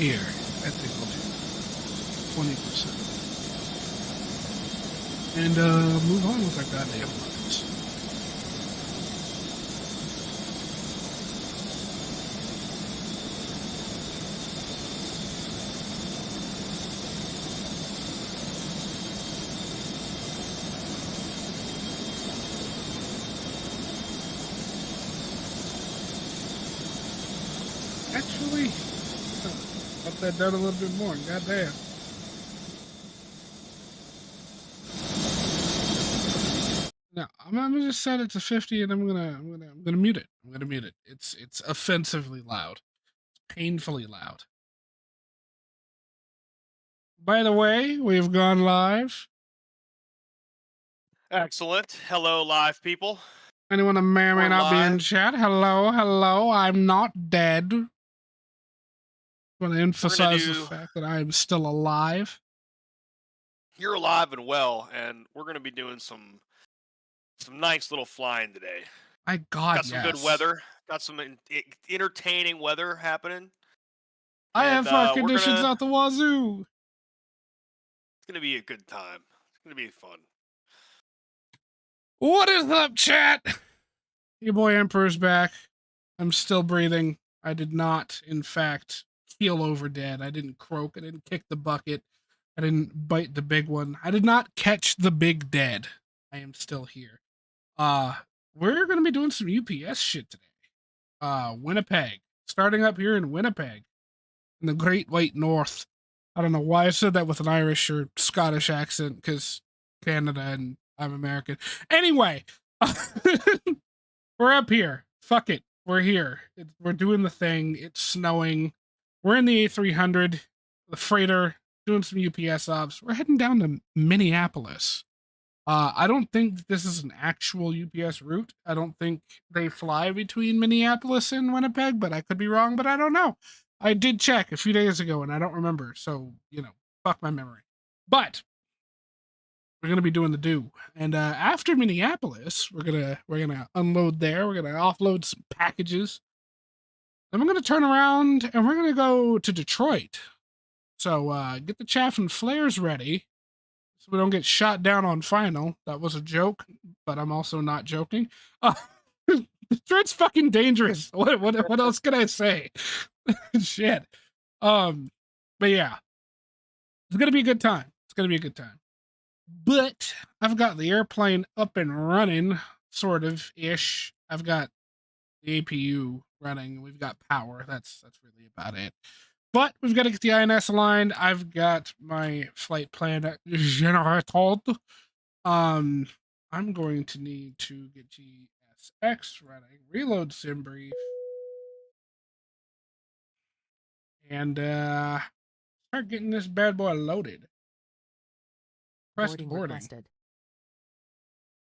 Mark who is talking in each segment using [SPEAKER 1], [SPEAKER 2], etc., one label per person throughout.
[SPEAKER 1] Here, I think I'll do 20%. And move on with our goddamn lives. Actually, up that down a little bit more. Goddamn. No, I'm gonna just set it to 50, and I'm gonna mute it. I'm gonna mute it. It's offensively loud, painfully loud. By the way, we've gone live.
[SPEAKER 2] Excellent. Hello, live people.
[SPEAKER 1] Anyone that may or may
[SPEAKER 2] We're
[SPEAKER 1] not be in
[SPEAKER 2] live.
[SPEAKER 1] chat, hello. I'm not dead. I want to emphasize the fact that I am still alive.
[SPEAKER 2] You're alive and well, and we're gonna be doing some nice little flying today.
[SPEAKER 1] My God,
[SPEAKER 2] Got some good weather. Got some entertaining weather happening.
[SPEAKER 1] I have conditions out the wazoo.
[SPEAKER 2] It's gonna be a good time. It's gonna be fun.
[SPEAKER 1] What is up, chat? Your boy Emperor's back. I'm still breathing. I did not, in fact, keel over dead. I didn't croak. I didn't kick the bucket. I didn't bite the big one. I did not catch the big dead. I am still here. We're gonna be doing some UPS shit today. Winnipeg. Starting up here in Winnipeg, in the Great White North. I don't know why I said that with an Irish or Scottish accent, because Canada and I'm American. Anyway, we're up here. Fuck it. We're here. We're doing the thing. It's snowing. We're in the A300, the freighter, doing some UPS ops. We're heading down to Minneapolis. I don't think this is an actual UPS route. I don't think they fly between Minneapolis and Winnipeg, but I could be wrong, but I don't know. I did check a few days ago and I don't remember. So, fuck my memory. But we're going to be doing the do. And after Minneapolis, we're going to unload there. We're going to offload some packages. Then we're going to turn around and we're going to go to Detroit. So get the chaff and flares ready so we don't get shot down on final. That was a joke, but I'm also not joking. Detroit's fucking dangerous. What else can I say? Shit. But yeah, it's gonna be a good time. But I've got the airplane up and running, sort of ish. I've got the APU running. We've got power. That's really about it. But we've got to get the INS aligned. I've got my flight plan generated. I'm going to need to get GSX running, reload sim brief, and start getting this bad boy loaded. Press boarding.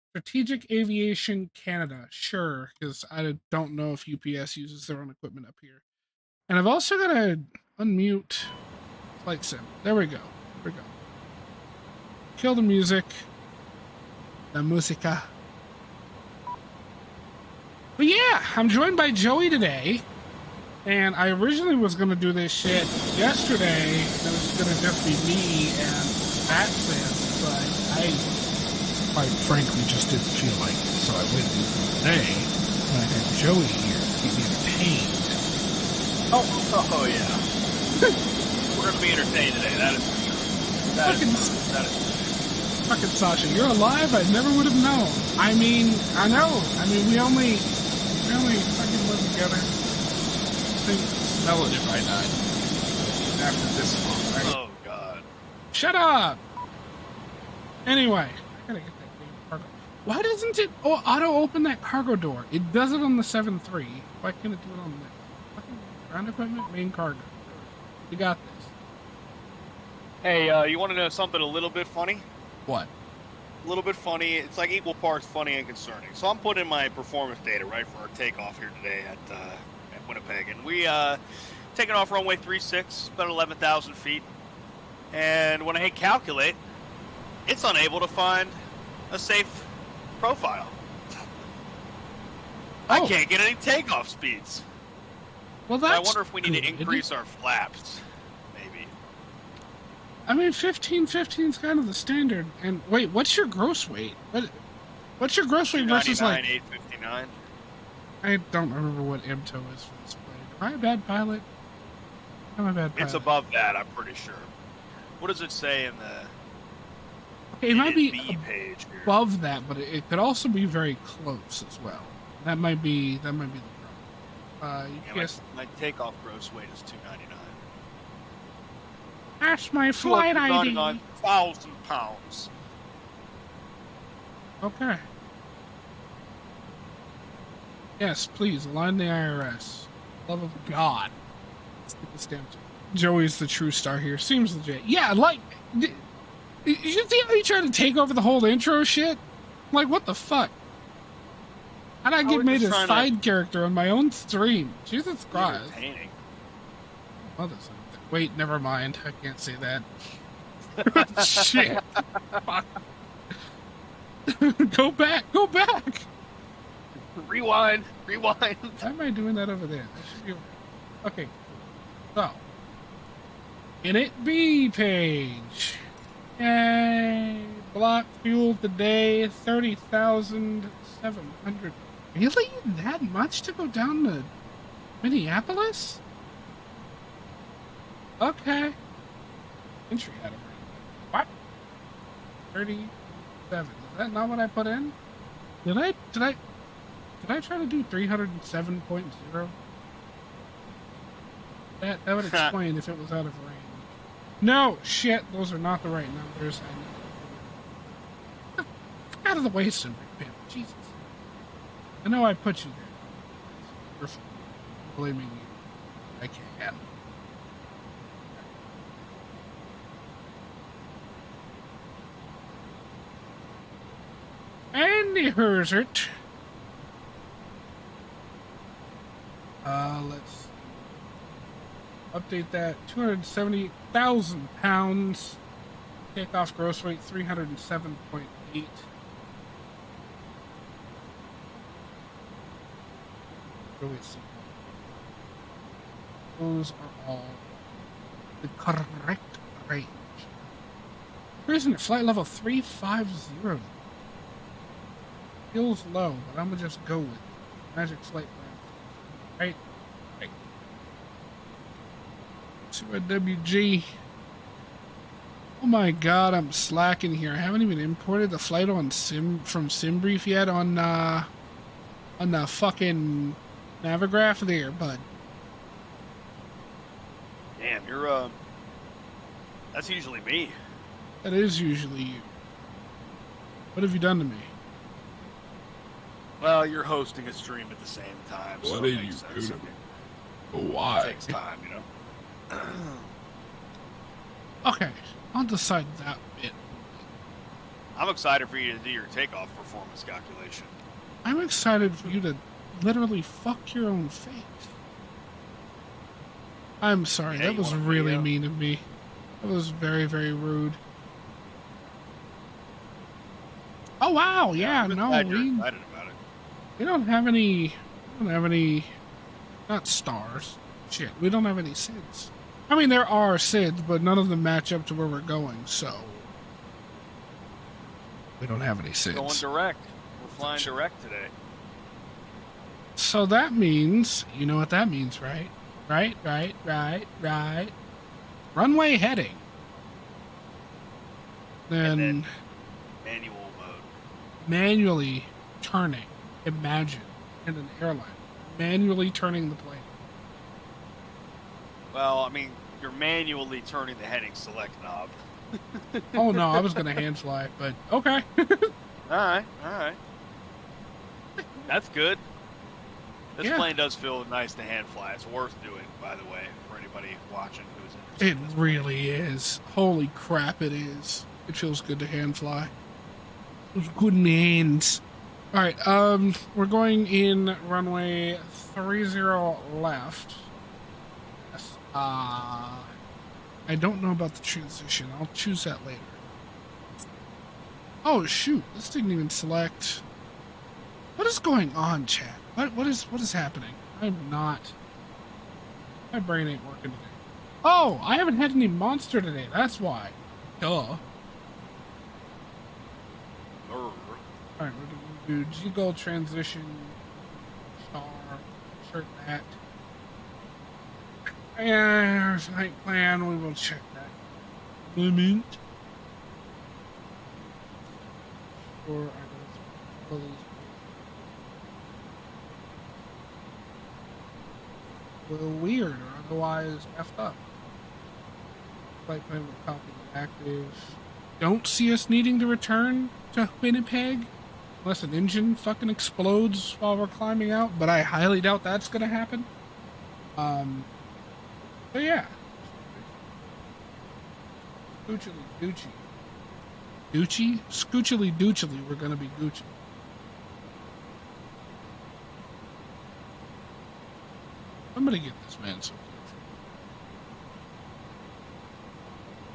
[SPEAKER 1] Strategic Aviation Canada, sure, because I don't know if UPS uses their own equipment up here. And I've also got to unmute flight sim. There we go. Kill the music. La musica. But yeah, I'm joined by Joey today. And I originally was going to do this shit yesterday. It was going to just be me and vatsim, but I, quite frankly, just didn't feel like it. So I went and did it today. And I had Joey here to keep me entertained.
[SPEAKER 2] Oh yeah. We're gonna be entertained today, that is for sure. That is
[SPEAKER 1] fucking Sasha, you're alive? I never would have known. I mean, I know. I mean, we only fucking live together. I think smell it if I died. After this long, right?
[SPEAKER 2] Oh god.
[SPEAKER 1] Shut up! Anyway, I gotta get that damn cargo. Why doesn't it auto open that cargo door? It does it on the 7.3. Why can't it do it on the ground equipment, main cargo? You got this.
[SPEAKER 2] Hey, you want to know something a little bit funny?
[SPEAKER 1] What?
[SPEAKER 2] A little bit funny. It's like equal parts funny and concerning. So I'm putting my performance data right for our takeoff here today at Winnipeg, and we taking off runway 36, about 11,000 feet. And when I hit calculate, it's unable to find a safe profile. I can't get any takeoff speeds.
[SPEAKER 1] Well, that's
[SPEAKER 2] I wonder if we need to increase our flaps.
[SPEAKER 1] I mean, 1515 is kind of the standard. And wait, what's your gross weight? What's your gross weight versus like
[SPEAKER 2] 859.
[SPEAKER 1] I don't remember what M.2 is for this plane. Am I a bad pilot? I'm a bad pilot.
[SPEAKER 2] It's above that, I'm pretty sure. What does it say in the
[SPEAKER 1] Okay, it might be
[SPEAKER 2] page here?
[SPEAKER 1] above that, but it could also be very close as well. That might be the problem.
[SPEAKER 2] My takeoff gross weight is 299.
[SPEAKER 1] That's my flight ID.
[SPEAKER 2] 299,000 pounds.
[SPEAKER 1] Okay. Yes, please align the IRS. Love of God. Let's get this damn thing. Joey's the true star here. Seems legit. Yeah, like, you see how he tried to take over the whole intro shit? Like, what the fuck? How'd I get made a side character on my own stream? Jesus Christ.
[SPEAKER 2] Entertaining.
[SPEAKER 1] Wait, never mind. I can't say that. Shit. Fuck. Go back. Go back.
[SPEAKER 2] Rewind.
[SPEAKER 1] Why am I doing that over there? That should be okay. So, Init B page. Yay! Block fuel today, 30,700. Really? That much to go down to Minneapolis? Okay. Entry out of range. What? 37. Is that not what I put in? Did I try to do 307.0? That would explain if it was out of range. No, shit, those are not the right numbers. Out of the way, Simba. Jesus. I know I put you there. You're blaming you. I can't. And here's it. Let's update that. 270,000 pounds. Takeoff gross weight 307.8. Really see. Those are all the correct range. Where isn't it? Flight level 350. Feels low, but I'm gonna just go with it. Magic flight plan. Right. To a WG. Oh my god, I'm slacking here. I haven't even imported the flight on from SimBrief yet on the fucking Navigraph there, bud.
[SPEAKER 2] Damn, you're that's usually me.
[SPEAKER 1] That is usually you. What have you done to me?
[SPEAKER 2] Well, you're hosting a stream at the same time, so
[SPEAKER 3] what
[SPEAKER 2] it
[SPEAKER 3] did
[SPEAKER 2] makes
[SPEAKER 3] you
[SPEAKER 2] sense.
[SPEAKER 3] do? Why?
[SPEAKER 2] It takes time, you know.
[SPEAKER 1] Okay, I'll decide that bit.
[SPEAKER 2] I'm excited for you to do your takeoff performance calculation.
[SPEAKER 1] I'm excited for you to literally fuck your own face. I'm sorry,
[SPEAKER 2] Yeah,
[SPEAKER 1] that was really mean of me. That was very, very rude. Oh wow, yeah, no,
[SPEAKER 2] excited about it.
[SPEAKER 1] We don't have any, not stars. Shit, we don't have any SIDs. I mean, there are SIDs, but none of them match up to where we're going, so we don't have any SIDs.
[SPEAKER 2] Going direct. We're flying direct today.
[SPEAKER 1] So that means, you know what that means, right? Right. Runway heading. Then
[SPEAKER 2] manual mode.
[SPEAKER 1] Manually turning. Imagine in an airline. Manually turning the plane.
[SPEAKER 2] Well, I mean, you're manually turning the heading select knob.
[SPEAKER 1] Oh no, I was going to hand fly, but okay.
[SPEAKER 2] Alright. That's good. This
[SPEAKER 1] Yeah.
[SPEAKER 2] plane does feel nice to hand fly. It's worth doing, by the way, for anybody watching who's
[SPEAKER 1] It
[SPEAKER 2] interested. in this
[SPEAKER 1] really is. Holy crap, it is. It feels good to hand fly. It was good in the hands. Alright, we're going in runway 30 left. Yes. I don't know about the transition. I'll choose that later. Oh shoot, this didn't even select. What is going on, chat? What is happening? I'm not. My brain ain't working today. Oh, I haven't had any monster today. That's why. Duh.
[SPEAKER 2] Urgh.
[SPEAKER 1] Alright, we're gonna do G.Skill transition, char, shirt that. And flight plan, we will check that. Limit. Or I guess pull these a little weird or otherwise effed up. Flight plan will copy the active. Don't see us needing to return to Winnipeg unless an engine fucking explodes while we're climbing out, but I highly doubt that's gonna happen. So yeah. Scoochily Doochie. Doochie? Scoochily Doochily, we're gonna be Gucci. Somebody get this man some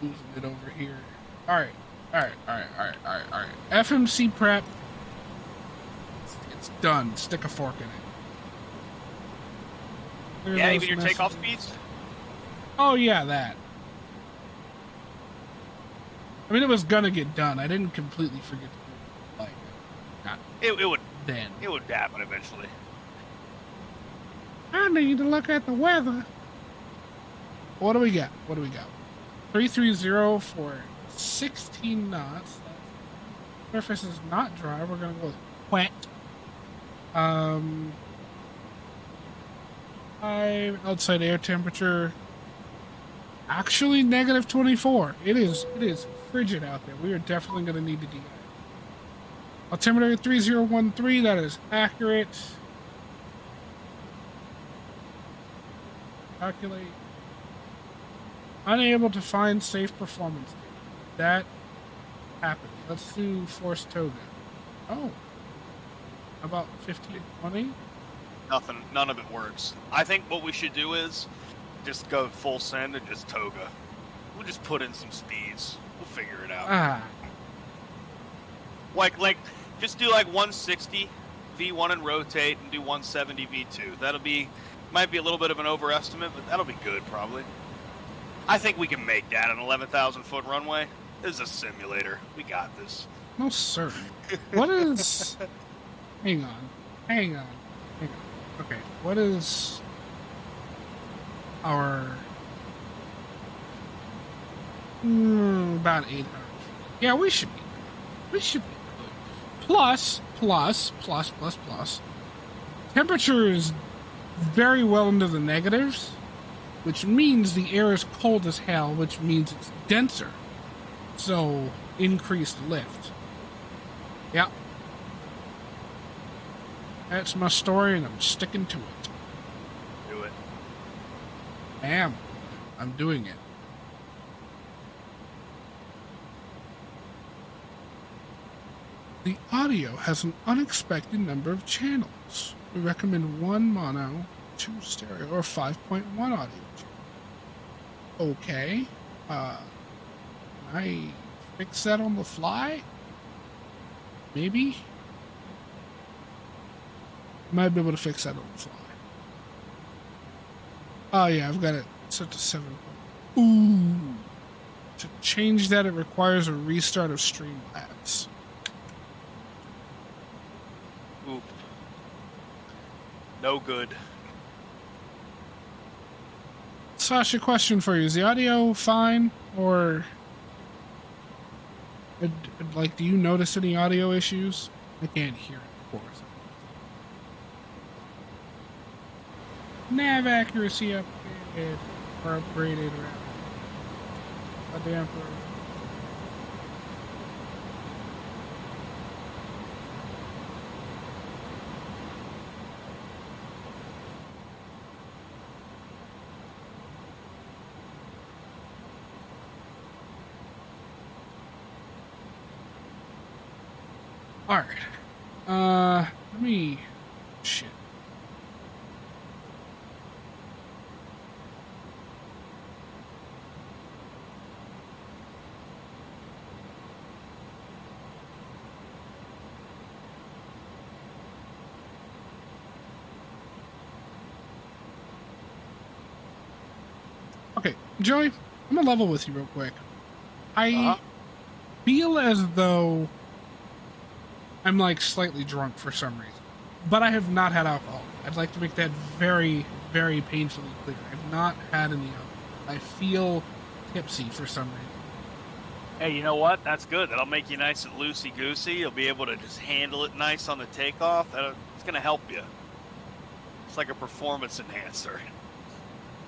[SPEAKER 1] losing it over here. Alright. Alright. FMC prep. It's done. Stick a fork in it. Clear
[SPEAKER 2] Yeah,
[SPEAKER 1] those
[SPEAKER 2] even your
[SPEAKER 1] messages.
[SPEAKER 2] takeoff speeds?
[SPEAKER 1] Oh yeah, that. I mean, it was gonna get done. I didn't completely forget to do it. Like, not
[SPEAKER 2] It would
[SPEAKER 1] then.
[SPEAKER 2] it would happen eventually.
[SPEAKER 1] I need to look at the weather. What do we got? 330 for 16 knots. Surface is not dry. We're gonna go with wet. High outside air temperature. Actually, negative 24. It is frigid out there. We are definitely gonna need to do that. Altimeter 3013. That is accurate. Calculate. Unable to find safe performance. That happened. Let's do force toga. Oh. About 1520?
[SPEAKER 2] Nothing. None of it works. I think what we should do is just go full send and just toga. We'll just put in some speeds. We'll figure it out.
[SPEAKER 1] Ah.
[SPEAKER 2] Like, just do like 160 V1 and rotate, and do 170 V2. Might be a little bit of an overestimate, but that'll be good probably. I think we can make that an 11,000 foot runway. This is a simulator. We got this.
[SPEAKER 1] Most certain. What is... Hang on. Okay, what is our... about 800 feet. Yeah, we should be good. Plus. Temperature is very well into the negatives, which means the air is cold as hell, which means it's denser. So, increased lift. Yeah. That's my story, and I'm sticking to it.
[SPEAKER 2] Do it.
[SPEAKER 1] I'm doing it. The audio has an unexpected number of channels. We recommend 1 mono, 2 stereo, or 5.1 audio channel. Okay. Can I fix that on the fly? Maybe? Might be able to fix that on the fly. Oh yeah, I've got it set to 7. Ooh. To change that, it requires a restart of Streamlabs.
[SPEAKER 2] Oop. No good.
[SPEAKER 1] Sasha, question for you. Is the audio fine? Or... like, do you notice any audio issues? I can't hear it, of course. Nav accuracy updated or upgraded rather. A damper. Alright. Let me... Shit. Okay, Joey, I'm gonna level with you real quick. I
[SPEAKER 2] Uh-huh.
[SPEAKER 1] feel as though I'm like slightly drunk for some reason, but I have not had alcohol. I'd like to make that very, very painfully clear. I've not had any alcohol. I feel tipsy for some reason.
[SPEAKER 2] Hey, you know what? That's good. That'll make you nice and loosey-goosey. You'll be able to just handle it nice on the takeoff. It's going to help you. It's like a performance enhancer.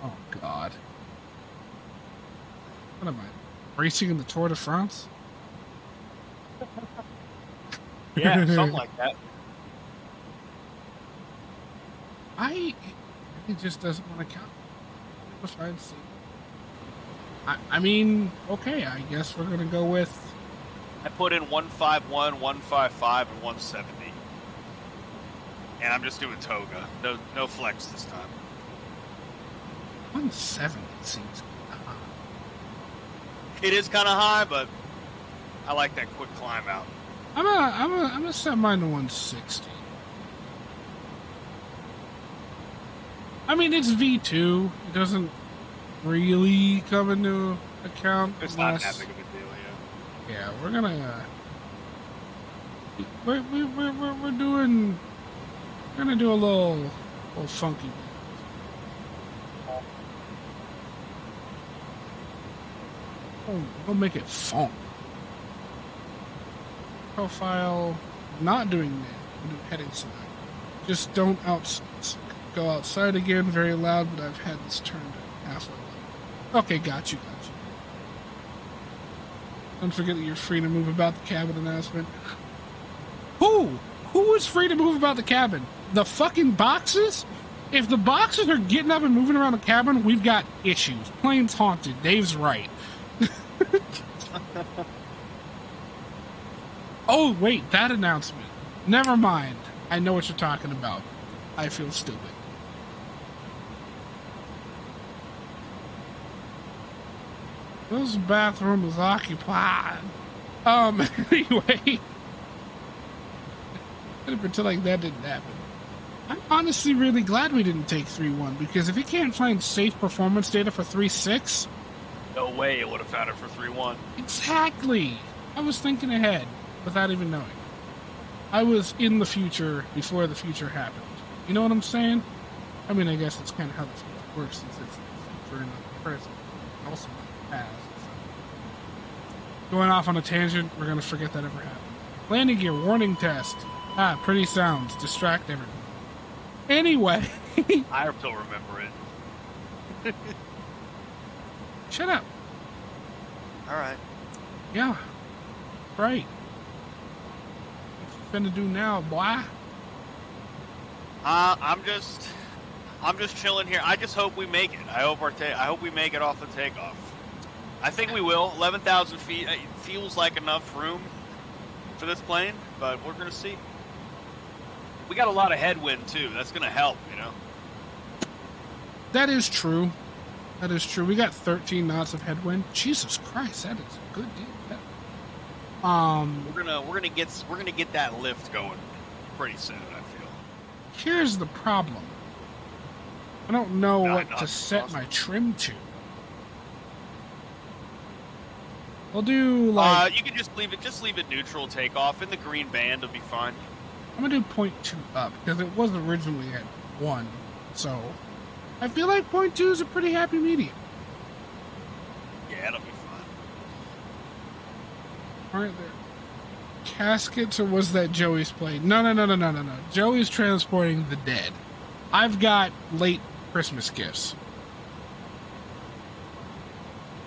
[SPEAKER 1] Oh God, what am I racing in the Tour de France?
[SPEAKER 2] Yeah, something like that.
[SPEAKER 1] It just doesn't want to count. Besides, I mean, okay, I guess we're gonna go with.
[SPEAKER 2] I put in 151, 155, and 170. And I'm just doing toga. No flex this time.
[SPEAKER 1] 170 seems high.
[SPEAKER 2] It is kind of high, but I like that quick climb out.
[SPEAKER 1] I'm gonna set mine to 160. I mean, it's V2. It doesn't really come into account.
[SPEAKER 2] It's
[SPEAKER 1] unless,
[SPEAKER 2] not that big of a deal, yeah.
[SPEAKER 1] Yeah, we're gonna. We're doing. We're gonna do a little funky. We'll make it funk. Profile. Not doing that. We'll do head inside. Just don't go outside again. Very loud, but I've had this turned halfway. Okay, got you. Don't forget that you're free to move about the cabin announcement. Who is free to move about the cabin? The fucking boxes? If the boxes are getting up and moving around the cabin, we've got issues. Plane's haunted. Dave's right. Oh, wait, that announcement. Never mind. I know what you're talking about. I feel stupid. This bathroom is occupied. Anyway. I'm gonna pretend like that didn't happen. I'm honestly really glad we didn't take 3.1, because if you can't find safe performance data for 3.6...
[SPEAKER 2] No way it would have found it for 3.1.
[SPEAKER 1] Exactly! I was thinking ahead, without even knowing. I was in the future before the future happened. You know what I'm saying? I mean, I guess it's kind of how the future works, since it's the future and the present. Also the past. So. Going off on a tangent, we're going to forget that ever happened. Landing gear warning test. Pretty sounds. Distract everyone. Anyway.
[SPEAKER 2] I still remember it.
[SPEAKER 1] Shut up.
[SPEAKER 2] Alright.
[SPEAKER 1] Yeah. Right. What you finna do now, boy?
[SPEAKER 2] I'm just chilling here. I just hope we make it. I hope we make it off the takeoff. I think we will. 11,000 feet it feels like enough room for this plane, but we're gonna see. We got a lot of headwind too. That's gonna help, you know.
[SPEAKER 1] That is true. That is true. We got 13 knots of headwind. Jesus Christ, that is a good deal.
[SPEAKER 2] We're gonna get that lift going pretty soon, I feel.
[SPEAKER 1] Here's the problem. I don't know what to set my trim to. We'll do like
[SPEAKER 2] you can just leave it neutral takeoff. In the green band will be fine.
[SPEAKER 1] I'm gonna do 0.2 up because it was originally at 1, so I feel like 0.2 is a pretty happy medium.
[SPEAKER 2] Yeah, it'll be fine.
[SPEAKER 1] Aren't there caskets, or was that Joey's plane? No. Joey's transporting the dead. I've got late Christmas gifts.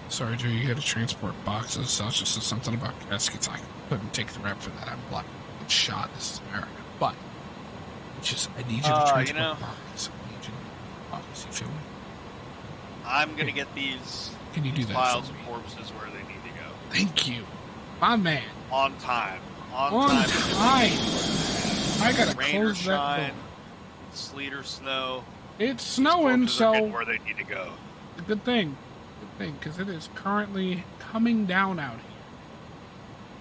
[SPEAKER 1] Sorry, Joey, you had to transport boxes. So I was just something about caskets. I couldn't take the rep for that. I'm black. Shot. This is America. But it's just I need you to transport boxes. I need you to boxes. You feel me?
[SPEAKER 2] I'm gonna get these.
[SPEAKER 1] Can you do that?
[SPEAKER 2] Piles of corpses where they need to go.
[SPEAKER 1] Thank you, my man.
[SPEAKER 2] On time.
[SPEAKER 1] On time. I gotta
[SPEAKER 2] rain or
[SPEAKER 1] close
[SPEAKER 2] shine,
[SPEAKER 1] that door.
[SPEAKER 2] sleet or snow.
[SPEAKER 1] It's snowing, so
[SPEAKER 2] where they need to go.
[SPEAKER 1] Good thing, because it is currently coming down out here.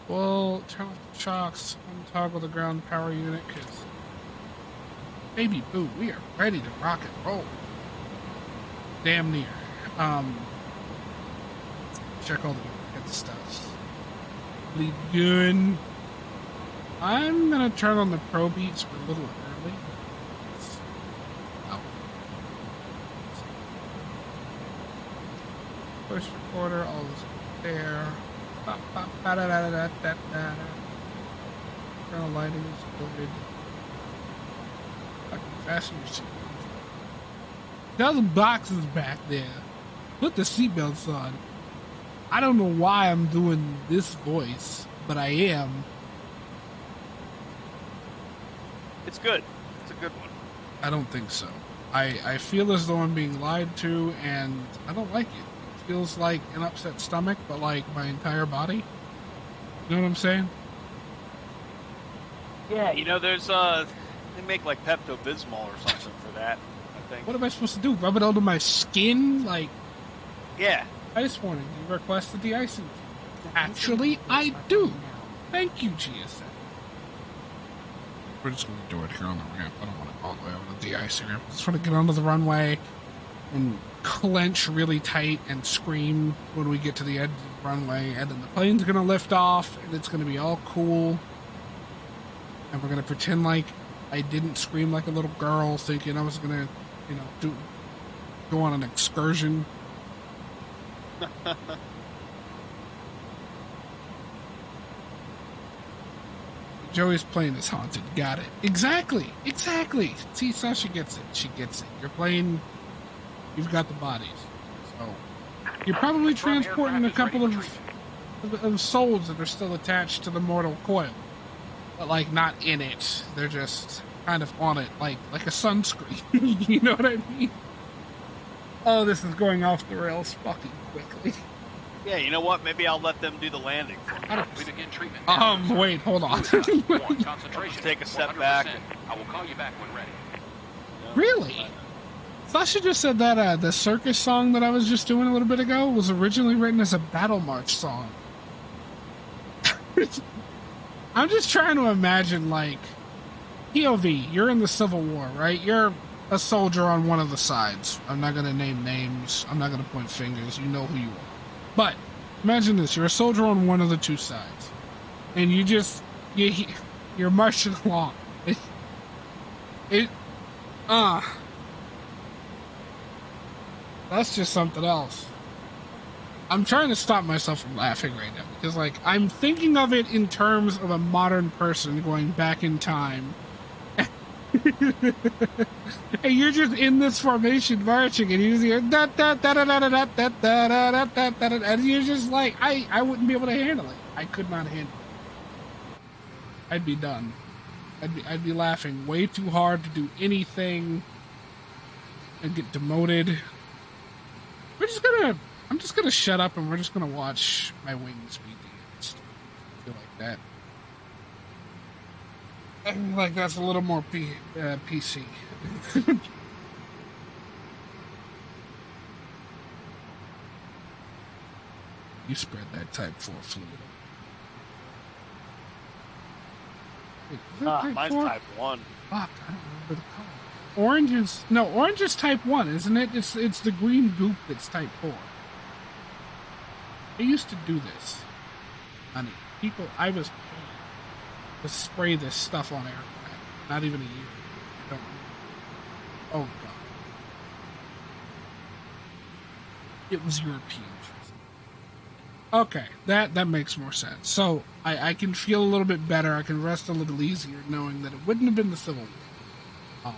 [SPEAKER 1] We'll turn off the shocks, untoggle the ground power unit, because baby boo, we are ready to rock and roll. Damn near. check all the good stuff. What are you doing? I'm gonna turn on the Pro Beats a little early. Oh. Push recorder, all this there. Internal lighting is good. Fasten your seatbelt. The other boxes back there. Put the seatbelts on. I don't know why I'm doing this voice, but I am.
[SPEAKER 2] It's good. It's a good one.
[SPEAKER 1] I don't think so. I feel as though I'm being lied to, and I don't like it. It feels like an upset stomach, but like my entire body. You know what I'm saying?
[SPEAKER 2] Yeah, you know, there's they make like Pepto-Bismol or something for that, I think.
[SPEAKER 1] What am I supposed to do? Rub it under my skin? Like,
[SPEAKER 2] yeah.
[SPEAKER 1] Ice warning. You requested the icing. Actually, I do. Thank you, GSM. We're just going to do it here on the ramp. I don't want to go all the way over to the icing ramp. I just want to get onto the runway and clench really tight and scream when we get to the edge of the runway. And then the plane's going to lift off, and it's going to be all cool. And we're going to pretend like I didn't scream like a little girl thinking I was going to, you know, go on an excursion. Joey's plane is haunted. Got it. Exactly. See, Sasha gets it. She gets it. Your plane, you've got the bodies. So you're probably transporting a couple of souls that are still attached to the mortal coil. But, like, not in it. They're just kind of on it, like a sunscreen. You know what I mean? Oh, this is going off the rails fucking quickly.
[SPEAKER 2] Yeah, you know what? Maybe I'll let them do the landing for me.
[SPEAKER 3] We begin treatment.
[SPEAKER 1] Wait, hold on.
[SPEAKER 3] Concentration.
[SPEAKER 2] Take a step back.
[SPEAKER 3] I will call you back when ready.
[SPEAKER 1] Really? Sasha just said that the circus song that I was just doing a little bit ago was originally written as a battle march song. I'm just trying to imagine, like, POV, you're in the Civil War, right? You're a soldier on one of the sides. I'm not going to name names. I'm not going to point fingers. You know who you are. But imagine this. You're a soldier on one of the two sides. And you're marching along. That's just something else. I'm trying to stop myself from laughing right now because, like, I'm thinking of it in terms of a modern person going back in time. And you're just in this formation marching, and you just hear da da da da da da da da da da da da, and you're just like, I wouldn't be able to handle it. I could not handle it. I'd be done. I'd be laughing way too hard to do anything. I'd get demoted. I'm just gonna shut up and we're just gonna watch my wings be danced. I feel like that. I feel like that's a little more PC. You spread that Type 4 fluid. Wait, is that Type
[SPEAKER 2] mine's
[SPEAKER 1] 4?
[SPEAKER 2] Type 1.
[SPEAKER 1] Fuck, I don't remember the color. Orange is Type 1, isn't it? It's the green goop that's Type 4. I used to do this. Honey, I was paid to spray this stuff on aircraft. Not even a year. Don't. Oh, God. It was European. Okay, that makes more sense. So, I can feel a little bit better. I can rest a little easier knowing that it wouldn't have been the Civil War.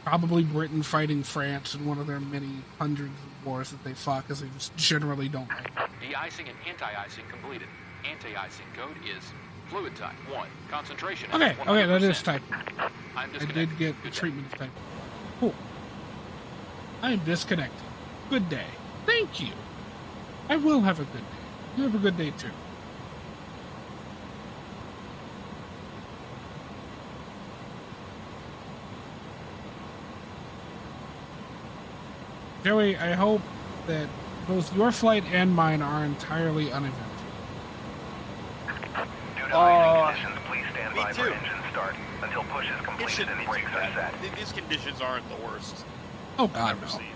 [SPEAKER 1] Probably Britain fighting France in one of their many hundreds of wars that they fought because they just generally don't like it.
[SPEAKER 3] De-icing and anti-icing completed. Anti-icing code is fluid type 1. Concentration is
[SPEAKER 1] Okay,
[SPEAKER 3] 100%.
[SPEAKER 1] that is Type 1.
[SPEAKER 3] I'm
[SPEAKER 1] I
[SPEAKER 3] disconnected.
[SPEAKER 1] did get the treatment of Type 1. Cool. I am disconnected. Good day. Thank you. I will have a good day. You have a good day, too. Joey, I hope that both your flight and mine are entirely uneventful.
[SPEAKER 4] Due to icing conditions, please stand by
[SPEAKER 2] Me
[SPEAKER 4] for
[SPEAKER 2] too.
[SPEAKER 4] engine start until push is
[SPEAKER 2] It
[SPEAKER 4] completed
[SPEAKER 2] shouldn't
[SPEAKER 4] and
[SPEAKER 2] be too
[SPEAKER 4] brakes are
[SPEAKER 2] bad.
[SPEAKER 4] set.
[SPEAKER 2] These conditions aren't the worst
[SPEAKER 1] Oh,
[SPEAKER 2] I've
[SPEAKER 1] God,
[SPEAKER 2] ever
[SPEAKER 1] no.
[SPEAKER 2] seen.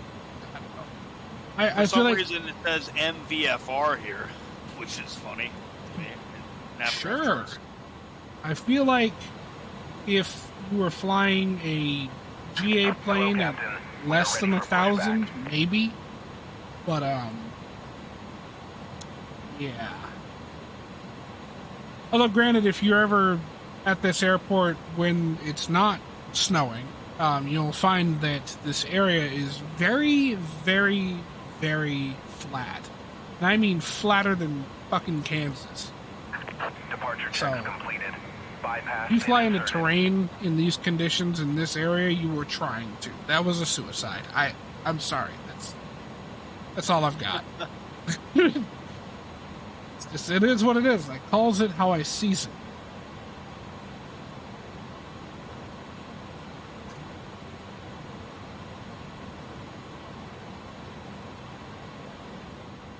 [SPEAKER 1] I
[SPEAKER 2] For
[SPEAKER 1] feel
[SPEAKER 2] some
[SPEAKER 1] like
[SPEAKER 2] reason, it says MVFR here, which is funny.
[SPEAKER 1] sure. I feel like if you were flying a GA plane at
[SPEAKER 4] Captain.
[SPEAKER 1] less than
[SPEAKER 4] We're ready for
[SPEAKER 1] 1,000, maybe. But yeah. Although, granted, if you're ever at this airport when it's not snowing, you'll find that this area is very, very, very flat. And I mean flatter than fucking Kansas.
[SPEAKER 4] Departure
[SPEAKER 1] So,
[SPEAKER 4] checks completed. Bypass.
[SPEAKER 1] You fly into
[SPEAKER 4] inserted. terrain
[SPEAKER 1] terrain in these conditions in this area, you were trying to. That was a suicide. I'm sorry. That's all I've got. It's just, it is what it is. I calls it how I sees it.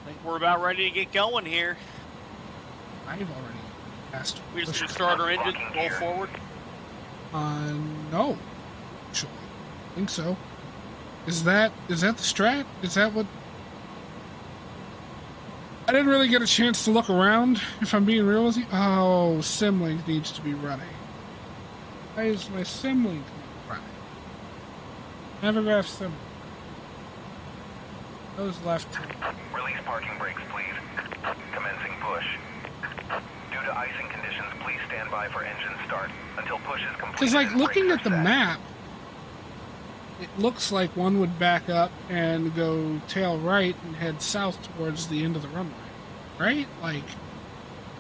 [SPEAKER 2] I think we're about ready to get going here.
[SPEAKER 1] I've already asked.
[SPEAKER 2] We just gonna start our engine, roll forward.
[SPEAKER 1] No. Actually, I think so. Is that the strat? Is that what? I didn't really get a chance to look around, if I'm being real with you. Oh, Simlink needs to be running. Why is my Simlink not running? Navigraph Simlink. Those left.
[SPEAKER 4] Release parking brakes, please. Commencing push. Due to icing conditions, please stand by for engine start until push is complete.
[SPEAKER 1] Because, like,
[SPEAKER 4] and
[SPEAKER 1] looking
[SPEAKER 4] brakes
[SPEAKER 1] at the
[SPEAKER 4] are set.
[SPEAKER 1] map, it looks like one would back up and go tail right and head south towards the end of the runway. Right? Like,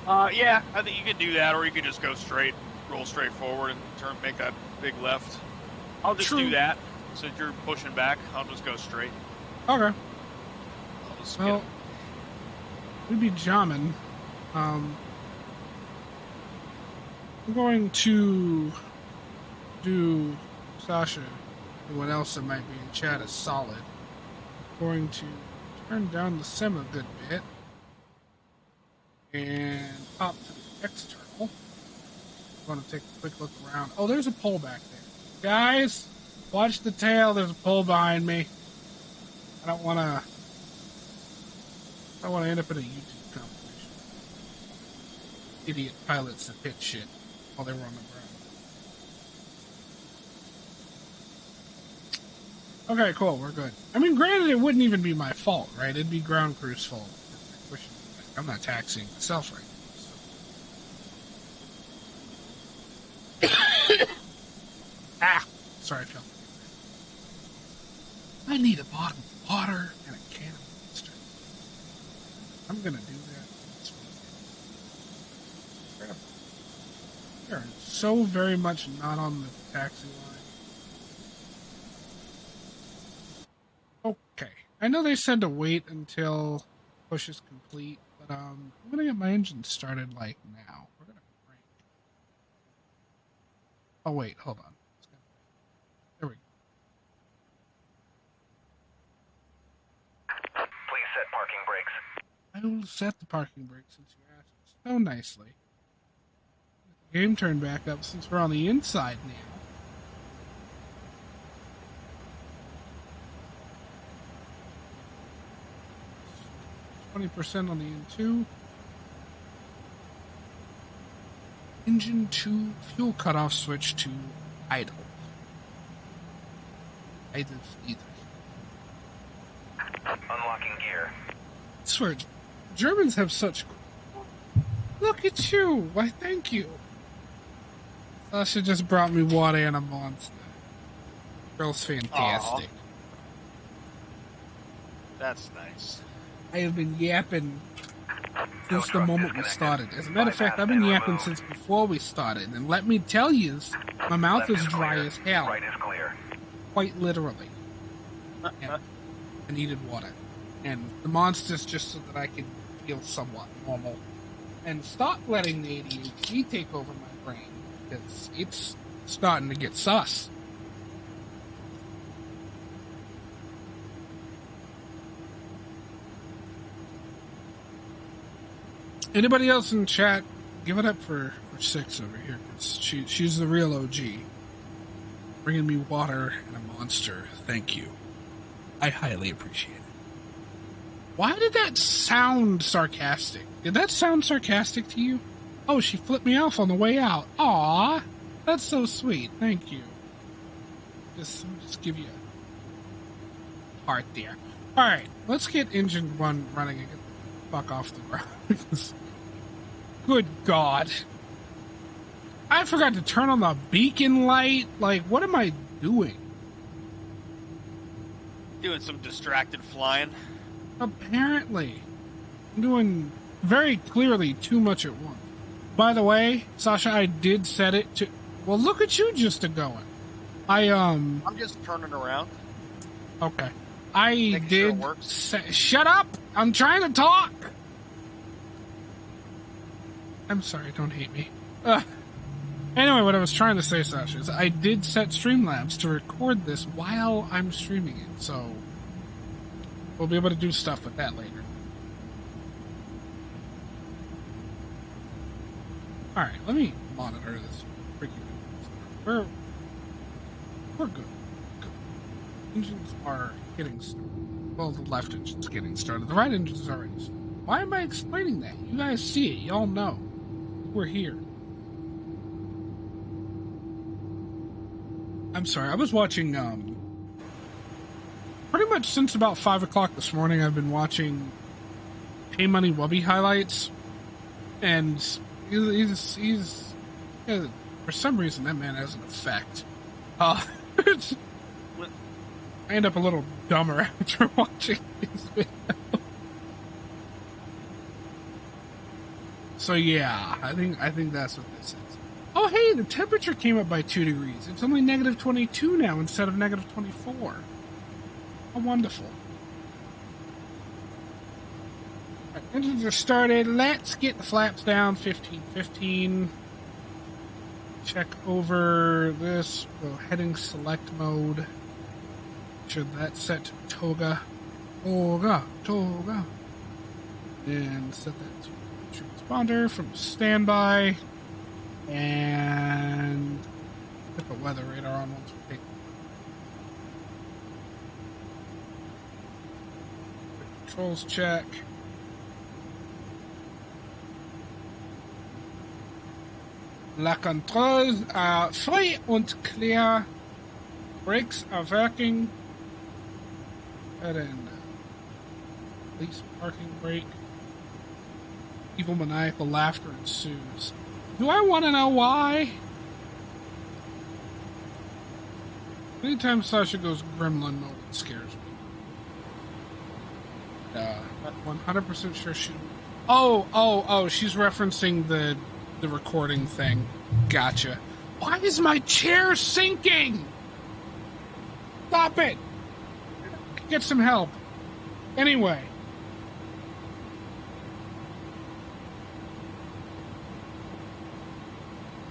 [SPEAKER 2] Yeah, I think you could do that, or you could just go straight, roll straight forward, and make that big left. I'll just
[SPEAKER 1] True.
[SPEAKER 2] do that. Since you're pushing back, I'll just go straight.
[SPEAKER 1] okay.
[SPEAKER 2] I'll just
[SPEAKER 1] Well, we'd be jamming. I'm going to do Sasha, anyone else that might be in chat is solid. Going to turn down the sim a good bit and pop to the external. I'm going to take a quick look around. Oh, there's a pole back there. Guys, watch the tail. There's a pole behind me. I don't want to end up in a YouTube competition. Idiot pilots that hit shit while they were on the ground. Okay, cool, we're good. I mean, granted, it wouldn't even be my fault, right? It'd be ground crew's fault. I'm not taxiing myself right now. So. Ah! Sorry, Phil. I need a bottle of water and a can of Monster. I'm gonna do that this weekend. They're so very much not on the taxi line. Okay. I know they said to wait until push is complete, but I'm gonna get my engine started like now. We're gonna crank. Oh wait, hold on. There we go.
[SPEAKER 4] Please set parking brakes.
[SPEAKER 1] I will set the parking brake since you asked so nicely. The game turned back up since we're on the inside now. %20 on the N2. Engine 2 fuel cutoff switch to idle. Idle either.
[SPEAKER 4] Unlocking gear.
[SPEAKER 1] I swear, Germans have such. Look at you! Why, thank you. Sasha just brought me water and a monster. Girl's fantastic.
[SPEAKER 2] Aw. That's nice.
[SPEAKER 1] I have been yapping since the moment we started. As a matter of fact, I've been yapping since before we started. And let me tell you, my mouth is dry as hell.
[SPEAKER 4] Right is clear.
[SPEAKER 1] Quite literally. And I needed water. And the monster's just so that I could feel somewhat normal. And stop letting the ADHD take over my brain. Because it's starting to get sus. Anybody else in chat, give it up for Six over here. 'Cause she's the real OG. Bringing me water and a monster. Thank you. I highly appreciate it. Why did that sound sarcastic? Did that sound sarcastic to you? Oh, she flipped me off on the way out. Aw, that's so sweet. Thank you. Just give you a heart there. All right, let's get engine 1 running and get the fuck off the ground. Good God. I forgot to turn on the beacon light. Like, what am I doing?
[SPEAKER 2] Doing some distracted flying.
[SPEAKER 1] Apparently. I'm doing very clearly too much at once. By the way, Sasha, I did set it to... Well, look at you just a-going.
[SPEAKER 2] I'm just turning around.
[SPEAKER 1] Okay. I
[SPEAKER 2] Making
[SPEAKER 1] did...
[SPEAKER 2] sure it works.
[SPEAKER 1] Shut up! I'm trying to talk! I'm sorry, don't hate me. Anyway, what I was trying to say, Sasha, is I did set Streamlabs to record this while I'm streaming it, so we'll be able to do stuff with that later. Alright, let me monitor this freaking... We're good. Engines are getting started. Well, the left engine's getting started. The right engine's already started. Why am I explaining that? You guys see it. Y'all know. We're here. I'm sorry. I was watching, pretty much since about 5 o'clock this morning, I've been watching Pay Money Wubby highlights. And he's for some reason, that man has an effect. I end up a little dumber after watching these videos. So yeah, I think that's what this is. Oh hey, the temperature came up by 2 degrees. It's only negative 22 now instead of negative 24. How wonderful. Right, engines are started. Let's get the flaps down. 15. Check over this. Go heading select mode. Should that set to Toga. And set that to transponder from standby. And put the weather radar on once we take controls check. La controls are free und clear. Brakes are working. And then police parking brake. Evil maniacal laughter ensues. Do I want to know why? Anytime Sasha goes gremlin mode, it scares me. 100% sure she... Oh, she's referencing the recording thing. Gotcha. Why is my chair sinking? Stop it! Get some help. Anyway.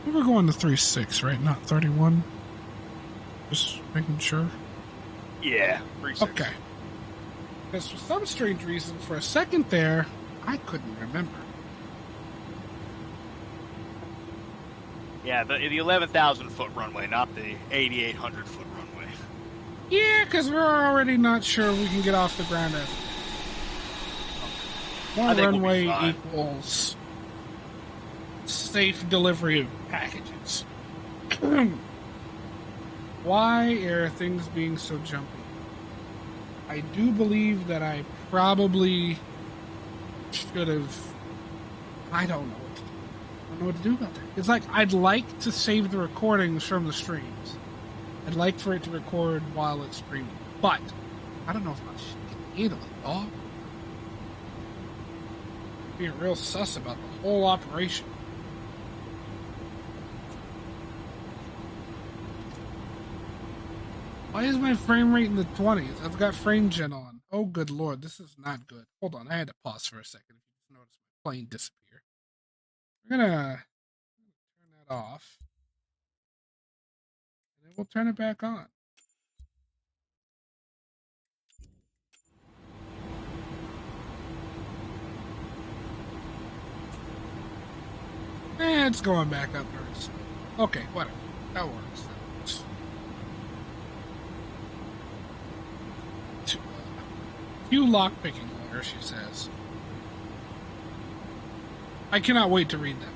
[SPEAKER 1] We were going to 3.6, right? Not 31? Just making sure.
[SPEAKER 2] Yeah, 3.6.
[SPEAKER 1] Okay. Because for some strange reason, for a second there, I couldn't remember.
[SPEAKER 2] Yeah, the 11,000 foot runway, not the 8,800 foot runway.
[SPEAKER 1] Yeah, because we're already not sure we can get off the ground as more runway equals safe delivery of packages. Why are things being so jumpy? I do believe that I probably should have... I don't know what to do. I don't know what to do about that. It's like, I'd like to save the recordings from the streams. I'd like for it to record while it's streaming. But, I don't know if my shit can handle it, dog. Being real sus about the whole operation. Why is my frame rate in the 20s? I've got frame gen on. Oh, good lord, this is not good. Hold on, I had to pause for a second. If you notice my plane disappear. We're gonna turn that off. And then we'll turn it back on. It's going back up very soon. Okay, whatever. That works. Few lockpicking there, she says. I cannot wait to read them.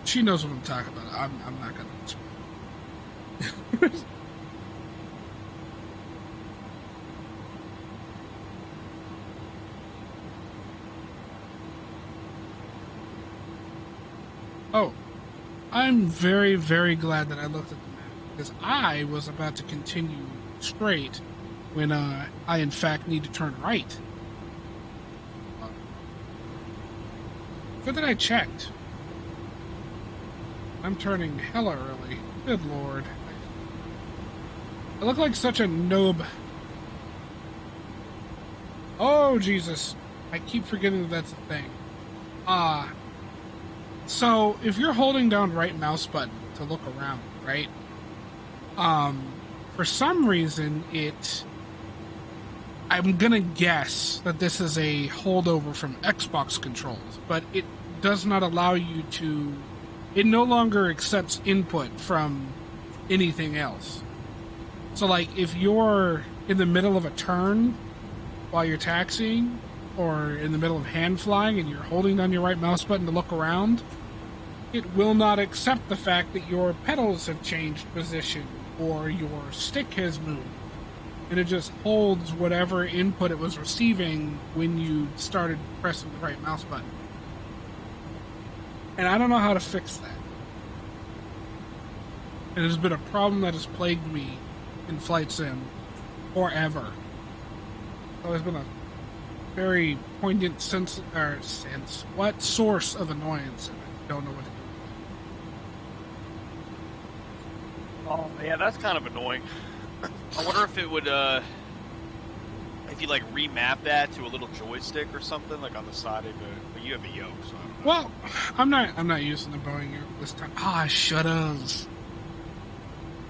[SPEAKER 1] She knows what I'm talking about. I'm not going to. Oh, I'm very, very glad that I looked at the map, because I was about to continue straight when I, in fact, need to turn right. Good that I checked. I'm turning hella early. Good lord. I look like such a noob. Oh, Jesus. I keep forgetting that that's a thing. So, if you're holding down right mouse button to look around, right? For some reason, I'm gonna guess that this is a holdover from Xbox controls, but it does not allow you to... It no longer accepts input from anything else. So, like, if you're in the middle of a turn while you're taxiing, or in the middle of hand flying and you're holding down your right mouse button to look around, it will not accept the fact that your pedals have changed position or your stick has moved. And it just holds whatever input it was receiving when you started pressing the right mouse button. And I don't know how to fix that. It has been a problem that has plagued me in Flight Sim forever. It's always been a very poignant source of annoyance, and I don't know what to do.
[SPEAKER 2] Oh, yeah, that's kind of annoying. I wonder if it would, if you, like, remap that to a little joystick or something, like on the side of it. But you have a yoke, so I don't know.
[SPEAKER 1] Well, I'm not using the Boeing yoke this time. I should have.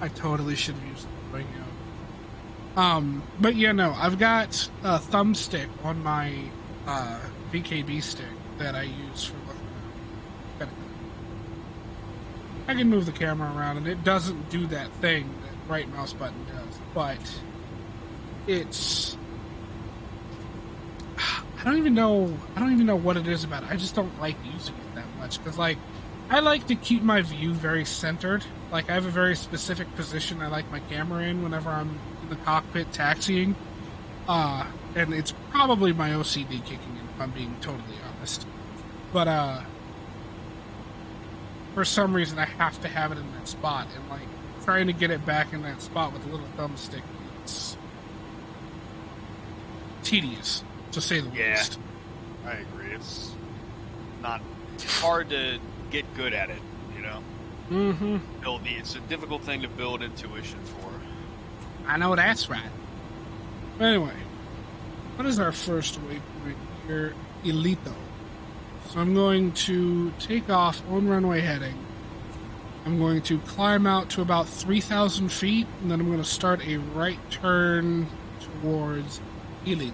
[SPEAKER 1] I totally should have used the Boeing yoke. But yeah, no, I've got a thumbstick on my VKB stick that I use for looking around. I can move the camera around, and it doesn't do that thing that right mouse button does, but it's... I don't even know what it is about it. I just don't like using it that much, because, like, I like to keep my view very centered. Like, I have a very specific position I like my camera in whenever I'm in the cockpit taxiing. And it's probably my OCD kicking in, if I'm being totally honest. But, for some reason, I have to have it in that spot. And, like, trying to get it back in that spot with a little thumbstick, it's tedious, to say the least.
[SPEAKER 2] I agree. It's not hard to get good at it, you know?
[SPEAKER 1] Mm-hmm.
[SPEAKER 2] It's a difficult thing to build intuition for.
[SPEAKER 1] I know that's right. But anyway, what is our first waypoint here? Elito. So I'm going to take off on runway heading. I'm going to climb out to about 3,000 feet, and then I'm going to start a right turn towards Elito.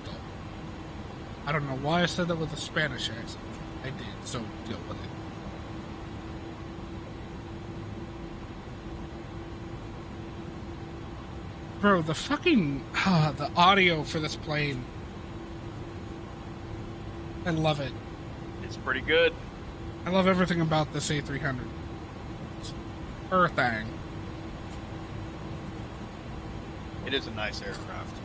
[SPEAKER 1] I don't know why I said that with a Spanish accent. I did, so deal with it. Bro, the fucking... the audio for this plane. I love it.
[SPEAKER 2] It's pretty good.
[SPEAKER 1] I love everything about this A300. It's her thing.
[SPEAKER 2] It is a nice aircraft.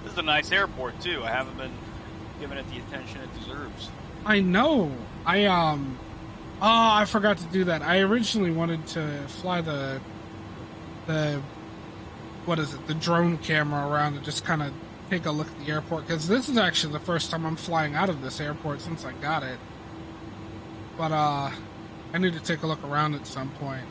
[SPEAKER 2] This is a nice airport, too. I haven't been giving it the attention it deserves.
[SPEAKER 1] I know. I forgot to do that. I originally wanted to fly the what is it, the drone camera around and just kind of take a look at the airport, because this is actually the first time I'm flying out of this airport since I got it. But I need to take a look around at some point.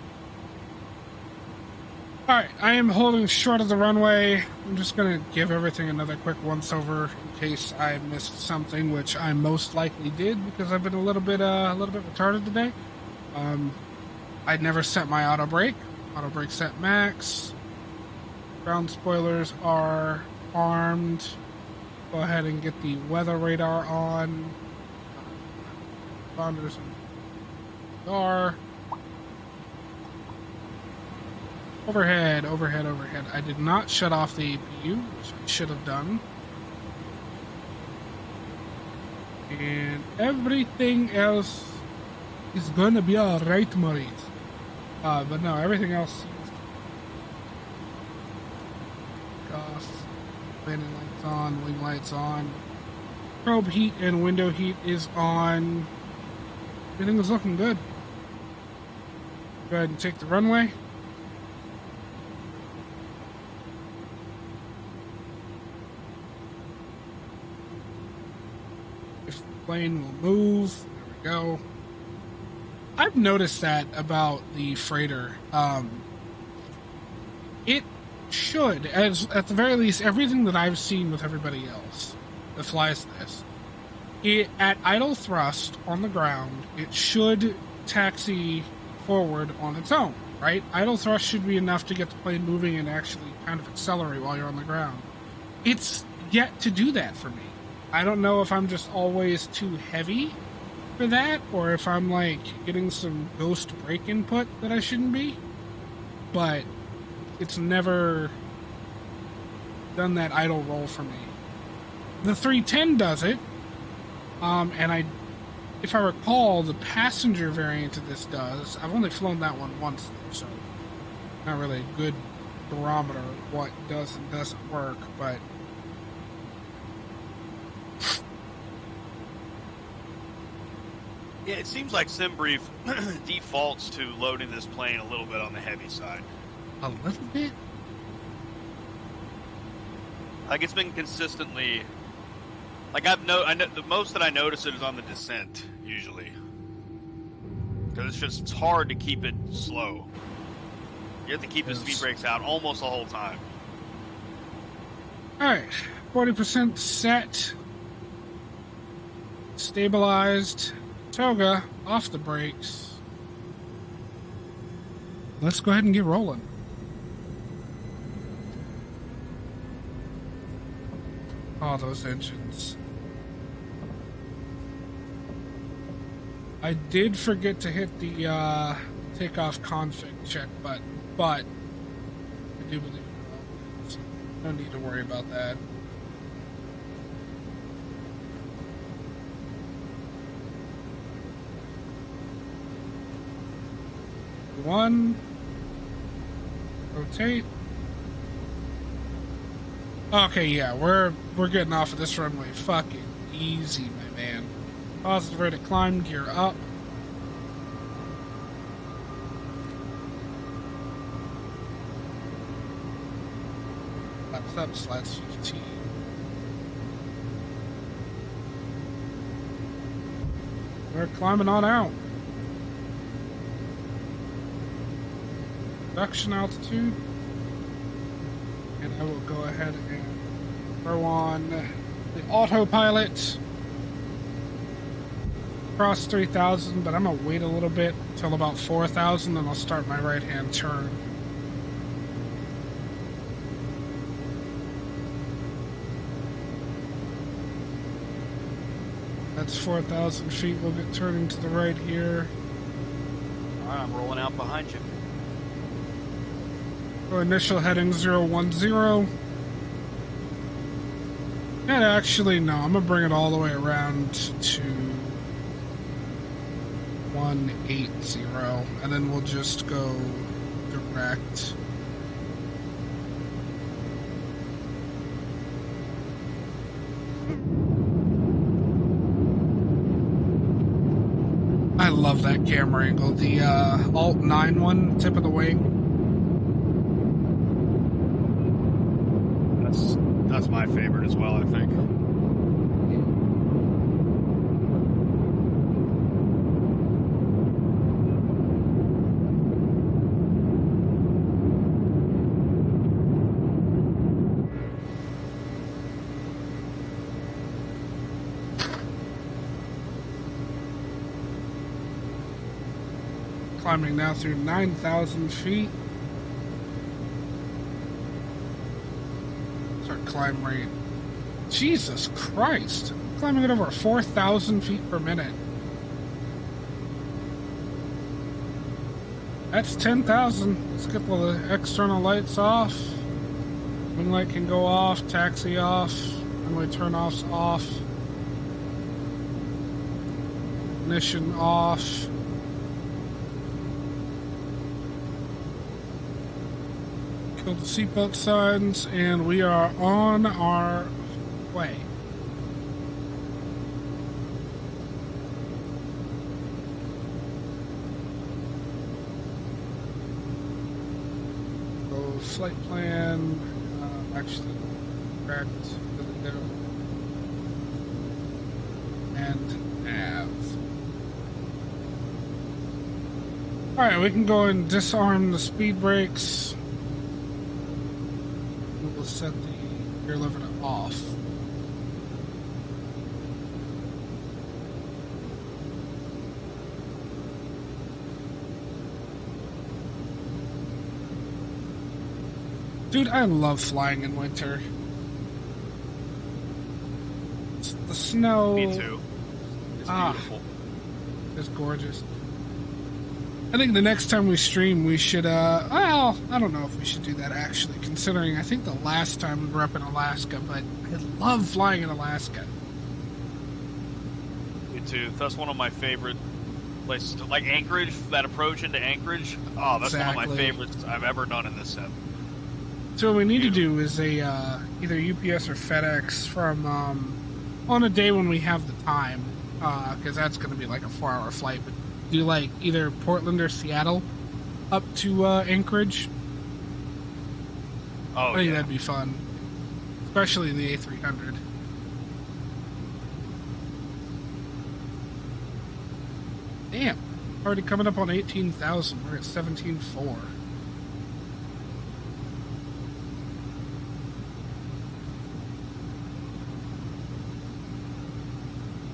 [SPEAKER 1] Alright, I am holding short of the runway. I'm just going to give everything another quick once-over in case I missed something, which I most likely did because I've been a little bit retarded today. I'd never set my auto brake. Auto brake set max. Ground spoilers are armed. Go ahead and get the weather radar on. Bonders and radar. Overhead, overhead, overhead. I did not shut off the APU, which I should have done. And everything else is gonna be alright, Maurice. But no, everything else seems to off. Landing lights on, wing lights on. Probe heat and window heat is on. Everything is looking good. Go ahead and take the runway. If the plane will move, there we go. I've noticed that about the freighter. It should, as at the very least, everything that I've seen with everybody else that flies this, it at idle thrust on the ground, it should taxi forward on its own, right? Idle thrust should be enough to get the plane moving and actually kind of accelerate while you're on the ground. It's yet to do that for me. I don't know if I'm just always too heavy for that, or if I'm like getting some ghost brake input that I shouldn't be, but it's never done that idle roll for me. The 310 does it, and if I recall, the passenger variant of this does. I've only flown that one once, so not really a good barometer of what does and doesn't work, but
[SPEAKER 2] yeah, it seems like SimBrief defaults to loading this plane a little bit on the heavy side.
[SPEAKER 1] a little bit.
[SPEAKER 2] Like it's been consistently, like I know the most that I notice it is on the descent usually, because it's hard to keep it slow. You have to keep the speed brakes out almost the whole time.
[SPEAKER 1] All right, 40% set, stabilized. Toga off the brakes. Let's go ahead and get rolling. Oh, those engines. I did forget to hit the takeoff config check button, but I do believe it. So no need to worry about that. One, rotate. Okay, yeah, we're getting off of this runway fucking easy, my man. Positive rate of climb, gear up. Flaps up, slides 15. We're climbing on out. Production altitude, and I will go ahead and throw on the autopilot. Cross 3,000, but I'm gonna wait a little bit till about 4,000, then I'll start my right hand turn. That's 4,000 feet. We'll get turning to the right here.
[SPEAKER 2] All right, I'm rolling out behind you.
[SPEAKER 1] Initial heading 010. And actually, no, I'm gonna bring it all the way around to 180, and then we'll just go direct. I love that camera angle. The Alt 9 one, tip of the wing.
[SPEAKER 2] That's my favorite as well, I think.
[SPEAKER 1] Climbing now through 9,000 feet. Climb rate. Jesus Christ. I'm climbing at over 4,000 feet per minute. That's 10,000. Let's get all the external lights off. Wing light can go off, taxi off, runway turn-offs off. Ignition off. Kill the seatbelt signs, and we are on our way. So, flight plan, actually, correct, and nav. Alright, we can go and disarm the speed brakes. We'll set the rear lever to off. Dude, I love flying in winter. The snow.
[SPEAKER 2] Me too. It's beautiful.
[SPEAKER 1] It's gorgeous. I think the next time we stream, we should, well, I don't know if we should do that actually, considering I think the last time we were up in Alaska, but I love flying in Alaska.
[SPEAKER 2] Me too. That's one of my favorite places. Like Anchorage, that approach into Anchorage. Oh, that's one of my favorites I've ever done in this sim.
[SPEAKER 1] So what we need to do is a, either UPS or FedEx from, on a day when we have the time, because that's going to be like a 4-hour flight, but do like either Portland or Seattle up to Anchorage.
[SPEAKER 2] Oh,
[SPEAKER 1] I think that'd be fun, especially in the A300. Damn, already coming up on 18,000. We're at 17.4.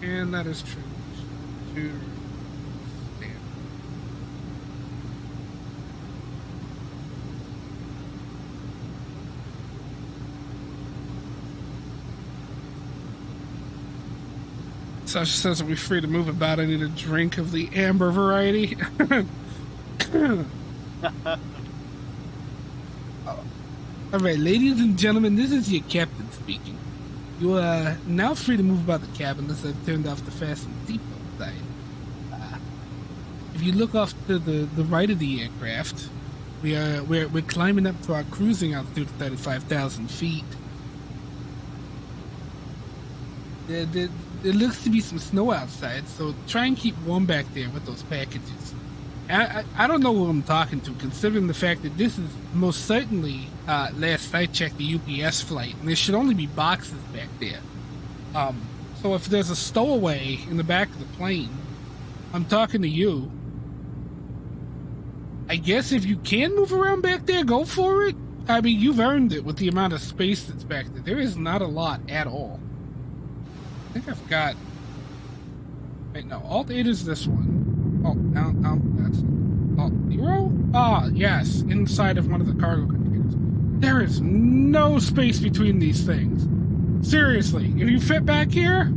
[SPEAKER 1] And that is true. Sasha says that we're free to move about. I need a drink of the amber variety. Alright, ladies and gentlemen, this is your captain speaking. You are now free to move about the cabin unless I've turned off the fasten seatbelt sign. If you look off to the right of the aircraft, we're climbing up to our cruising altitude of 35,000 feet. There looks to be some snow outside, so try and keep warm back there with those packages. I don't know who I'm talking to, considering the fact that this is most certainly, last I checked, the UPS flight, and there should only be boxes back there. So if there's a stowaway in the back of the plane, I'm talking to you. I guess if you can move around back there, go for it. I mean, you've earned it with the amount of space that's back there. There is not a lot at all. I think I've got... Wait, no. Alt-8 is this one. Oh, no, that's... Alt-0? Ah, yes. Inside of one of the cargo containers. There is no space between these things. Seriously. If you fit back here,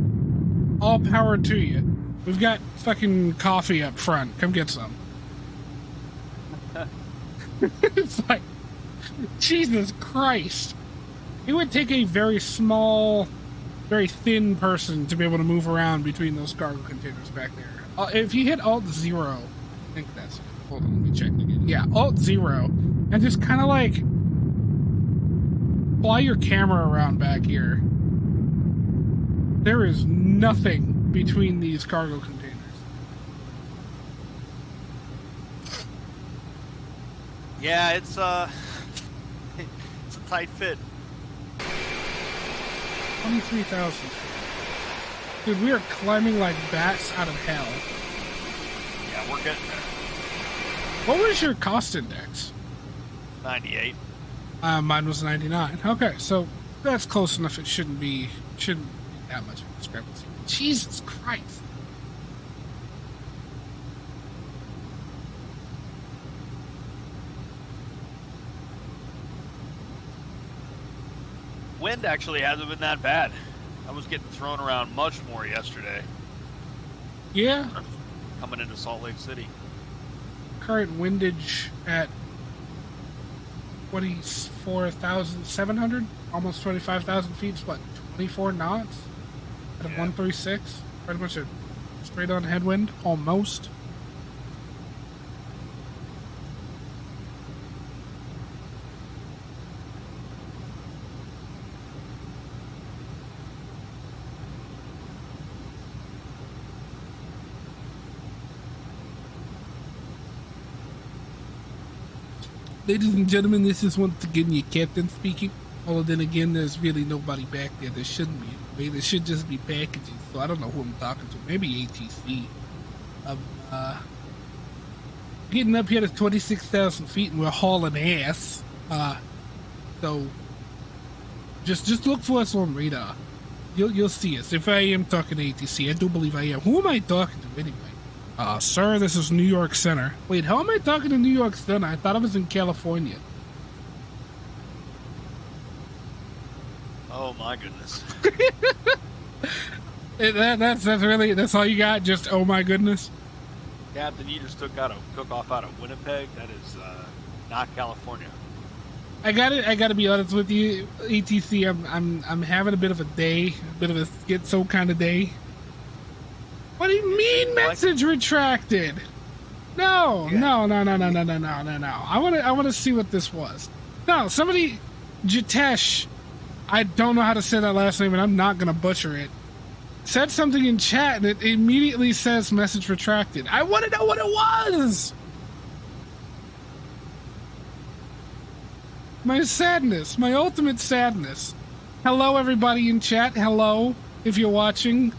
[SPEAKER 1] all power to you. We've got fucking coffee up front. Come get some. It's like... Jesus Christ. It would take a very small... very thin person to be able to move around between those cargo containers back there. If you hit Alt-0, I think that's it. Hold on, let me check again. Yeah, Alt-0, and just kind of like fly your camera around back here. There is nothing between these cargo containers.
[SPEAKER 2] Yeah, it's a tight fit.
[SPEAKER 1] 23,000. Dude, we are climbing like bats out of hell.
[SPEAKER 2] Yeah, we're getting there.
[SPEAKER 1] What was your cost index?
[SPEAKER 2] 98.
[SPEAKER 1] Mine was 99. Okay, so that's close enough. It shouldn't be that much of a discrepancy. Jesus Christ.
[SPEAKER 2] Wind actually hasn't been that bad. I was getting thrown around much more yesterday.
[SPEAKER 1] Yeah.
[SPEAKER 2] Coming into Salt Lake City.
[SPEAKER 1] current windage at 24,700, almost 25,000 feet. It's what, 24 knots at a 136? Pretty much a straight on headwind, almost. Ladies and gentlemen, this is once again your captain speaking. Although then again, there's really nobody back there. There shouldn't be anyway. There should just be packages. So I don't know who I'm talking to. Maybe ATC. Getting up here to 26,000 feet and we're hauling ass. So just look for us on radar. You'll see us. If I am talking to ATC, I do believe I am. Who am I talking to anyway? Sir, this is New York Center. Wait, how am I talking to New York Center? I thought I was in California.
[SPEAKER 2] Oh my goodness.
[SPEAKER 1] That's all you got? Just oh my goodness?
[SPEAKER 2] Captain, you just took off out of Winnipeg. That is not California.
[SPEAKER 1] I gotta be honest with you, ATC. I'm having a bit of a day, a bit of a schizo kind of day. What do you mean message retracted? No. I wanna see what this was. No, somebody, Jitesh, I don't know how to say that last name and I'm not gonna butcher it, said something in chat and it immediately says message retracted. I wanna know what it was! My sadness, my ultimate sadness. Hello everybody in chat, hello, if you're watching.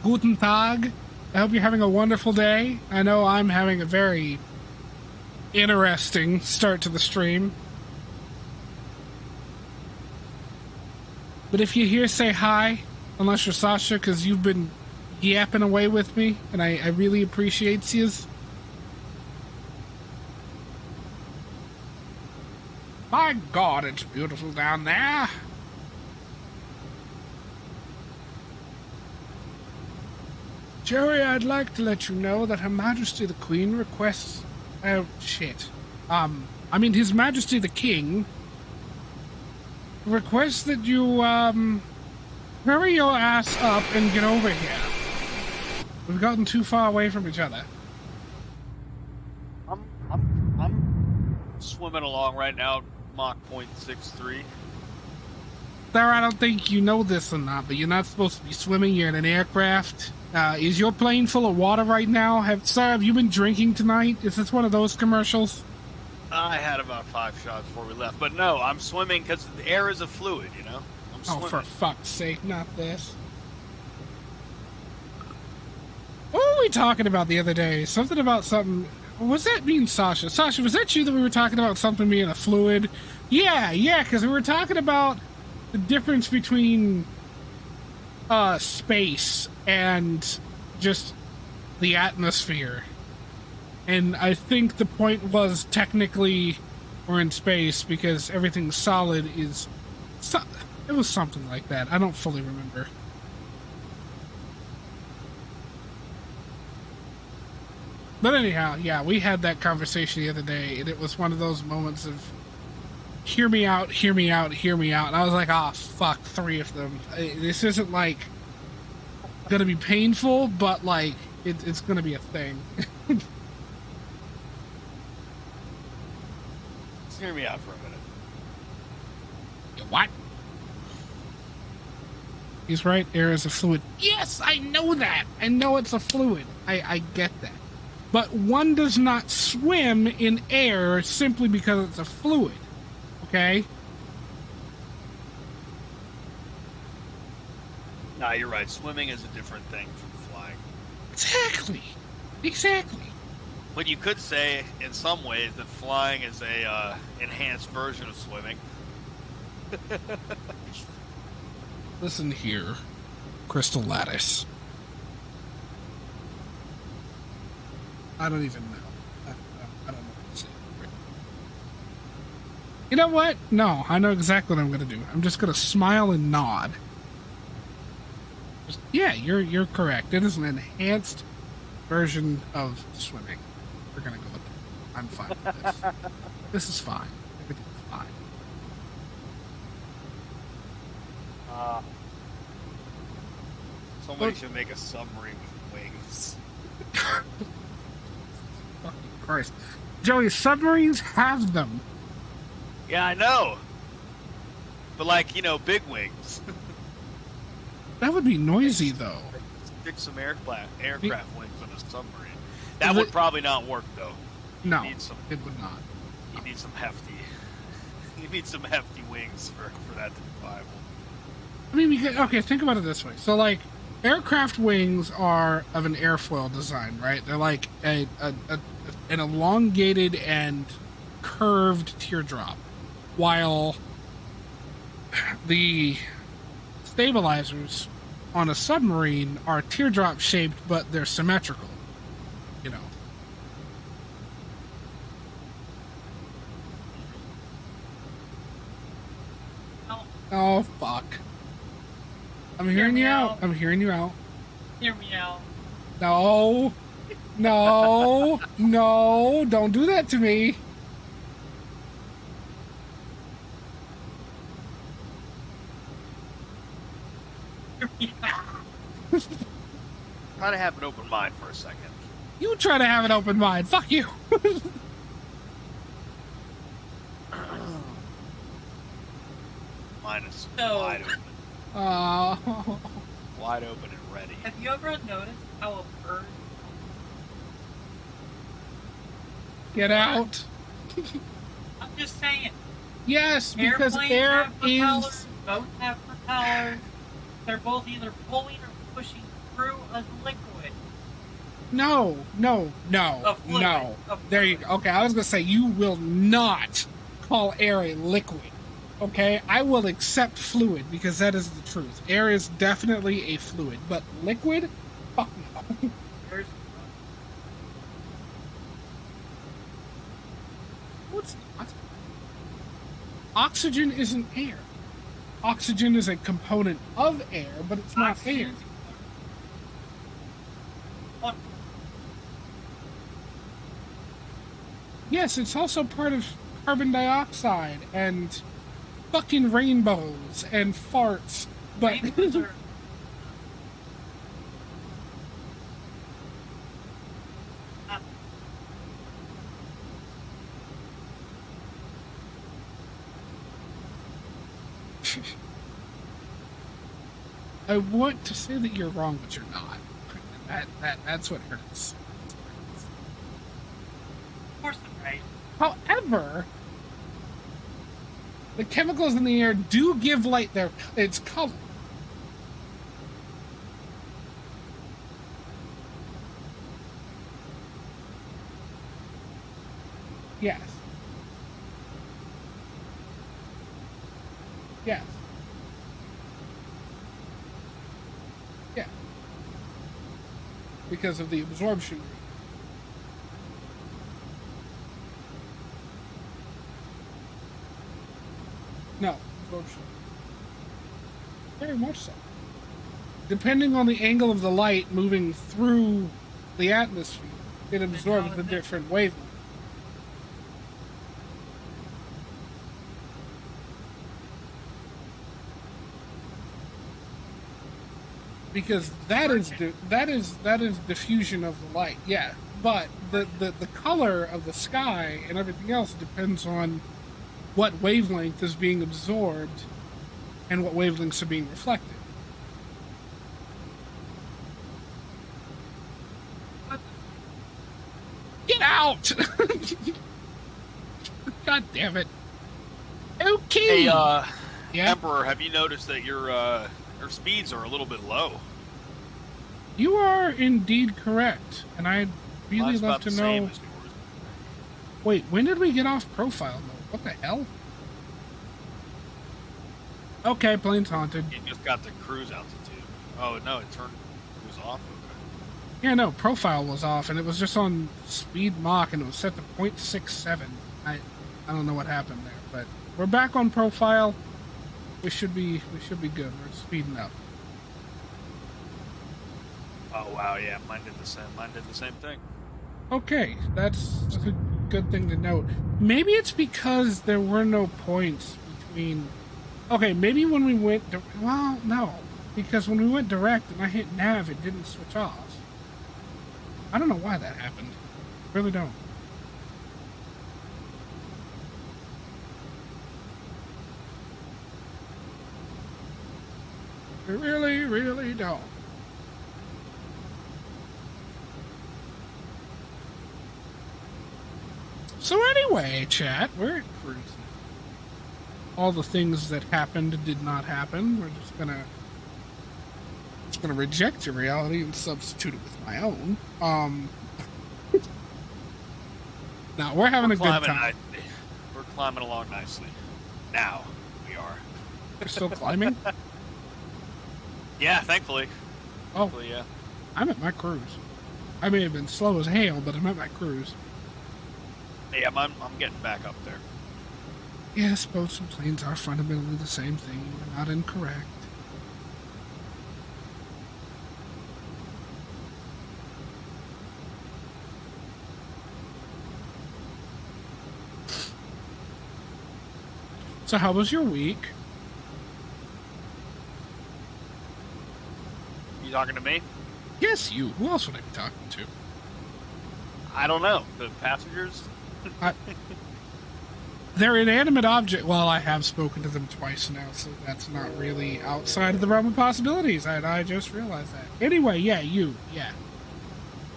[SPEAKER 1] Guten Tag. I hope you're having a wonderful day. I know I'm having a very interesting start to the stream. But if you're here, say hi. Unless you're Sasha, because you've been yapping away with me, and I really appreciate you. My God, it's beautiful down there. Jerry, I'd like to let you know that Her Majesty the Queen requests... Oh, shit. His Majesty the King requests that you, hurry your ass up and get over here. We've gotten too far away from each other.
[SPEAKER 2] I'm swimming along right now, Mach 0.63.
[SPEAKER 1] Sir, I don't think you know this or not, but you're not supposed to be swimming. You're in an aircraft. Is your plane full of water right now? Have you been drinking tonight? Is this one of those commercials?
[SPEAKER 2] I had about 5 shots before we left, but no, I'm swimming because the air is a fluid, you know? I'm swimming.
[SPEAKER 1] Oh, for fuck's sake, not this. What were we talking about the other day? Something about something... Was that being Sasha? Sasha, was that you that we were talking about something being a fluid? Yeah, because we were talking about the difference between space and just the atmosphere. And I think the point was technically we're in space because everything solid is... It was something like that. I don't fully remember. But anyhow, yeah, we had that conversation the other day, and it was one of those moments of hear me out, hear me out, hear me out. And I was like, oh, fuck, 3 of them. This isn't, like, gonna be painful, but, like, it's gonna be a thing.
[SPEAKER 2] Just hear me out for a minute.
[SPEAKER 1] What? He's right, air is a fluid. Yes, I know that! I know it's a fluid. I get that. But one does not swim in air simply because it's a fluid. Okay?
[SPEAKER 2] Nah, you're right. Swimming is a different thing from flying.
[SPEAKER 1] Exactly.
[SPEAKER 2] But you could say, in some ways, that flying is a enhanced version of swimming.
[SPEAKER 1] Listen here, Crystal Lattice. I don't even know. I don't know what to say. You know what? No, I know exactly what I'm going to do. I'm just going to smile and nod. Yeah, you're correct. It is an enhanced version of swimming. We're going to go with that. I'm fine with this. This is fine. Everything's fine.
[SPEAKER 2] Somebody should make a submarine with wings.
[SPEAKER 1] Fucking Christ. Joey, submarines have them.
[SPEAKER 2] Yeah, I know. But like, you know, big wings.
[SPEAKER 1] That would be noisy, though.
[SPEAKER 2] Stick some aircraft wings on a submarine. That would probably not work, though.
[SPEAKER 1] No,
[SPEAKER 2] Need some,
[SPEAKER 1] it would not.
[SPEAKER 2] you need some hefty. You need some hefty wings for that to be viable.
[SPEAKER 1] I mean, okay, think about it this way. So, like, aircraft wings are of an airfoil design, right? They're like an elongated and curved teardrop, while the stabilizers on a submarine are teardrop shaped, but they're symmetrical, you know. Oh, fuck. I'm hearing you out. I'm hearing you out.
[SPEAKER 5] Hear me out.
[SPEAKER 1] No. No. No. Don't do that to me.
[SPEAKER 5] Hear me out.
[SPEAKER 2] Try to have an open mind for a second.
[SPEAKER 1] You try to have an open mind. Fuck you.
[SPEAKER 2] Mine is
[SPEAKER 5] So-
[SPEAKER 2] wide open.
[SPEAKER 1] Oh.
[SPEAKER 2] Wide open and ready.
[SPEAKER 5] Have you ever noticed how a bird...
[SPEAKER 1] Get out.
[SPEAKER 5] I'm just saying.
[SPEAKER 1] Yes, because
[SPEAKER 5] Airplanes
[SPEAKER 1] air
[SPEAKER 5] have propellers,
[SPEAKER 1] is...
[SPEAKER 5] boats have propellers. They're both either pulling or pushing through a liquid.
[SPEAKER 1] No, no, no,
[SPEAKER 5] A fluid.
[SPEAKER 1] no.
[SPEAKER 5] A
[SPEAKER 1] There you
[SPEAKER 5] fluid.
[SPEAKER 1] go. Okay, I was going to say, you will not call air a liquid. Okay, I will accept fluid because that is the truth. Air is definitely a fluid, but liquid? Fuck no.
[SPEAKER 5] There's
[SPEAKER 1] What's not? Oxygen isn't air. Oxygen is a component of air, but it's not air.
[SPEAKER 5] Look,
[SPEAKER 1] Yes, it's also part of carbon dioxide and fucking rainbows and farts. But
[SPEAKER 5] rainbows are...
[SPEAKER 1] I want to say that you're wrong, but you're not. That's what hurts.
[SPEAKER 5] Of course I'm right.
[SPEAKER 1] However, the chemicals in the air do give light its color. Yes. Yes. Yeah. Because of the absorption rate. No, absorption. Very much so. Depending on the angle of the light moving through the atmosphere, it absorbs the different wavelength. Because that is diffusion of the light, yeah. But the color of the sky and everything else depends on what wavelength is being absorbed and what wavelengths are being reflected. Get out! God damn it. Okay.
[SPEAKER 2] Hey,
[SPEAKER 1] Yeah.
[SPEAKER 2] Emperor, have you noticed that your speeds are a little bit low?
[SPEAKER 1] You are indeed correct, and I'd really
[SPEAKER 2] Mine's
[SPEAKER 1] love
[SPEAKER 2] about
[SPEAKER 1] to
[SPEAKER 2] the same
[SPEAKER 1] know.
[SPEAKER 2] as yours.
[SPEAKER 1] Wait, when did we get off profile mode? What the hell? Okay, plane's haunted.
[SPEAKER 2] You just got the cruise altitude. Oh no, it was off. Okay.
[SPEAKER 1] Yeah, no, profile was off, and it was just on speed Mach, and it was set to 0.67. I don't know what happened there, but we're back on profile. We should be good. We're speeding up.
[SPEAKER 2] Oh wow, yeah, mine did the same. Mine did the same thing.
[SPEAKER 1] Okay, that's a good thing to note. Maybe it's because there were no points between... Okay, maybe when we went... Well, no. Because when we went direct and I hit nav, it didn't switch off. I don't know why that happened. Really don't. I really, really don't. So anyway, chat, we're cruising. All the things that happened did not happen. We're just gonna reject your reality and substitute it with my own. No, we're having a good time.
[SPEAKER 2] We're climbing along nicely. Now we are.
[SPEAKER 1] We're still climbing?
[SPEAKER 2] Yeah, thankfully.
[SPEAKER 1] Oh,
[SPEAKER 2] Thankfully, yeah.
[SPEAKER 1] I'm at my cruise. I may have been slow as hail, but I'm at my cruise.
[SPEAKER 2] Yeah, I'm getting back up there.
[SPEAKER 1] Yes, boats and planes are fundamentally the same thing. You're not incorrect. So how was your week?
[SPEAKER 2] You talking to me?
[SPEAKER 1] Yes, you. Who else would I be talking to?
[SPEAKER 2] I don't know. The passengers?
[SPEAKER 1] They're inanimate object. Well, I have spoken to them twice now, so that's not really outside of the realm of possibilities. I just realized that. Anyway, yeah, you. Yeah.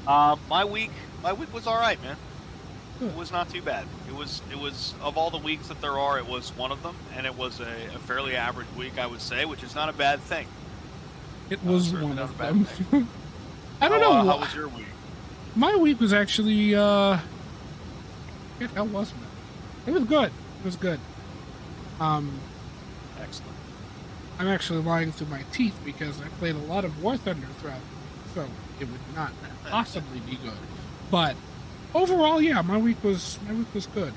[SPEAKER 2] My week was all right, man.
[SPEAKER 1] Good.
[SPEAKER 2] It was not too bad. It was of all the weeks that there are, it was one of them, and it was a fairly average week, I would say, which is not a bad thing.
[SPEAKER 1] It was
[SPEAKER 2] certainly
[SPEAKER 1] one
[SPEAKER 2] not
[SPEAKER 1] of
[SPEAKER 2] a bad
[SPEAKER 1] them.
[SPEAKER 2] thing.
[SPEAKER 1] I don't know.
[SPEAKER 2] How was your week?
[SPEAKER 1] My week was actually, how wasn't it? It was good. It was good.
[SPEAKER 2] Excellent.
[SPEAKER 1] I'm actually lying through my teeth because I played a lot of War Thunder throughout the week, so it would not possibly be good. But overall, yeah, my week was good.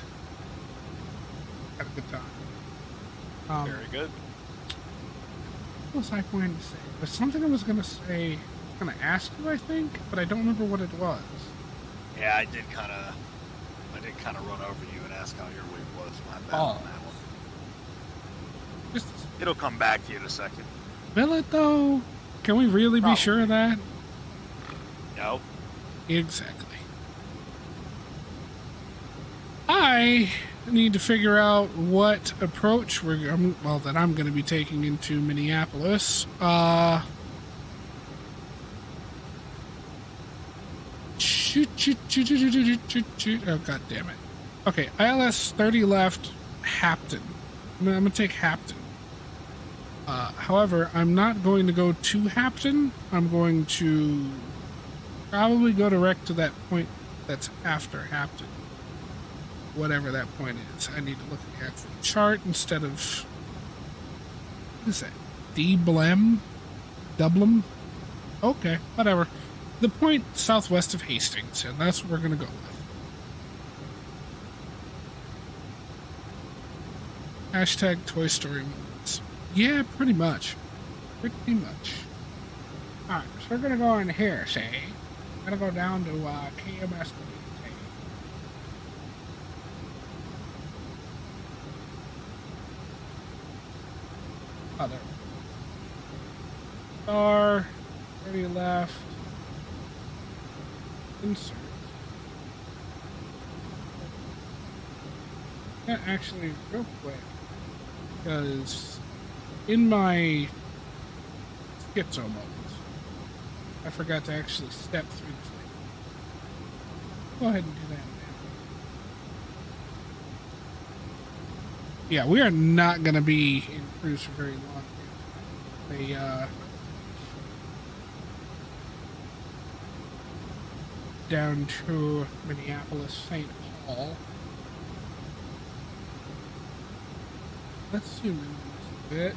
[SPEAKER 1] Had a good time.
[SPEAKER 2] Very good.
[SPEAKER 1] What was I going to say? There's something I was going to say. I was going to ask you, I think, but I don't remember what it was.
[SPEAKER 2] Yeah, I did kind of run over you and ask how your week was. My bad on that one.
[SPEAKER 1] Just
[SPEAKER 2] It'll come back to you in a second.
[SPEAKER 1] will it though? Can we really be sure of that?
[SPEAKER 2] No.
[SPEAKER 1] Exactly. I need to figure out what approach that I'm going to be taking into Minneapolis. Oh, god damn it. Okay, ILS 30 left, Hampton. I'm going to take Hampton. However, I'm not going to go to Hampton. I'm going to probably go direct to that point that's after Hampton. Whatever that point is. I need to look at the actual chart instead of... What is that? Dublin? Okay, whatever. The point southwest of Hastings, and that's what we're going to go with. Hashtag Toy Story moments. Yeah, pretty much. Pretty much. Alright, so we're going to go in here, say. We're going to go down to KMS. Other. Star. 30 left. Insert. Yeah, actually, real quick. Because in my schizo moments, I forgot to actually step through the thing. Go ahead and do that now. Yeah, we are not going to be in cruise for very long. Down to Minneapolis, St. Paul. Let's zoom in a bit.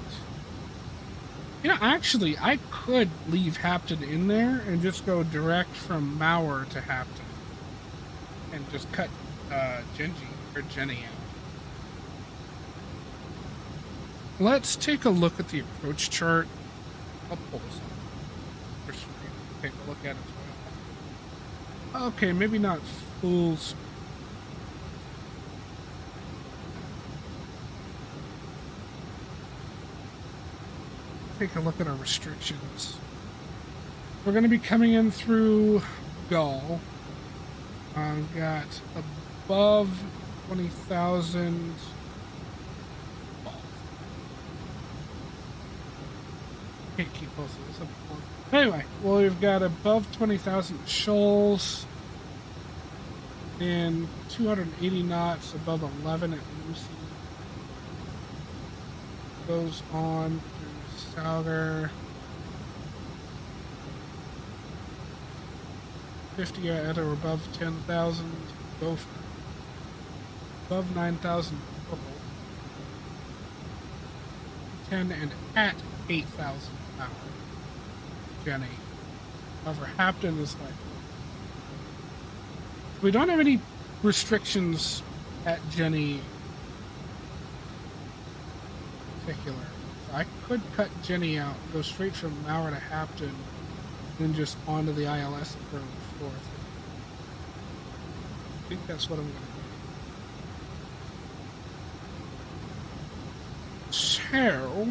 [SPEAKER 1] You know, actually, I could leave Hampton in there and just go direct from Mauer to Hampton. And just cut Jenny out. Let's take a look at the approach chart. I'll pull this up. For screen. Take a look at it as well. Okay, maybe not full. take a look at our restrictions. We're going to be coming in through Gull. I've got above 20,000. Can't keep both of this up. Anyway, well, we've got above 20,000 shoals and 280 knots above 11 at Lucy. Goes on through Sauger. 50 at or above 10,000 Gopher. Above 9,000 Purple. 10 and at 8,000 power. Jenny. However, Hampton is like... We don't have any restrictions at Jenny in particular. So I could cut Jenny out, go straight from Mauer to Hampton, then just onto the ILS approach forth. I think that's what I'm going to do. So,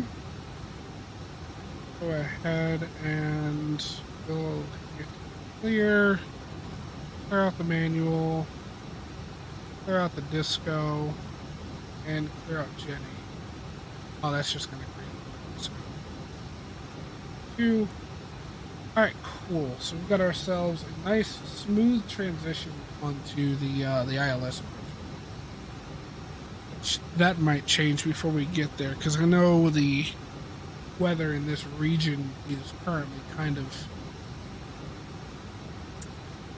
[SPEAKER 1] go ahead and we'll get clear out the manual, clear out the disco, and clear out Jenny. Oh, that's just going to create a disco. 2. Alright, cool. So we've got ourselves a nice, smooth transition onto the ILS approach. That might change before we get there, because I know the weather in this region is currently kind of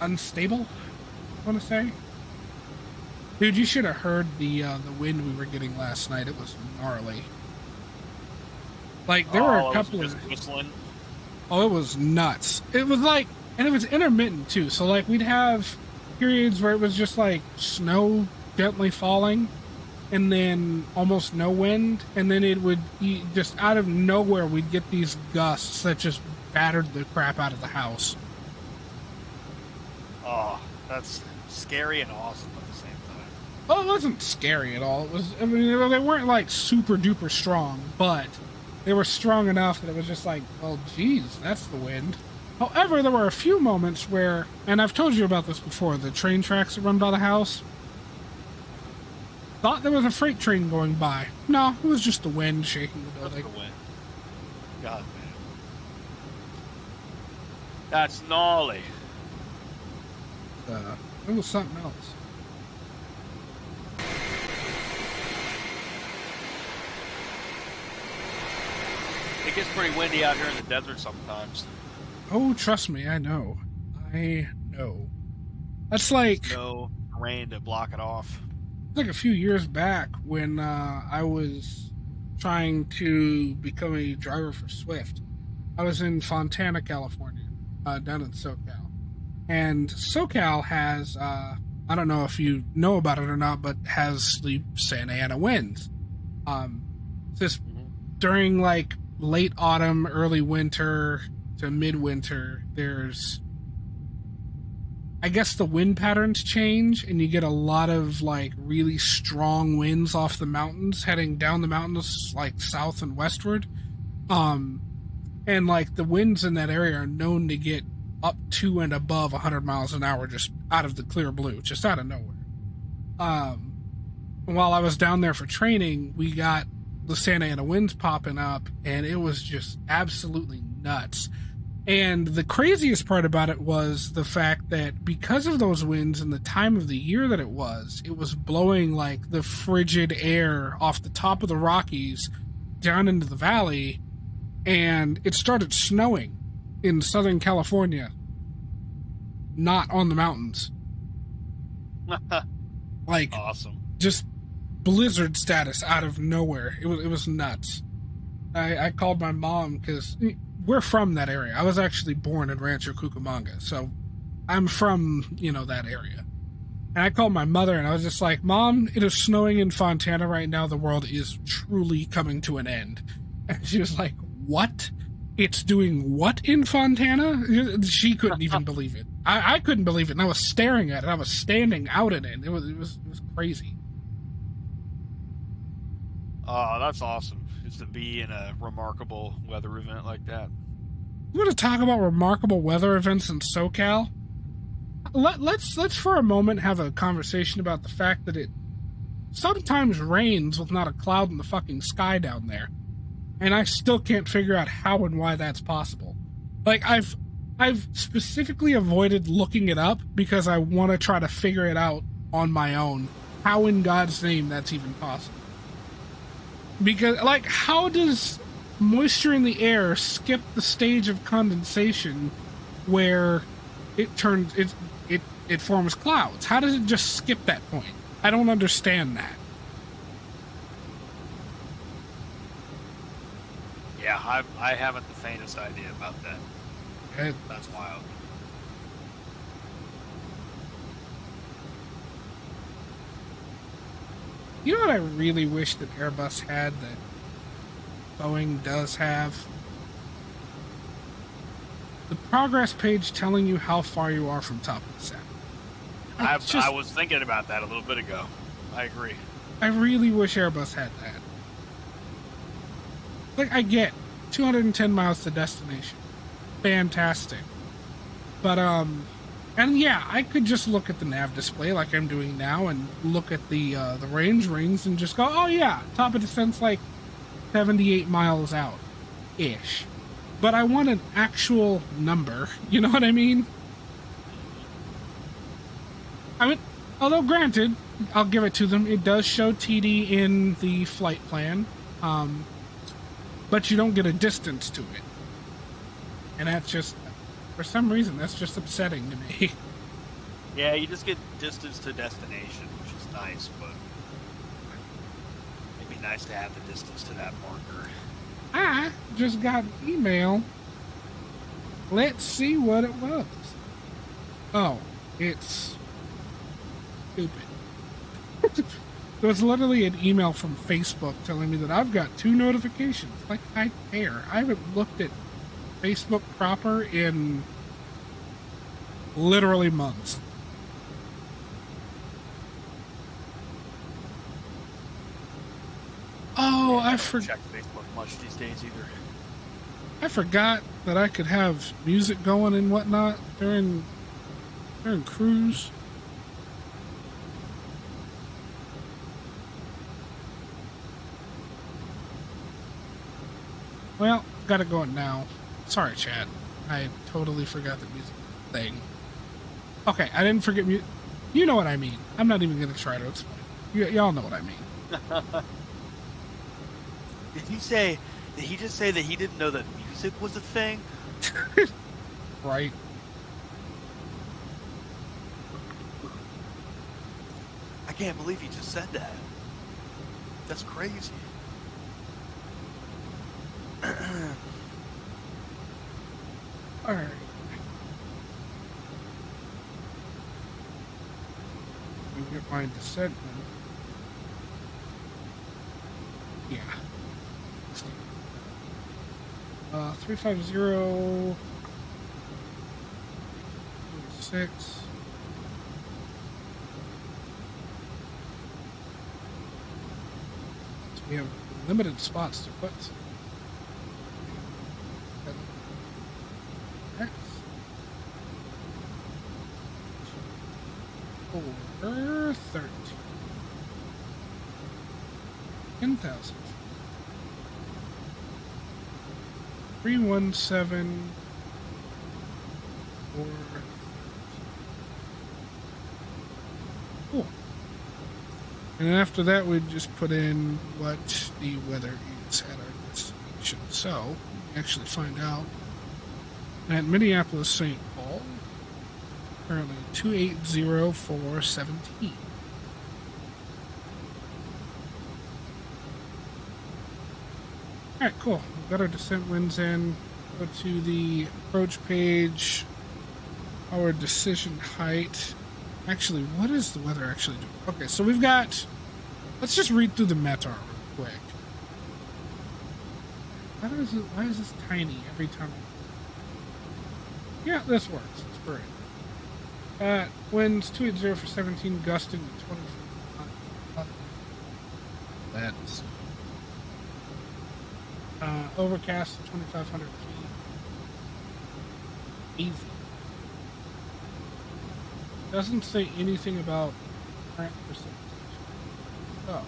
[SPEAKER 1] unstable, I want to say. Dude, you should have heard the wind we were getting last night. It was gnarly. Like, there were a couple of...
[SPEAKER 2] whistling.
[SPEAKER 1] Oh, it was nuts. It was like, and it was intermittent too. So like we'd have periods where it was just like snow gently falling and then almost no wind. And then it would just out of nowhere, we'd get these gusts that just battered the crap out of the house.
[SPEAKER 2] Oh, that's scary and awesome at the same time.
[SPEAKER 1] Well, it wasn't scary at all. It was, I mean, they weren't like super duper strong, but they were strong enough that it was just like, well, geez, that's the wind. However, there were a few moments where, and I've told you about this before, the train tracks that run by the house. Thought there was a freight train going by. No, it was just the wind shaking the building.
[SPEAKER 2] That's the wind. God, man. That's gnarly.
[SPEAKER 1] It was something else.
[SPEAKER 2] It gets pretty windy out here in the desert sometimes.
[SPEAKER 1] Oh, trust me, I know. I know. That's like...
[SPEAKER 2] No rain to block it off.
[SPEAKER 1] Like a few years back when I was trying to become a driver for Swift. I was in Fontana, California, down in SoCal. And SoCal has, I don't know if you know about it or not, but has the Santa Ana winds. Just during like late autumn, early winter to midwinter, there's, I guess the wind patterns change and you get a lot of like really strong winds off the mountains heading down the mountains like south and westward. And like the winds in that area are known to get up to and above 100 miles an hour just out of the clear blue, just out of nowhere. While I was down there for training, we got the Santa Ana winds popping up and it was just absolutely nuts. And the craziest part about it was the fact that because of those winds and the time of the year that it was blowing like the frigid air off the top of the Rockies down into the valley, and it started snowing in Southern California, not on the mountains. Like,
[SPEAKER 2] awesome.
[SPEAKER 1] Just blizzard status out of nowhere. It was nuts. I called my mom because we're from that area. I was actually born in Rancho Cucamonga, so I'm from, that area. And I called my mother and I was just like, Mom, it is snowing in Fontana right now. The world is truly coming to an end. And she was like, what? It's doing what in Fontana? She couldn't even believe it. I couldn't believe it. And I was staring at it. I was standing out in it. It was crazy.
[SPEAKER 2] Oh, that's awesome. Just to be in a remarkable weather event like that.
[SPEAKER 1] You want to talk about remarkable weather events in SoCal? Let's for a moment have a conversation about the fact that it sometimes rains with not a cloud in the fucking sky down there, and I still can't figure out how and why that's possible. Like I've specifically avoided looking it up because I want to try to figure it out on my own. How in God's name that's even possible? Because, like, how does moisture in the air skip the stage of condensation where it forms clouds? How does it just skip that point? I don't understand that.
[SPEAKER 2] Yeah, I haven't the faintest idea about that. That's wild.
[SPEAKER 1] You know what I really wish that Airbus had that Boeing does have? The progress page telling you how far you are from top of the set.
[SPEAKER 2] I was thinking about that a little bit ago. I agree.
[SPEAKER 1] I really wish Airbus had that. Like, I get 210 miles to destination. Fantastic. But, and yeah, I could just look at the nav display like I'm doing now and look at the range rings and just go, oh yeah, top of descent's like 78 miles out. Ish. But I want an actual number. You know what I mean? I mean, although granted, I'll give it to them, it does show TD in the flight plan, but you don't get a distance to it. And that's just, for some reason, that's just upsetting to me.
[SPEAKER 2] Yeah, you just get distance to destination, which is nice, but it'd be nice to have the distance to that marker.
[SPEAKER 1] I just got an email. Let's see what it was. Oh, it's stupid. It was literally an email from Facebook telling me that I've got 2 notifications. Like, I care. I haven't looked at Facebook proper in literally months. Oh,
[SPEAKER 2] I
[SPEAKER 1] I
[SPEAKER 2] don't check Facebook much these days either.
[SPEAKER 1] I forgot that I could have music going and whatnot during cruise. Well, got it going now. Sorry, Chad. I totally forgot the music thing. Okay, I didn't forget music. You know what I mean. I'm not even going to try to explain. Y'all know what I mean.
[SPEAKER 2] Did he just say that he didn't know that music was a thing?
[SPEAKER 1] Right.
[SPEAKER 2] I can't believe he just said that. That's crazy.
[SPEAKER 1] Alright. We get my descent one. Yeah. 350 6. So we have limited spots to put. X. 4, 13. 10,000. 317 4. Cool. And after that, we'd just put in what the weather is at our destination. So, we actually find out at Minneapolis, St. Paul, currently 280,417. Alright, cool. We've got our descent winds in. Go to the approach page. Our decision height. Actually, what is the weather actually doing? Okay, so we've got... Let's just read through the METAR real quick. Why is this tiny every time? Yeah, this works. It's great. Winds 280 for 17, gusting to 24. That's Overcast 2,500 feet. Easy. Doesn't say anything about current precipitation. Oh.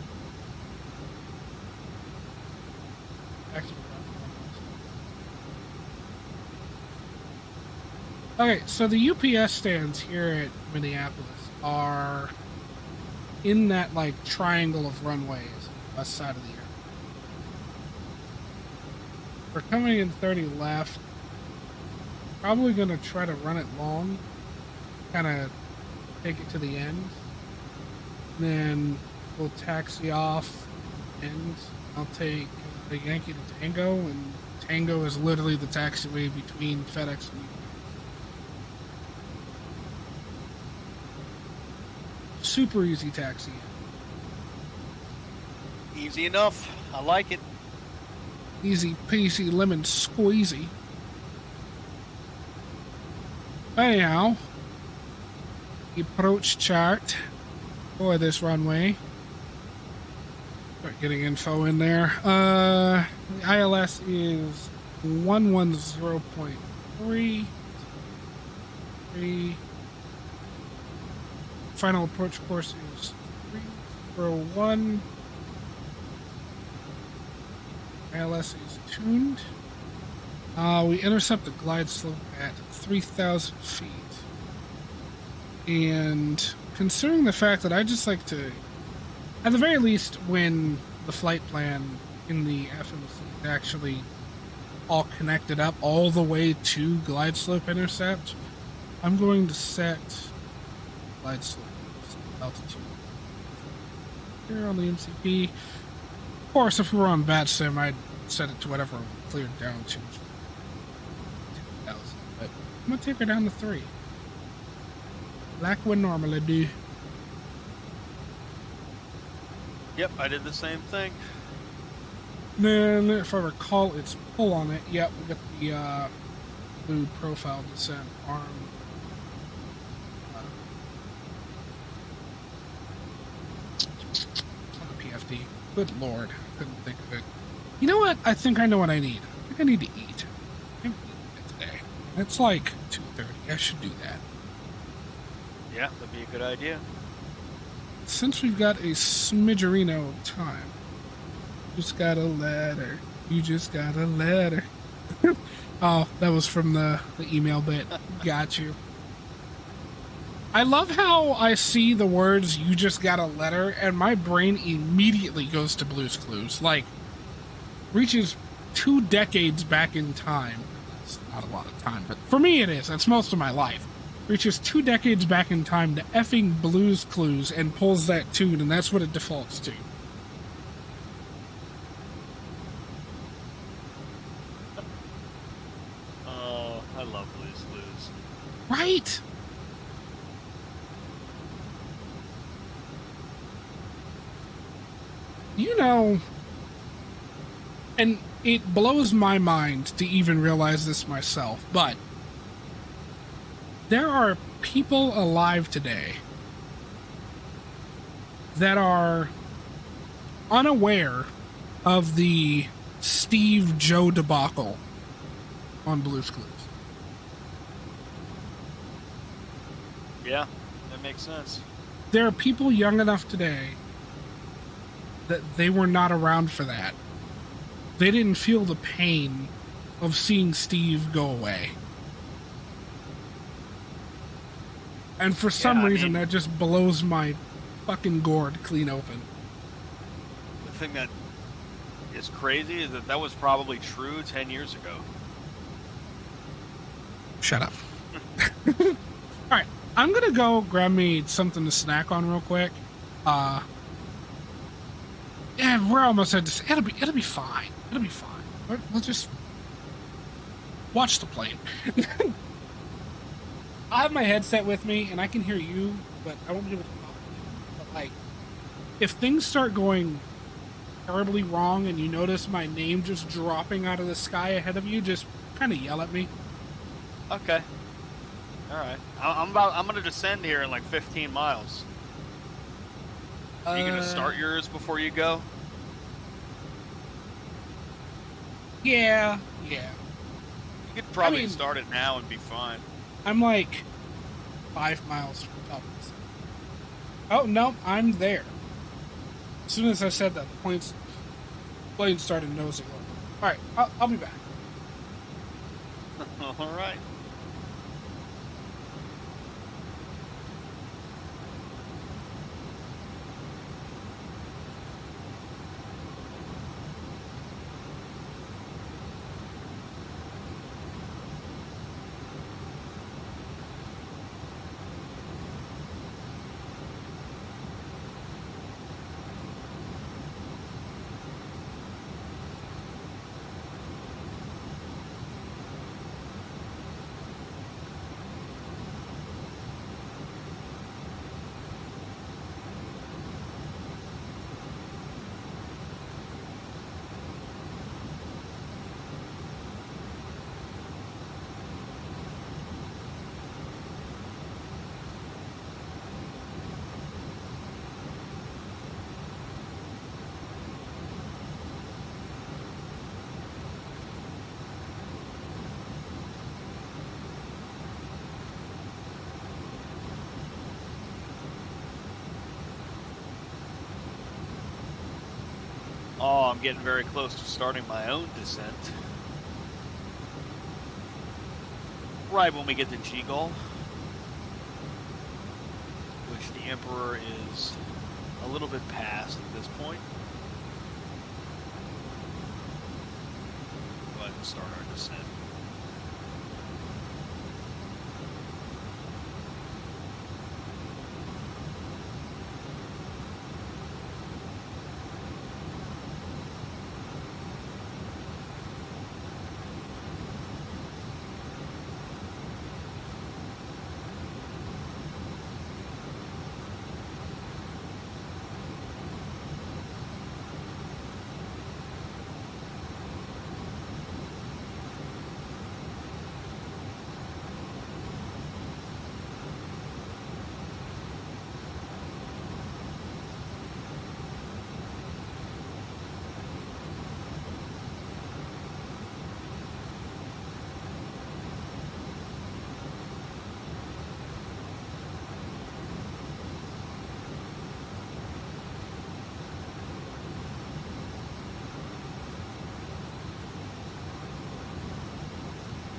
[SPEAKER 1] Actually, okay, so the UPS stands here at Minneapolis are in that like triangle of runways on the west side of the airport. We're coming in 30 left. Probably going to try to run it long, kind of take it to the end. Then we'll taxi off, and I'll take the Yankee to Tango, and Tango is literally the taxiway between FedEx and UPS. Super easy taxi.
[SPEAKER 2] Easy enough. I like it.
[SPEAKER 1] Easy peasy lemon squeezy. Anyhow, the approach chart for this runway. Start getting info in there. The ILS is 110.3. Final approach course is 301. ILS is tuned. We intercept the glide slope at 3,000 feet. And considering the fact that I just like to, at the very least, when the flight plan in the FMC is actually all connected up all the way to glide slope intercept, I'm going to set glide slope altitude here on the NCP. Of course, if we were on vatsim, I'd set it to whatever I'm cleared down to. 10,000. But I'm going to take her down to 3. Like we normally do.
[SPEAKER 2] Yep, I did the same thing.
[SPEAKER 1] Then, if I recall, it's pull on it. Yep, we got the blue profile descent arm. On the PFD. Good lord, couldn't think of it. You know what? I think I know what I need. I think I need to eat. I'm eating today. It's like 2:30. I should do that.
[SPEAKER 2] Yeah, that'd be a good idea.
[SPEAKER 1] Since we've got a smidgerino of time, just got a letter. You just got a letter. Oh, that was from the email bit. Got you. I love how I see the words "you just got a letter" and my brain immediately goes to Blue's Clues. Like, reaches 2 decades back in time. That's not a lot of time, but for me it is. That's most of my life. Reaches 2 decades back in time to effing Blue's Clues and pulls that tune, and that's what it defaults to.
[SPEAKER 2] Oh, I love Blue's Clues.
[SPEAKER 1] Right? You know, and it blows my mind to even realize this myself, but there are people alive today that are unaware of the Steve Joe debacle on Blue's Clues.
[SPEAKER 2] Yeah, that makes sense.
[SPEAKER 1] There are people young enough today that they were not around for that. They didn't feel the pain of seeing Steve go away. And for some reason, that just blows my fucking gourd clean open.
[SPEAKER 2] The thing that is crazy is that was probably true 10 years ago.
[SPEAKER 1] Shut up. Alright, I'm gonna go grab me something to snack on real quick. Yeah, we're almost at this. It'll be fine. It'll be fine. We'll just watch the plane. I have my headset with me, and I can hear you, but I won't be able to talk to you. But, like, if things start going terribly wrong and you notice my name just dropping out of the sky ahead of you, just kind of yell at me.
[SPEAKER 2] Okay. All right. I'm going to descend here in like 15 miles. Are you going to start yours before you go?
[SPEAKER 1] Yeah.
[SPEAKER 2] You could probably
[SPEAKER 1] mean-
[SPEAKER 2] start it now and be fine.
[SPEAKER 1] I'm like 5 miles from top of the sun. Oh no, I'm there. As soon as I said that, the plane started nosing over. All right, I'll be back.
[SPEAKER 2] All right. Oh, I'm getting very close to starting my own descent. Right when we get to G.Skill, which the Emperor is a little bit past at this point. Go ahead and start our descent.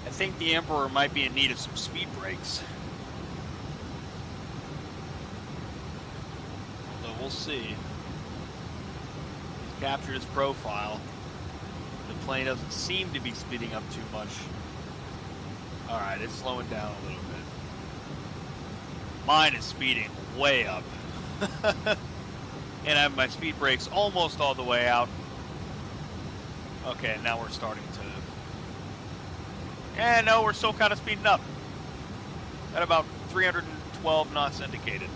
[SPEAKER 2] I think the Emperor might be in need of some speed brakes. Although we'll see. He's captured his profile. The plane doesn't seem to be speeding up too much. Alright, it's slowing down a little bit. Mine is speeding way up. And I have my speed brakes almost all the way out. Okay, now we're starting to... And no, we're still kind of speeding up. At about 312 knots indicated.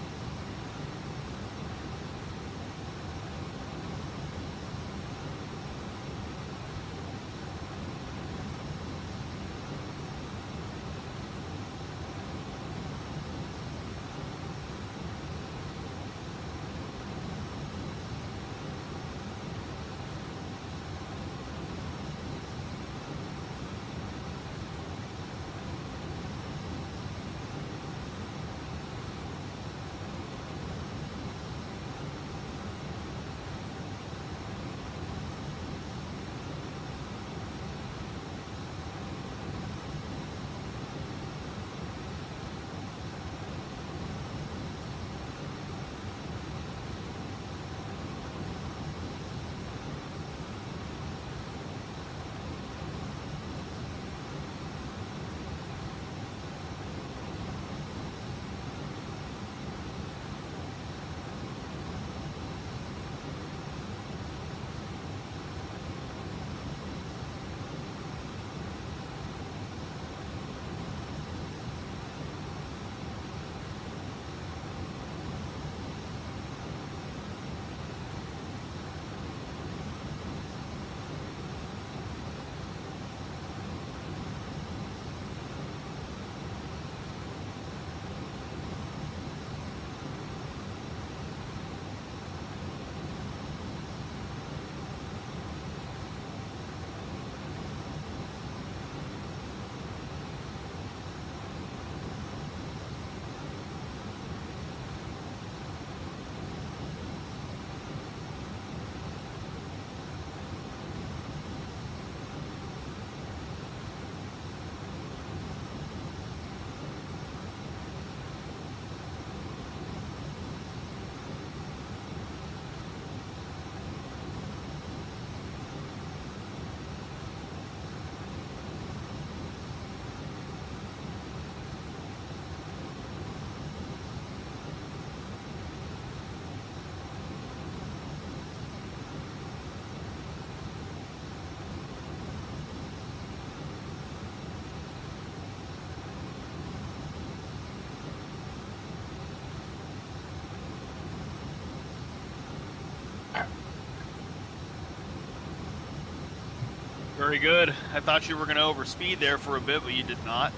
[SPEAKER 2] Very good. I thought you were going to overspeed there for a bit, but you did not.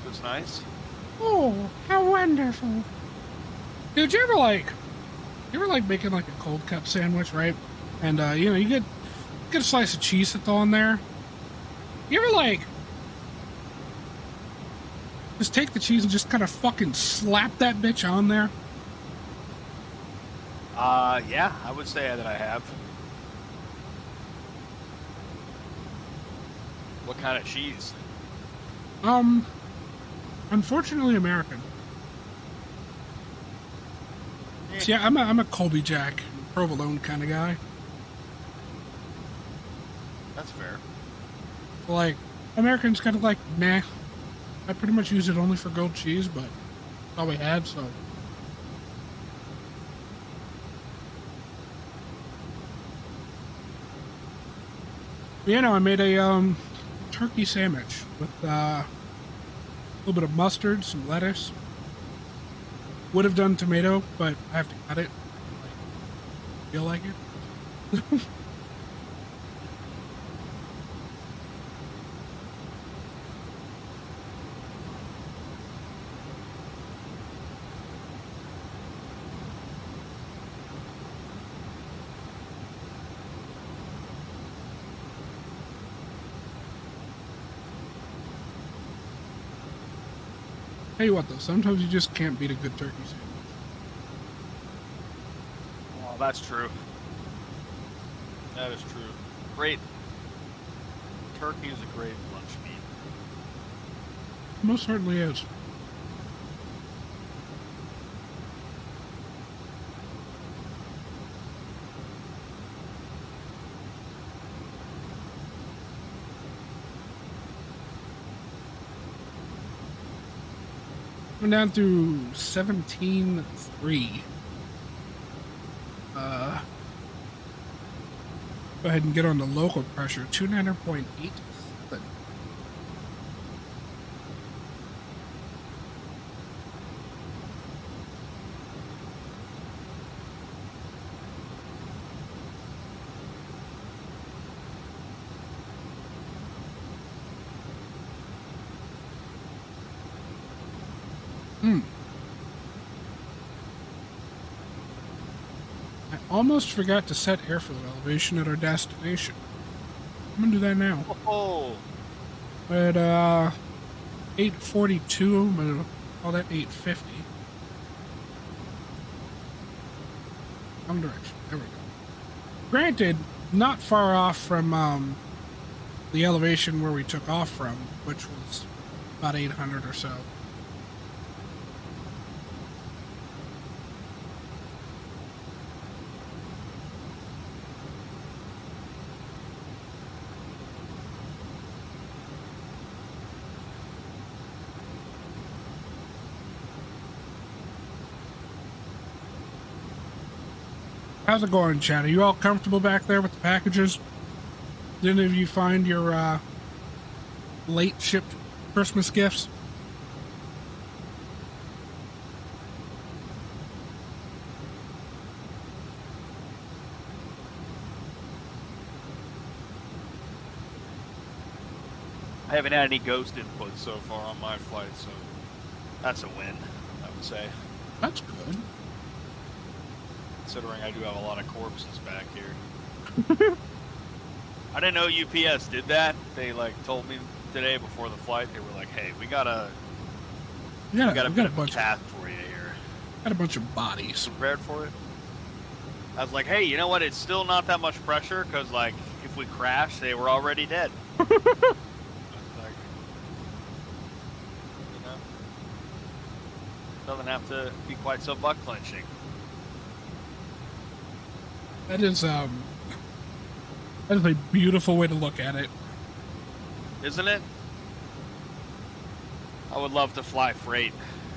[SPEAKER 2] That's nice.
[SPEAKER 1] Oh, how wonderful. Dude, you ever like making like a cold cup sandwich, right? And you know, you get a slice of cheese to throw in there. You ever like just take the cheese and just kind of fucking slap that bitch on there?
[SPEAKER 2] Yeah, I would say that I have. What kind of cheese?
[SPEAKER 1] Unfortunately American. See, I'm a Colby Jack, provolone kind of guy.
[SPEAKER 2] That's fair.
[SPEAKER 1] Like, American's kind of like, meh. I pretty much use it only for grilled cheese, but that's all we had, so. You know, I made a turkey sandwich with a little bit of mustard, some lettuce. Would have done tomato, but I have to cut it. Like, feel like it. Tell you what though, sometimes you just can't beat a good turkey sandwich.
[SPEAKER 2] Well, that's true. That is true. Great. Turkey is a great lunch meat.
[SPEAKER 1] Most certainly is. We're down to 17.3. Go ahead and get on the local pressure, 290.87. I almost forgot to set airfield elevation at our destination. I'm gonna do that now.
[SPEAKER 2] Oh.
[SPEAKER 1] At 842, I'm gonna call that 850. Wrong direction. There we go. Granted, not far off from the elevation where we took off from, which was about 800 or so. How's it going, Chad? Are you all comfortable back there with the packages? Did any of you find your late shipped Christmas gifts?
[SPEAKER 2] I haven't had any ghost input so far on my flight, so that's a win, I would say.
[SPEAKER 1] That's good.
[SPEAKER 2] Considering I do have a lot of corpses back here. I didn't know UPS did that. They like told me today before the flight. They were like, "Hey, we got a bit of a task for you here.
[SPEAKER 1] Got a bunch of bodies.
[SPEAKER 2] Prepared for it?" I was like, "Hey, you know what? It's still not that much pressure because like if we crash, they were already dead." Like, you know, doesn't have to be quite so butt clenching.
[SPEAKER 1] That is a beautiful way to look at it.
[SPEAKER 2] Isn't it? I would love to fly freight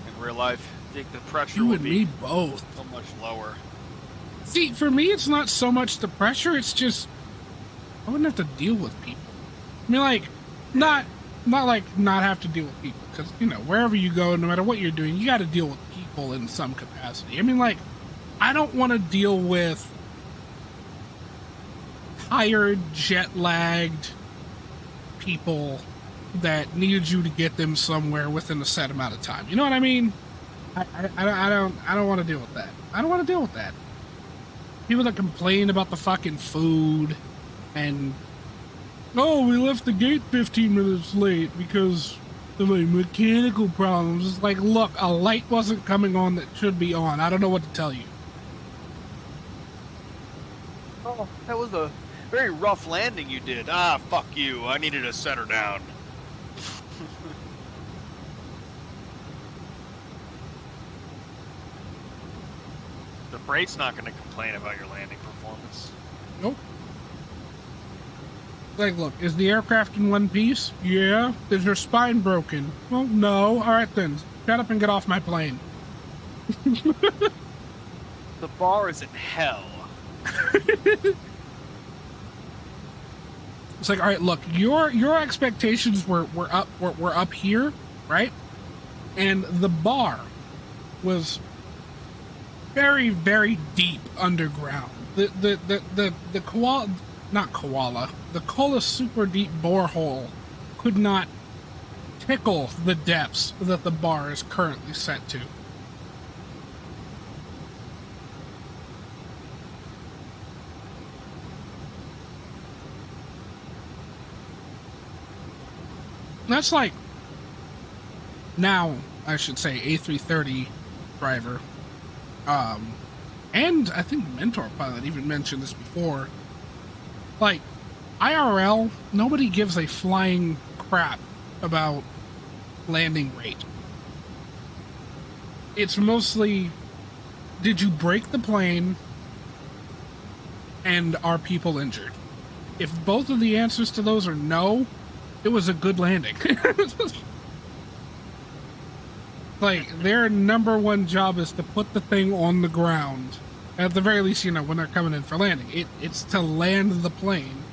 [SPEAKER 2] in real life. I think the pressure
[SPEAKER 1] You
[SPEAKER 2] would
[SPEAKER 1] and
[SPEAKER 2] be
[SPEAKER 1] me both.
[SPEAKER 2] so much lower.
[SPEAKER 1] See, for me, it's not so much the pressure. It's just I wouldn't have to deal with people. I mean, like, not like not have to deal with people, because you know wherever you go, no matter what you're doing, you got to deal with people in some capacity. I mean, like, I don't want to deal with tired, jet-lagged, people that needed you to get them somewhere within a set amount of time. You know what I mean? I don't want to deal with that. I don't want to deal with that. People that complain about the fucking food and, oh, we left the gate 15 minutes late because of a mechanical problems. It's like, look, a light wasn't coming on that should be on. I don't know what to tell you.
[SPEAKER 2] Oh, that was a very rough landing you did. Ah, fuck you. I needed to set her down. The Brate's not going to complain about your landing performance.
[SPEAKER 1] Nope. Like, look, is the aircraft in one piece? Yeah. Is your spine broken? Well, no. All right, then. Shut up and get off my plane.
[SPEAKER 2] The bar is in hell.
[SPEAKER 1] It's like, all right, look, your expectations were up here, right? And the bar was very, very deep underground. The koala, not koala, the koala super deep borehole could not tickle the depths that the bar is currently set to. That's like, now, I should say, A330 driver, and I think Mentor Pilot even mentioned this before, like, IRL, nobody gives a flying crap about landing rate. It's mostly, did you break the plane, and are people injured? If both of the answers to those are no, it was a good landing. Like, their number one job is to put the thing on the ground. At the very least, you know, when they're coming in for landing. It's to land the plane.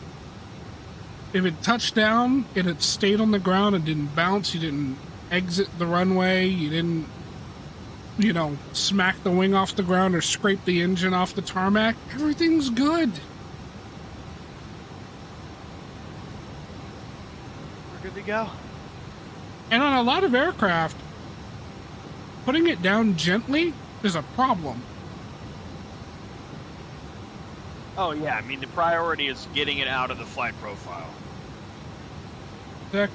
[SPEAKER 1] If it touched down and it stayed on the ground and didn't bounce, you didn't exit the runway, you didn't, you know, smack the wing off the ground or scrape the engine off the tarmac, everything's good.
[SPEAKER 2] Good to go.
[SPEAKER 1] And on a lot of aircraft, putting it down gently is a problem.
[SPEAKER 2] Oh yeah, I mean the priority is getting it out of the flight profile
[SPEAKER 1] Heck,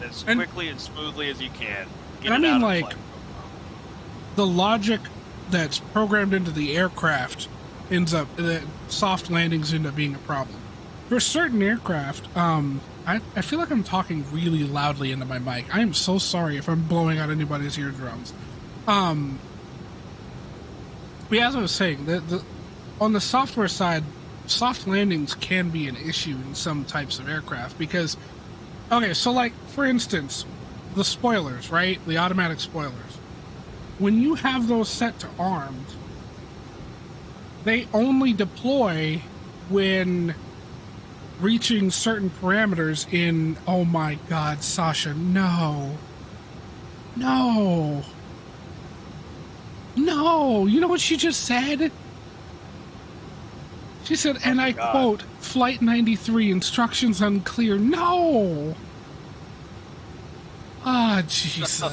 [SPEAKER 2] as quickly and smoothly as you can. Get
[SPEAKER 1] and
[SPEAKER 2] it
[SPEAKER 1] I mean,
[SPEAKER 2] out
[SPEAKER 1] like,
[SPEAKER 2] of the flight profile.
[SPEAKER 1] the logic that's programmed into the aircraft ends up, soft landings end up being a problem. For certain aircraft, I feel like I'm talking really loudly into my mic. I am so sorry if I'm blowing out anybody's eardrums. But as I was saying, on the software side, soft landings can be an issue in some types of aircraft because, okay, so like, for instance, the spoilers, right? The automatic spoilers. When you have those set to armed, they only deploy when reaching certain parameters in, oh my god, Sasha, no. No. No. You know what she just said? She said, and I quote, Flight 93, instructions unclear. No. Ah, Jesus.
[SPEAKER 2] Oh,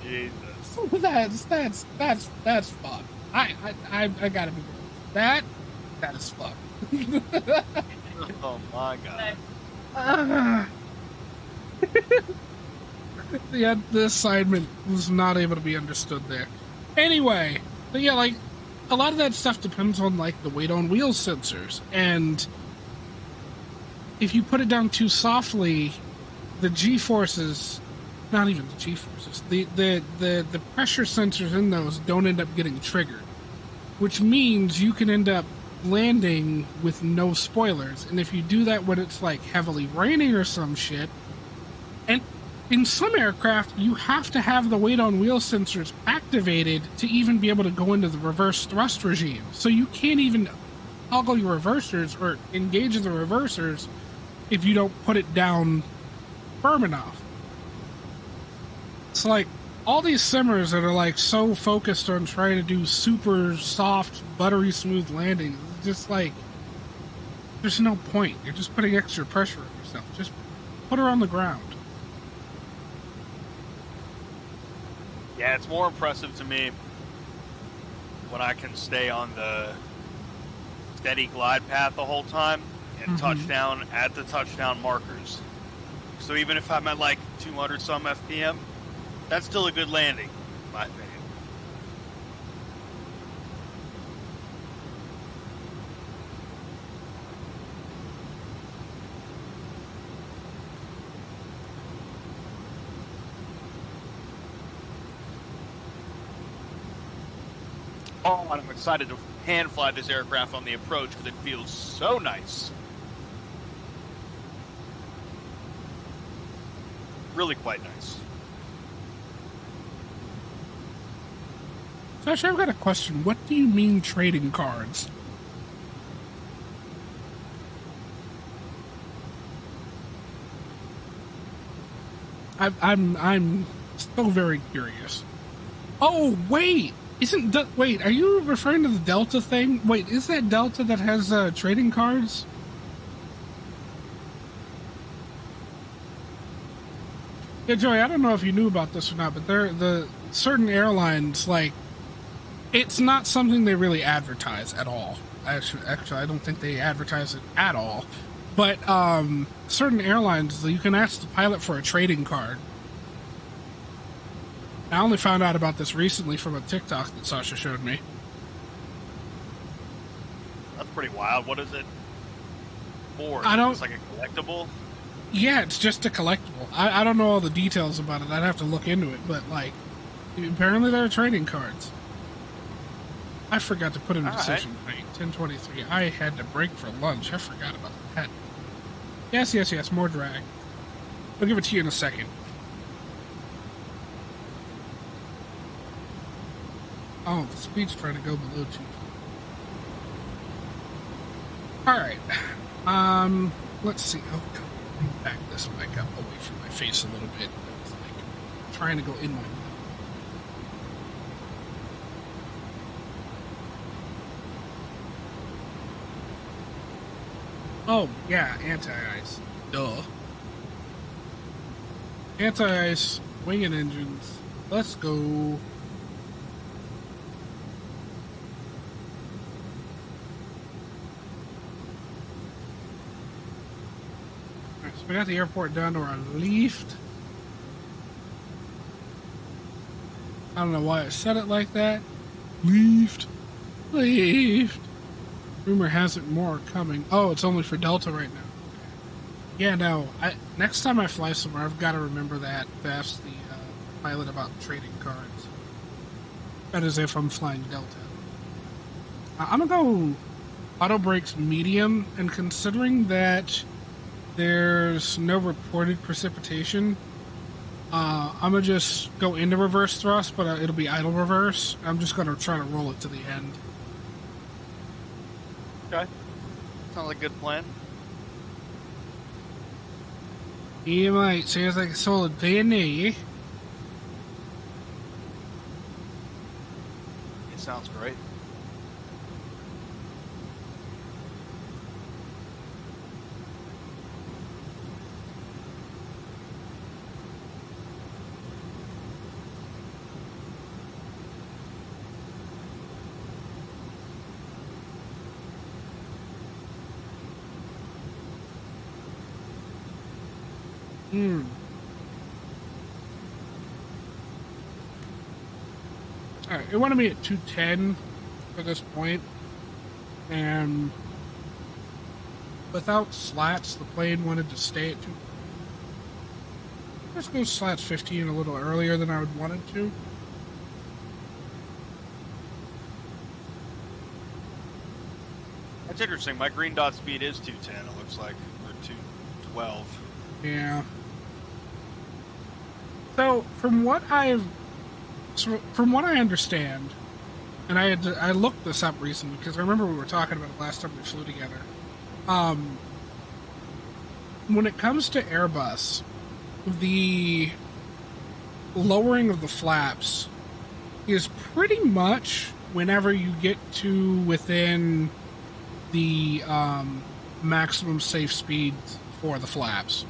[SPEAKER 2] Jesus.
[SPEAKER 1] That's fucked. I gotta be real. That is fucked.
[SPEAKER 2] Oh my god.
[SPEAKER 1] Yeah, the assignment was not able to be understood there. Anyway, but yeah, like, a lot of that stuff depends on, like, the weight on wheels sensors. And if you put it down too softly, the G-forces, not even the G-forces, the pressure sensors in those don't end up getting triggered. Which means you can end up landing with no spoilers, and if you do that when it's like heavily raining or some shit, and in some aircraft you have to have the weight on wheel sensors activated to even be able to go into the reverse thrust regime, so you can't even toggle your reversers or engage the reversers if you don't put it down firm enough. It's like all these simmers that are like so focused on trying to do super soft, buttery smooth landings, it's just like, there's no point. You're just putting extra pressure on yourself. Just put her on the ground.
[SPEAKER 2] Yeah, it's more impressive to me when I can stay on the steady glide path the whole time and touchdown at the touchdown markers. So even if I'm at like 200 some FPM, that's still a good landing, in my opinion. Oh, and I'm excited to hand fly this aircraft on the approach because it feels so nice. Really quite nice.
[SPEAKER 1] Sasha, I've got a question. What do you mean trading cards? I'm still very curious. Oh, wait! Wait, are you referring to the Delta thing? Wait, is that Delta that has trading cards? Yeah, Joey, I don't know if you knew about this or not, but the certain airlines, like, it's not something they really advertise at all. Actually, I don't think they advertise it at all. But certain airlines, you can ask the pilot for a trading card. I only found out about this recently from a TikTok that Sasha showed me.
[SPEAKER 2] That's pretty wild. What is it for?
[SPEAKER 1] I don't...
[SPEAKER 2] It's like a collectible?
[SPEAKER 1] Yeah, it's just a collectible. I don't know all the details about it. I'd have to look into it, but, like, apparently there are trading cards. I forgot to put in a decision tonight. 10:23. I had to break for lunch. I forgot about that. Yes. More drag. I'll give it to you in a second. Oh, the speed's trying to go below 2. Alright. Let's see. Oh, come on. Back this mic up away from my face a little bit. It's like trying to go in my mouth. Oh, yeah, anti-ice. Duh. Anti-ice, wing and engines. Let's go. So we got the airport down to our left. I don't know why I said it like that. Left. Rumor has it more coming. Oh, it's only for Delta right now. Yeah, no. Next time I fly somewhere, I've got to remember that to ask the pilot about trading cards. That is if I'm flying Delta. I'm gonna go auto brakes medium, and considering that there's no reported precipitation, I'm gonna just go into reverse thrust, but it'll be idle reverse. I'm just gonna try to roll it to the end.
[SPEAKER 2] Okay. Sounds like a good plan.
[SPEAKER 1] Yeah, mate. Sounds like a solid plan there, yeah?
[SPEAKER 2] It sounds great.
[SPEAKER 1] Alright, it wanted me at 210 for this point, and without slats, the plane wanted to stay at 2. Let's go slats 15 a little earlier than I would want it to.
[SPEAKER 2] That's interesting. My green dot speed is 210, it looks like, or 212.
[SPEAKER 1] Yeah. So from what I understand, and I looked this up recently because I remember we were talking about it last time we flew together. When it comes to Airbus, the lowering of the flaps is pretty much whenever you get to within the maximum safe speed for the flaps.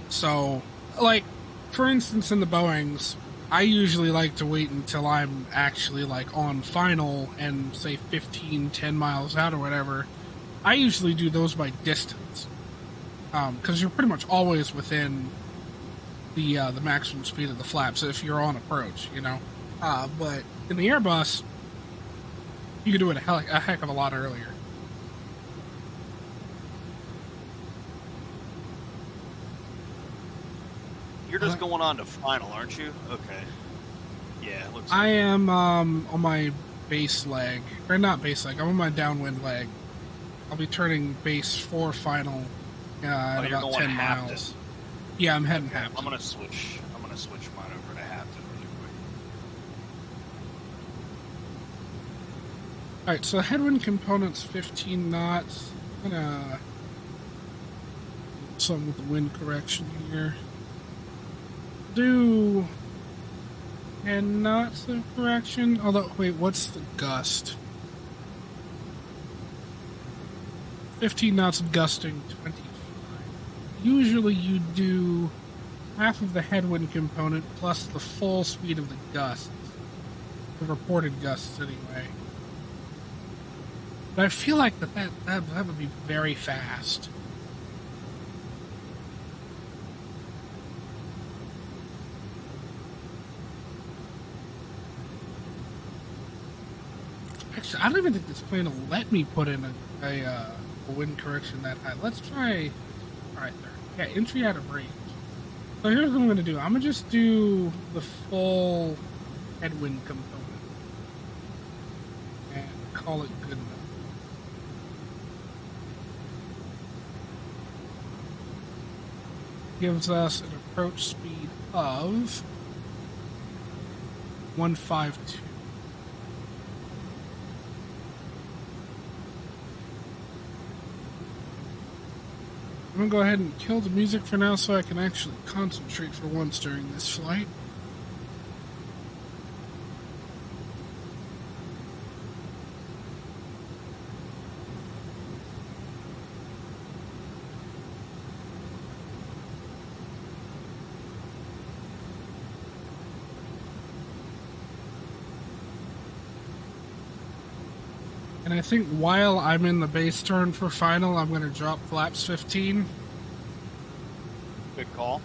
[SPEAKER 1] So, like, for instance, in the Boeings, I usually like to wait until I'm actually, like, on final and, say, 15, 10 miles out or whatever. I usually do those by distance. Because you're pretty much always within the maximum speed of the flaps if you're on approach, you know? But in the Airbus, you can do it a heck of a lot earlier.
[SPEAKER 2] You're just going on to final, aren't you? Okay. Yeah, it looks.
[SPEAKER 1] I am on my base leg, or not base leg. I'm on my downwind leg. I'll be turning base for final at about 10 miles. Yeah, I'm heading half.
[SPEAKER 2] I'm gonna switch mine over to Hampton really quick.
[SPEAKER 1] All right, so headwind components 15 knots. I'm gonna something with the wind correction here. Do 10 knots of correction. Although, wait, what's the gust? 15 knots gusting 25. Usually you do half of the headwind component plus the full speed of the gusts. The reported gusts, anyway. But I feel like that would be very fast. Actually, I don't even think this plane will let me put in a wind correction that high. Let's try. All right, there. Yeah, entry out of range. So here's what I'm going to do. I'm going to just do the full headwind component and call it good enough. Gives us an approach speed of 152. I'm gonna go ahead and kill the music for now so I can actually concentrate for once during this flight. And I think while I'm in the base turn for final, I'm going to drop flaps 15.
[SPEAKER 2] Good call.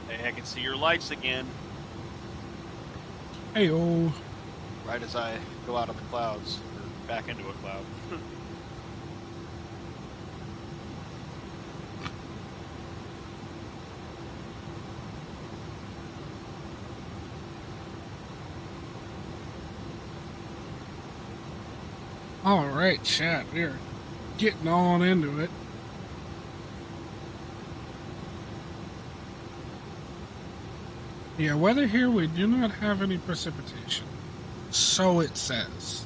[SPEAKER 2] Hey, I can see your lights again.
[SPEAKER 1] Hey-oh.
[SPEAKER 2] Right as I go out of the clouds, or back into a cloud.
[SPEAKER 1] Alright, chat, we're getting on into it. Yeah, weather here, we do not have any precipitation. So it says.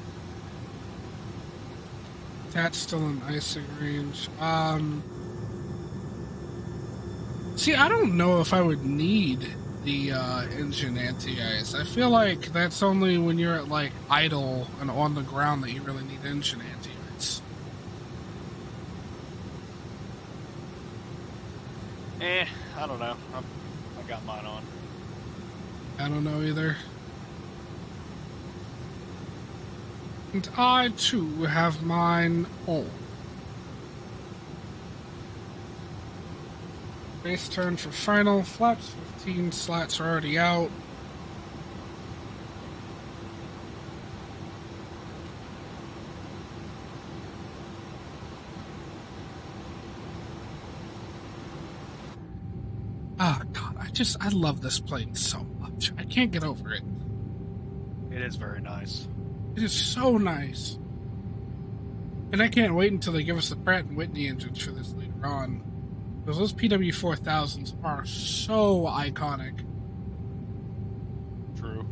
[SPEAKER 1] That's still in icing range. See, I don't know if I would need the engine anti-ice. I feel like that's only when you're at, like, idle and on the ground that you really need engine anti-ice.
[SPEAKER 2] I don't know. I got mine on.
[SPEAKER 1] I don't know either. And I, too, have mine on. Base turn for final. Flaps 15. Slats are already out. Oh, God. I love this plane so much. I can't get over it.
[SPEAKER 2] It is very nice.
[SPEAKER 1] It is so nice. And I can't wait until they give us the Pratt & Whitney engines for this later on. Because those PW4000s are so iconic.
[SPEAKER 2] True.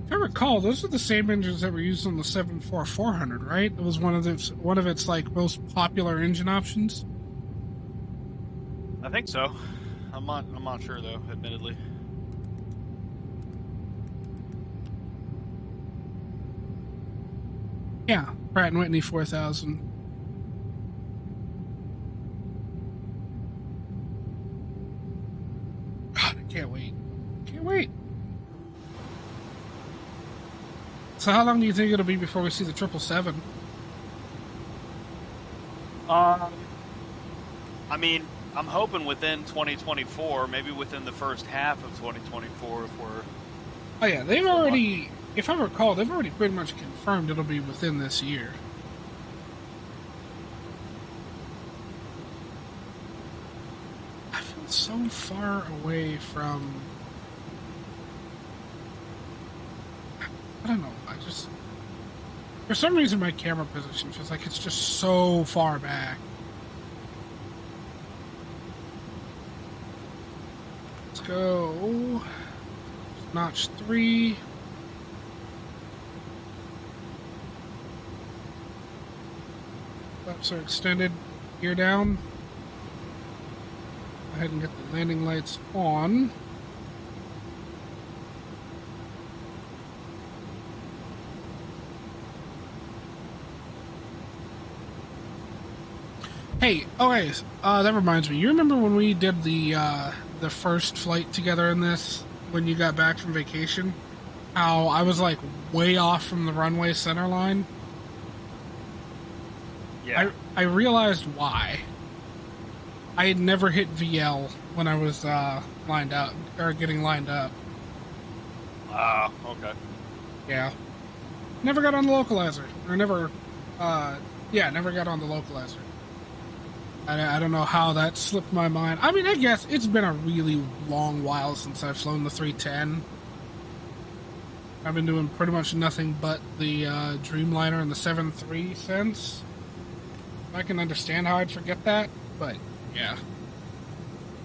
[SPEAKER 1] If I recall, those are the same engines that were used on the 74400, right? It was one of its like most popular engine options.
[SPEAKER 2] I think so. I'm not sure though, admittedly.
[SPEAKER 1] Yeah, Pratt & Whitney 4000. God, I can't wait. Can't wait. So how long do you think it'll be before we see the 777?
[SPEAKER 2] I mean, I'm hoping within 2024, maybe within the first half of 2024, if we're...
[SPEAKER 1] Oh yeah, they've already, if I recall, they've already pretty much confirmed it'll be within this year. I feel so far away from... I don't know, I just... For some reason my camera position feels like it's just so far back. Let's go... Notch 3. Flaps are extended. Gear down. Go ahead and get the landing lights on. Hey, okay, that reminds me. You remember when we did the first flight together in this? When you got back from vacation, how I was like way off from the runway center line.
[SPEAKER 2] Yeah.
[SPEAKER 1] I realized why. I had never hit VL when I was lined up or getting lined up.
[SPEAKER 2] Okay.
[SPEAKER 1] Yeah. Never got on the localizer. Or never never got on the localizer. I don't know how that slipped my mind. I mean, I guess it's been a really long while since I've flown the 310. I've been doing pretty much nothing but the Dreamliner and the 7.3 since. I can understand how I'd forget that, but yeah.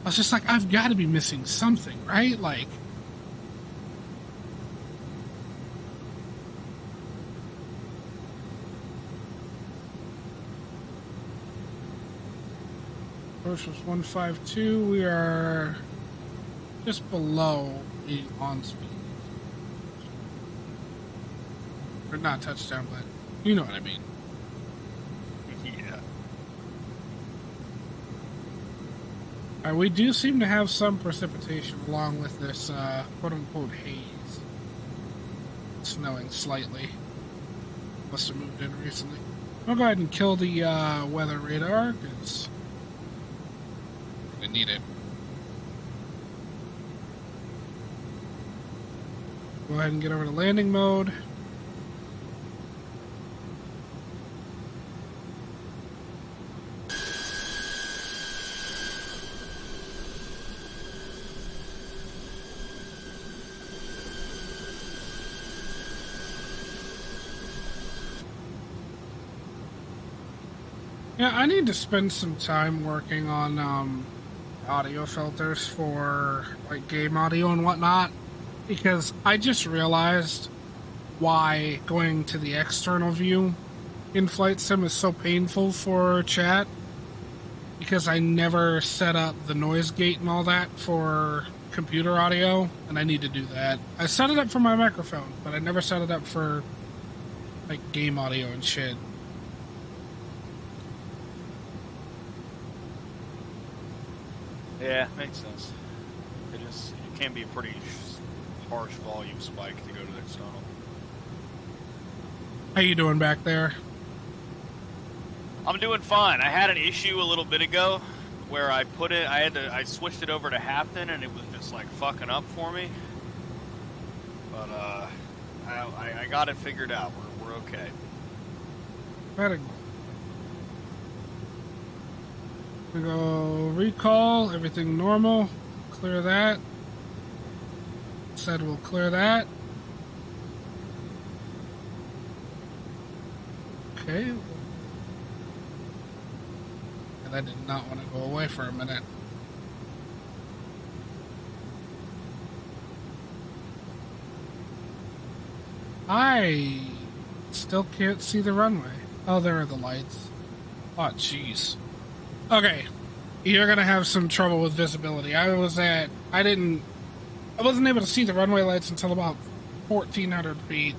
[SPEAKER 1] I was just like, I've got to be missing something, right? Like... Approach was 152. We are just below the on speed. Or not touchdown, but you know what I mean.
[SPEAKER 2] Yeah.
[SPEAKER 1] Alright, we do seem to have some precipitation along with this quote-unquote haze. It's snowing slightly. Must have moved in recently. I'll go ahead and kill the weather radar, because I need it. Go ahead and get over to landing mode. Yeah, I need to spend some time working on audio filters for like game audio and whatnot, because I just realized why going to the external view in Flight Sim is so painful for chat, because I never set up the noise gate and all that for computer audio, and I need to do that. I set it up for my microphone, but I never set it up for like game audio and shit.
[SPEAKER 2] Yeah, makes sense. It can be a pretty harsh volume spike to go to the external.
[SPEAKER 1] How you doing back there?
[SPEAKER 2] I'm doing fine. I had an issue a little bit ago where I I switched it over to Hafton and it was just like fucking up for me. But I got it figured out. We're okay.
[SPEAKER 1] Very good. We go recall, everything normal. Clear that. Said we'll clear that. Okay. And I did not want to go away for a minute. I still can't see the runway. Oh, there are the lights. Oh, jeez. Okay. You're gonna have some trouble with visibility. I wasn't able to see the runway lights until about 1,400 feet.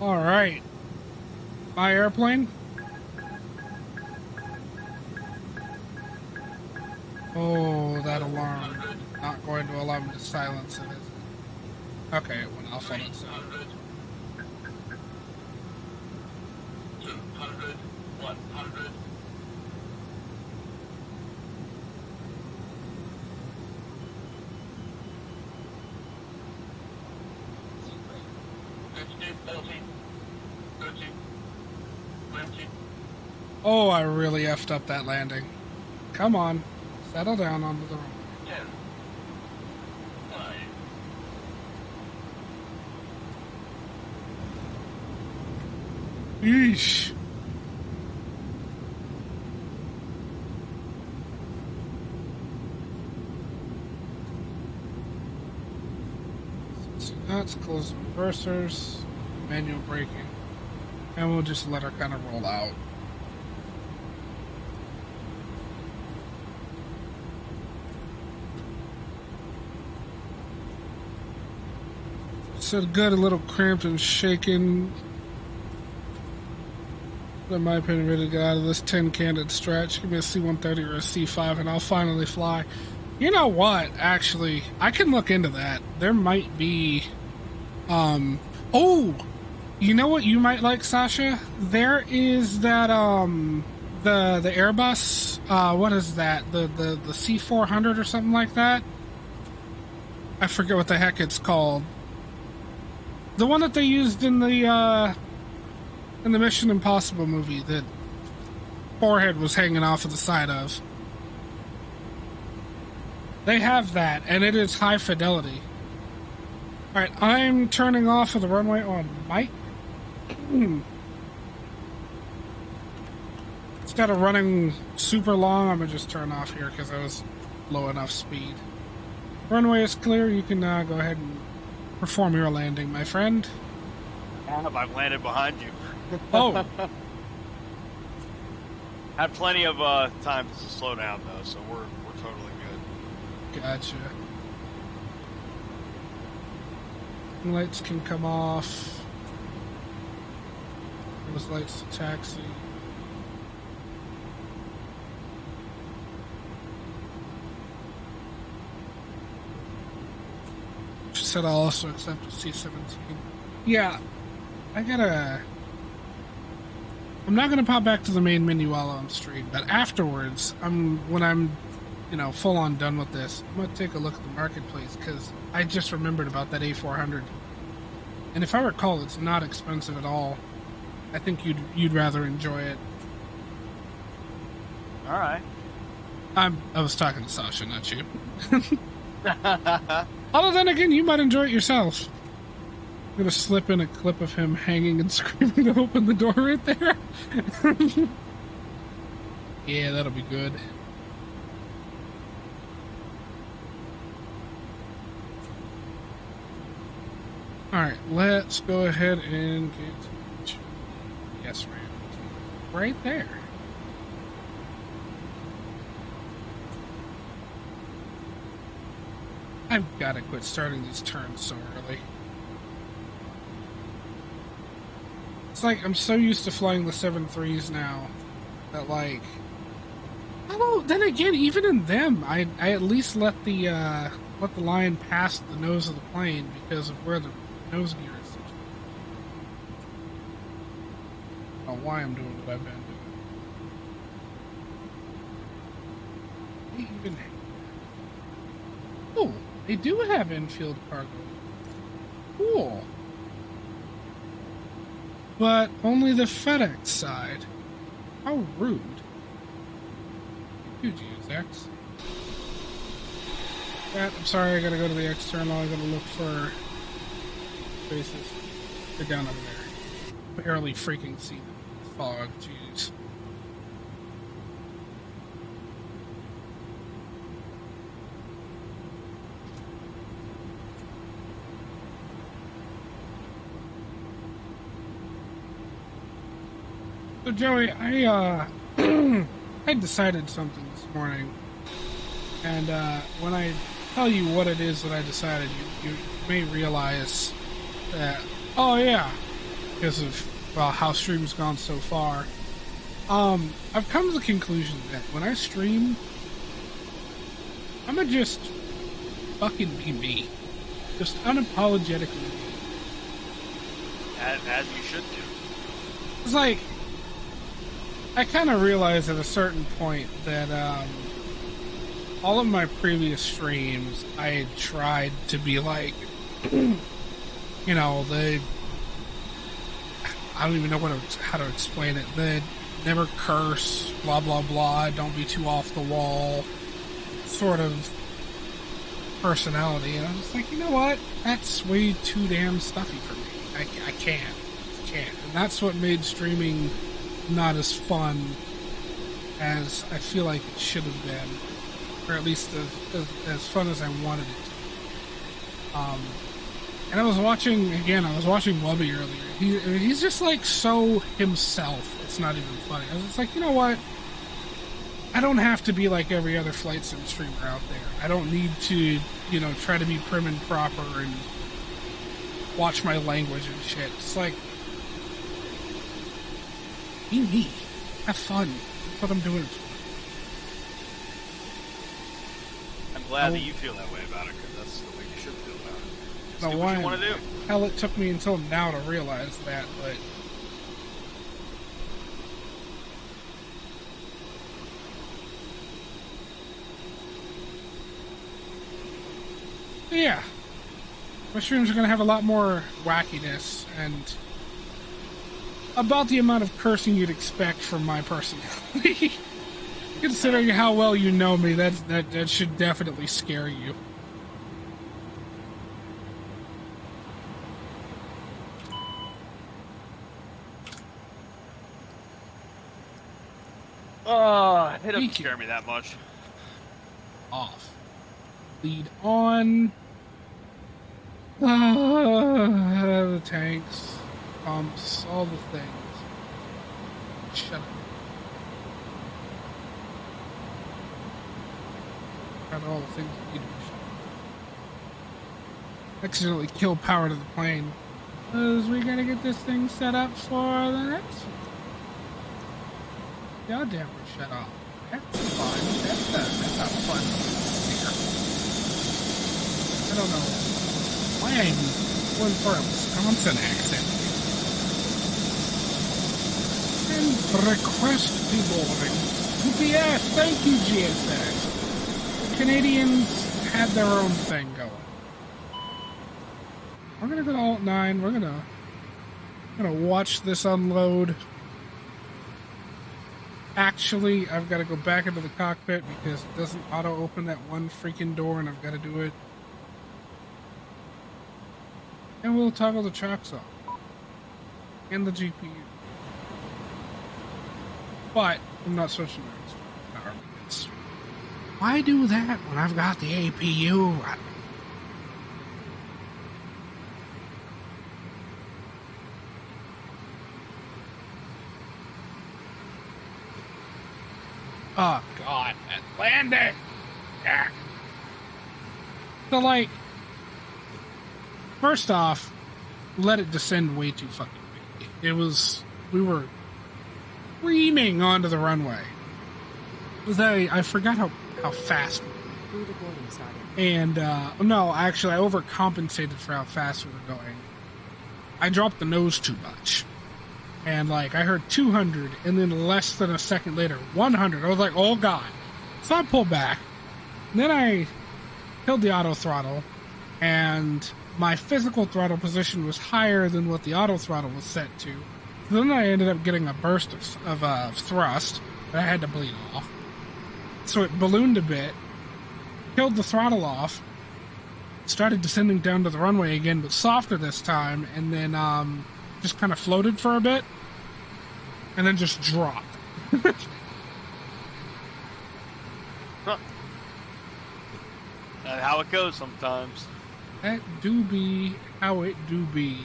[SPEAKER 1] All right. My airplane. Oh, that alarm is not going to allow me to silence it, is it? Okay, it went off on its own.
[SPEAKER 4] 200, 100.
[SPEAKER 1] Oh, I really effed up that landing. Come on. Settle down onto the runway.
[SPEAKER 4] 10, 9.
[SPEAKER 1] Yeesh. So that's close the reversers, manual braking, and we'll just let her kind of roll out. So good, a little cramped and shaken. In my opinion, ready to get out of this 10-candid stretch. Give me a C-130 or a C-5 and I'll finally fly. You know what, actually, I can look into that. There might be, oh, you know what you might like, Sasha? There is that, the Airbus, what is that? The C-400 or something like that? I forget what the heck it's called. The one that they used in the Mission Impossible movie that forehead was hanging off of the side of. They have that, and it is high fidelity. Alright, I'm turning off of the runway on Mike. Instead of running super long, I'm going to just turn off here because I was low enough speed. Runway is clear. You can go ahead and perform your landing, my friend.
[SPEAKER 2] I've landed behind you.
[SPEAKER 1] Oh.
[SPEAKER 2] Had plenty of time to slow down though, so we're totally good.
[SPEAKER 1] Gotcha. Lights can come off. Those lights to taxi. She said I'll also accept a C-17. Yeah, I'm not gonna pop back to the main menu while I'm stream, but afterwards, when I'm, full on done with this, I'm gonna take a look at the marketplace because I just remembered about that A400, and if I recall, it's not expensive at all. I think you'd rather enjoy it.
[SPEAKER 2] All right.
[SPEAKER 1] I was talking to Sasha, not you. Although then again, you might enjoy it yourself. I'm gonna slip in a clip of him hanging and screaming to open the door right there. Yeah, that'll be good. Alright, let's go ahead and get to yes, right there. I've gotta quit starting these turns so early. It's like I'm so used to flying the 7.3s now that although then again, even in them, I at least let the line pass the nose of the plane because of where the nose gear is. I don't know why I'm doing what I've been doing. They even they do have infield cargo. Cool. But only the FedEx side. How rude. You use X. Chat, I'm sorry, I gotta go to the external. I gotta look for spaces. They're down over there. Barely freaking see them. Fog, jeez. So Joey, I I decided something this morning, and when I tell you what it is that I decided, you may realize that, oh yeah, because of, well, how stream's gone so far. I've come to the conclusion that when I stream, I'm gonna just fucking be me. Just unapologetically me.
[SPEAKER 2] As you should do.
[SPEAKER 1] It's like, I kind of realized at a certain point that all of my previous streams, I had tried to be like, you know, I don't even know how to explain it. The never curse, blah blah blah, don't be too off the wall, sort of personality. And I was like, you know what? That's way too damn stuffy for me. I can't. And that's what made streaming not as fun as I feel like it should have been, or at least as fun as I wanted it to. And I was watching Wubby earlier. He's just like so himself. It's not even funny. I was just like, you know what? I don't have to be like every other flight sim streamer out there. I don't need to, you know, try to be prim and proper and watch my language and shit. It's like, be me. Have fun. That's what I'm doing it for.
[SPEAKER 2] I'm glad that you feel that way about it, because that's the way you should feel about it. Just
[SPEAKER 1] Now,
[SPEAKER 2] do what you want to do.
[SPEAKER 1] Hell, it took me until now to realize that, but yeah, my streams are going to have a lot more wackiness and about the amount of cursing you'd expect from my personality. Considering how well you know me, that should definitely scare you.
[SPEAKER 2] Oh, it doesn't scare me that much.
[SPEAKER 1] Off. Lead on. The tanks, pumps, all the things. Shut up. Got all the things that need to be shut up. Accidentally kill power to the plane. Because we gotta get this thing set up for the next one. Goddamn, shut up. That's fun. That's not fun here. I don't know why I'm going for a Wisconsin accent. And request deboarding. UPS, thank you, GSX. Canadians had their own thing going. We're gonna go to Alt 9. We're gonna watch this unload. Actually, I've got to go back into the cockpit because it doesn't auto-open that one freaking door, and I've got to do it. And we'll toggle the chocks off. And the GPU. But, I'm not switching to power units. Why do that when I've got the APU running? Oh, God, that landing! Yeah. So, like, first off, let it descend way too fucking big. We were screaming onto the runway. I forgot how fast we were. And, no, actually, I overcompensated for how fast we were going. I dropped the nose too much. And, like, I heard 200, and then less than a second later, 100. I was like, oh, God. So I pulled back. And then I killed the auto throttle, and my physical throttle position was higher than what the auto throttle was set to. So then I ended up getting a burst of thrust that I had to bleed off. So it ballooned a bit, killed the throttle off, started descending down to the runway again, but softer this time, and then just kind of floated for a bit, and then just dropped.
[SPEAKER 2] Huh. That's how it goes sometimes.
[SPEAKER 1] That do be how it do be.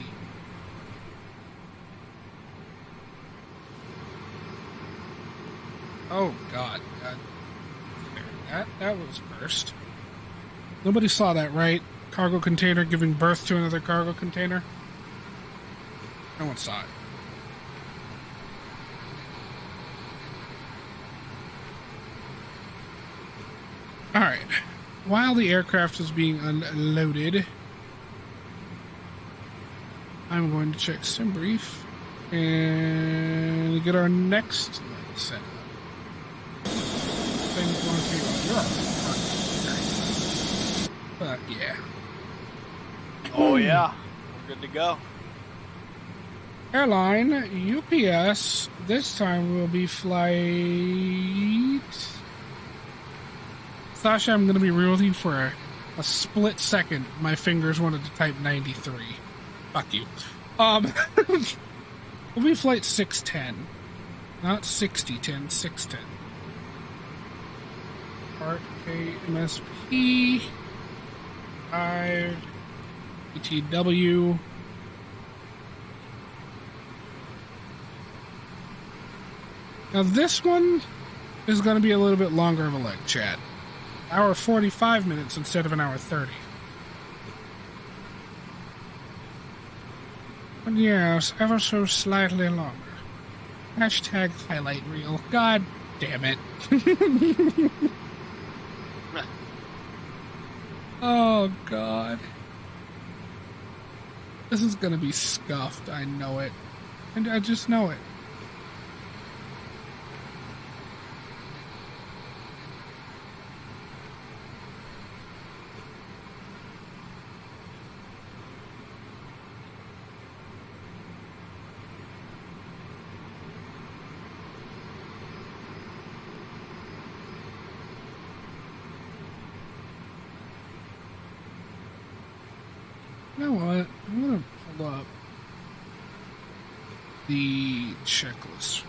[SPEAKER 1] Oh God, that was burst. Nobody saw that, right? Cargo container giving birth to another cargo container. No one saw it. All right. While the aircraft is being unloaded, I'm going to check SimBrief and get our next setup. Things going to be fuck yeah.
[SPEAKER 2] Oh yeah, we're good to go.
[SPEAKER 1] Airline UPS. This time will be flight. Sasha, I'm going to be real with you for a split second. My fingers wanted to type 93. Fuck you. Will be flight 610. Not 6010, 610. Part KMSP. 5. ETW. Now this one is going to be a little bit longer of a leg chat. Hour 45 minutes instead of an hour 30. But yes, ever so slightly longer. Hashtag highlight reel. God damn it. Oh God. This is gonna be scuffed, I know it. And I just know it. You know what? I'm gonna pull up the checklist.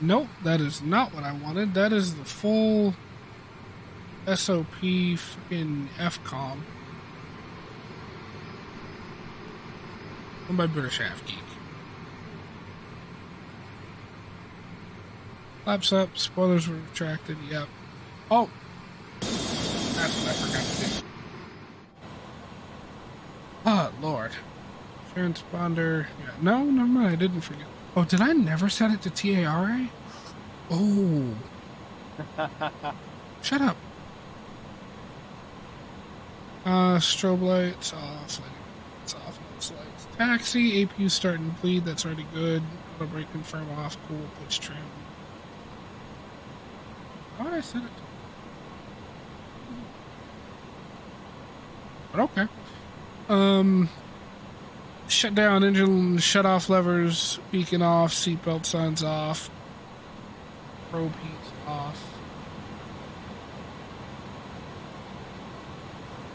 [SPEAKER 1] Nope, that is not what I wanted. That is the full SOP fucking FCOM. Owned by British Half Geek. Flaps up, spoilers were retracted, yep. Oh! That's what I forgot to do. Oh, Lord. Transponder. Yeah. No, never mind, I didn't forget. Oh, did I never set it to TARA? Oh. Shut up. Strobe lights off. Lights off. No lights. Taxi. APU starting to bleed. That's already good. Auto brake confirm off. Cool. Pitch trim. How did I set it to? But okay. Shut down engine, shut off levers, beacon off, seatbelt signs off, probe heat off.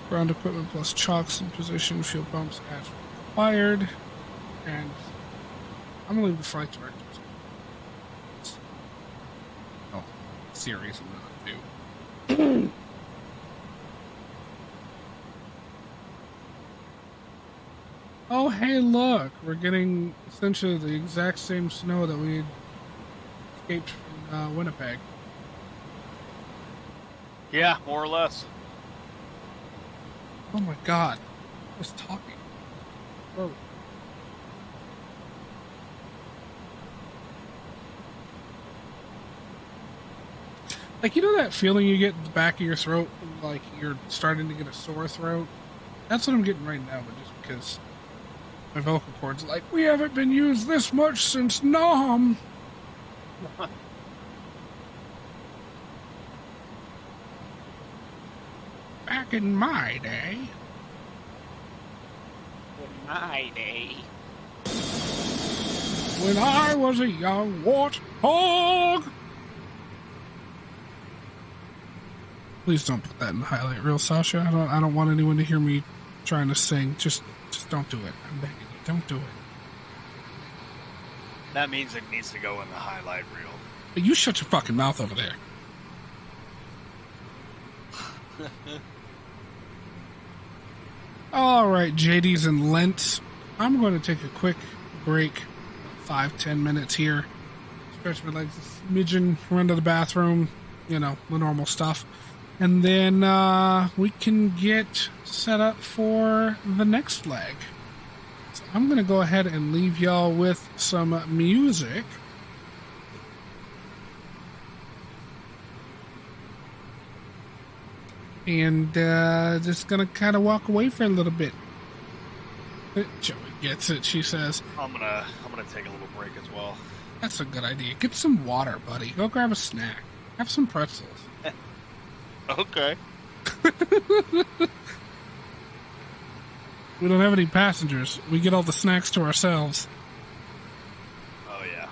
[SPEAKER 1] Ground equipment plus chocks in position, fuel pumps as required. And I'm gonna leave the flight directors. Oh, series I'm gonna do. Oh, hey, look. We're getting essentially the exact same snow that we escaped from Winnipeg.
[SPEAKER 2] Yeah, more or less.
[SPEAKER 1] Oh my God. I was talking. Whoa. Like, you know that feeling you get in the back of your throat? Like you're starting to get a sore throat? That's what I'm getting right now, but just because my vocal cords like, we haven't been used this much since Nam. Back in my day.
[SPEAKER 2] In my day.
[SPEAKER 1] when I was a young warthog. Please don't put that in the highlight reel, Sasha. I don't want anyone to hear me trying to sing. Just don't do it. I'm begging you, don't do it.
[SPEAKER 2] That means it needs to go in the highlight reel.
[SPEAKER 1] But you shut your fucking mouth over there. All right, JD's and Lent. I'm going to take a quick break, 5-10 minutes here. Stretch my legs a smidgen, run to the bathroom, you know, the normal stuff. And then we can get set up for the next flag. So I'm going to go ahead and leave y'all with some music. And just going to kind of walk away for a little bit. Joey gets it, she says.
[SPEAKER 2] I'm gonna take a little break as well.
[SPEAKER 1] That's a good idea. Get some water, buddy. Go grab a snack. Have some pretzels.
[SPEAKER 2] Okay.
[SPEAKER 1] We don't have any passengers. We get all the snacks to ourselves.
[SPEAKER 2] Oh yeah.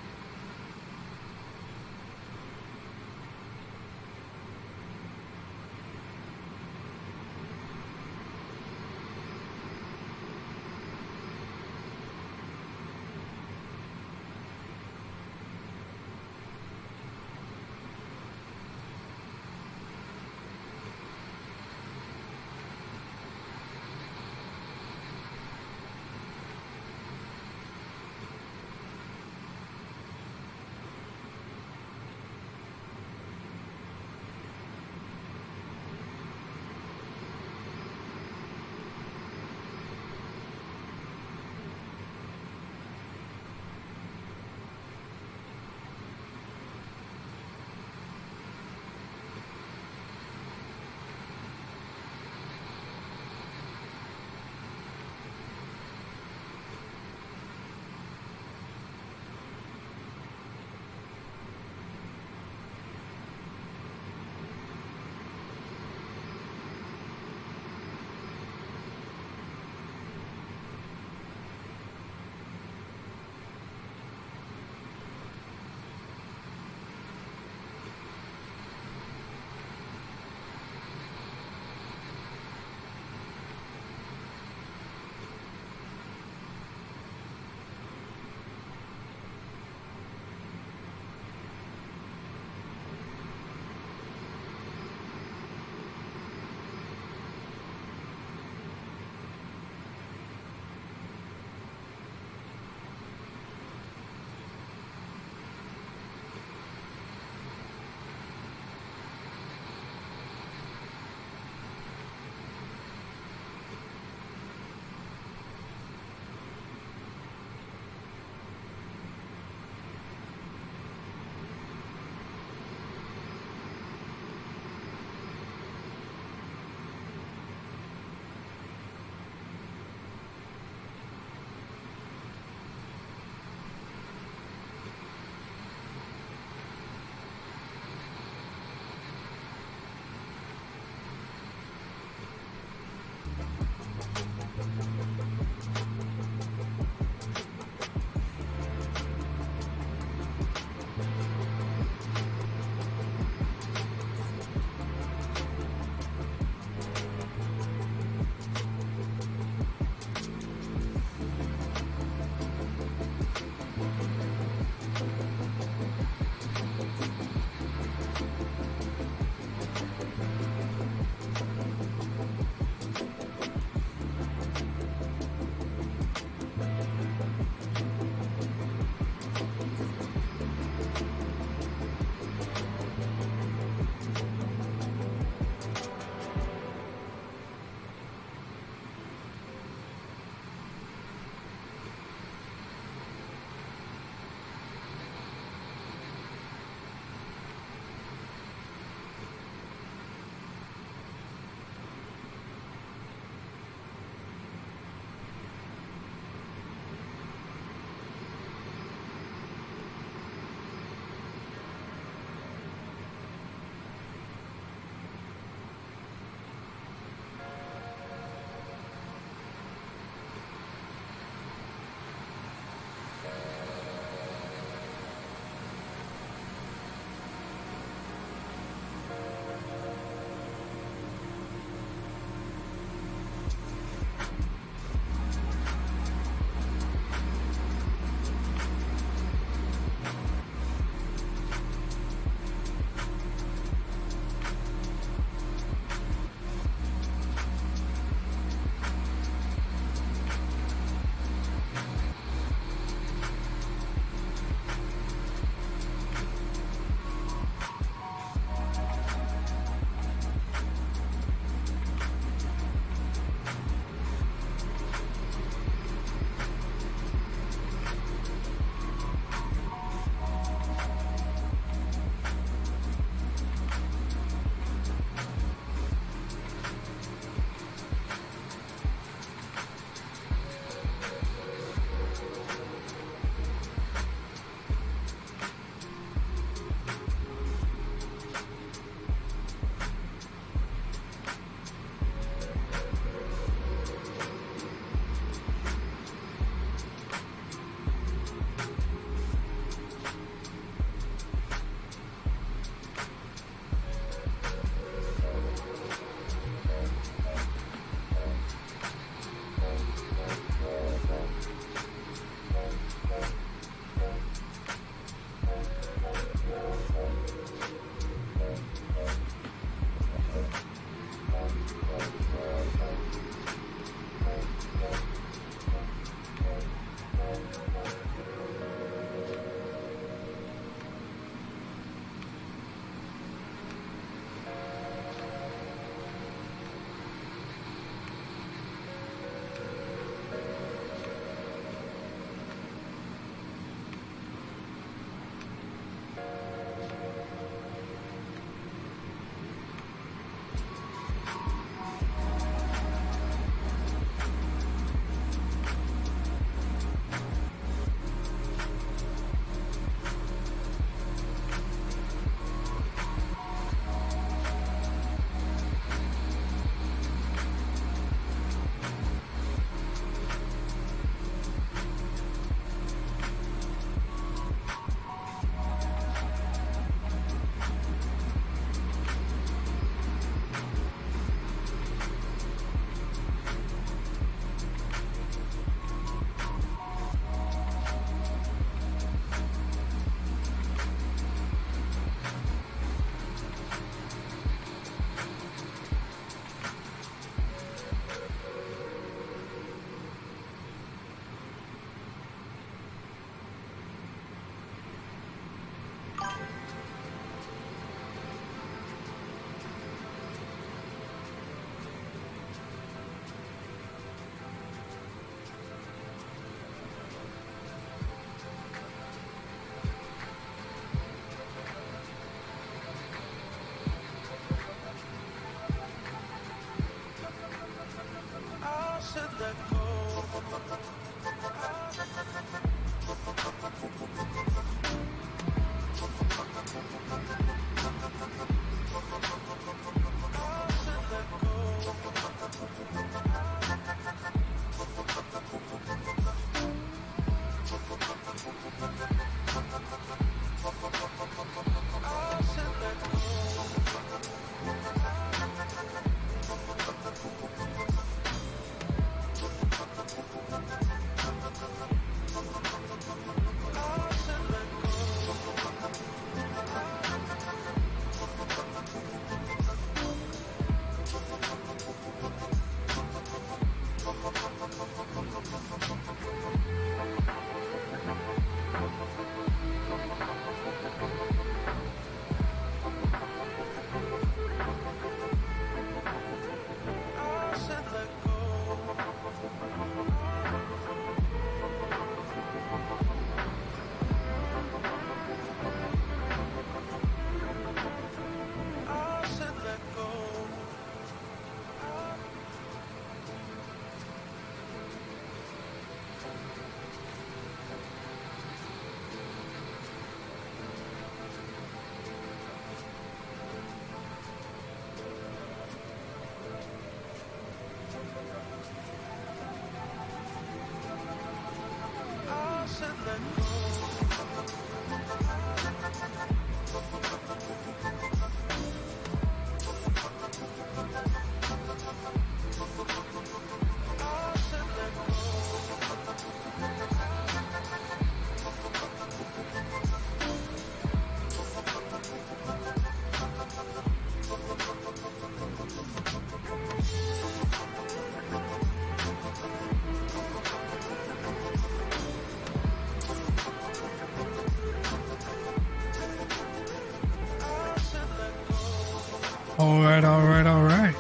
[SPEAKER 1] All right, all right, all right.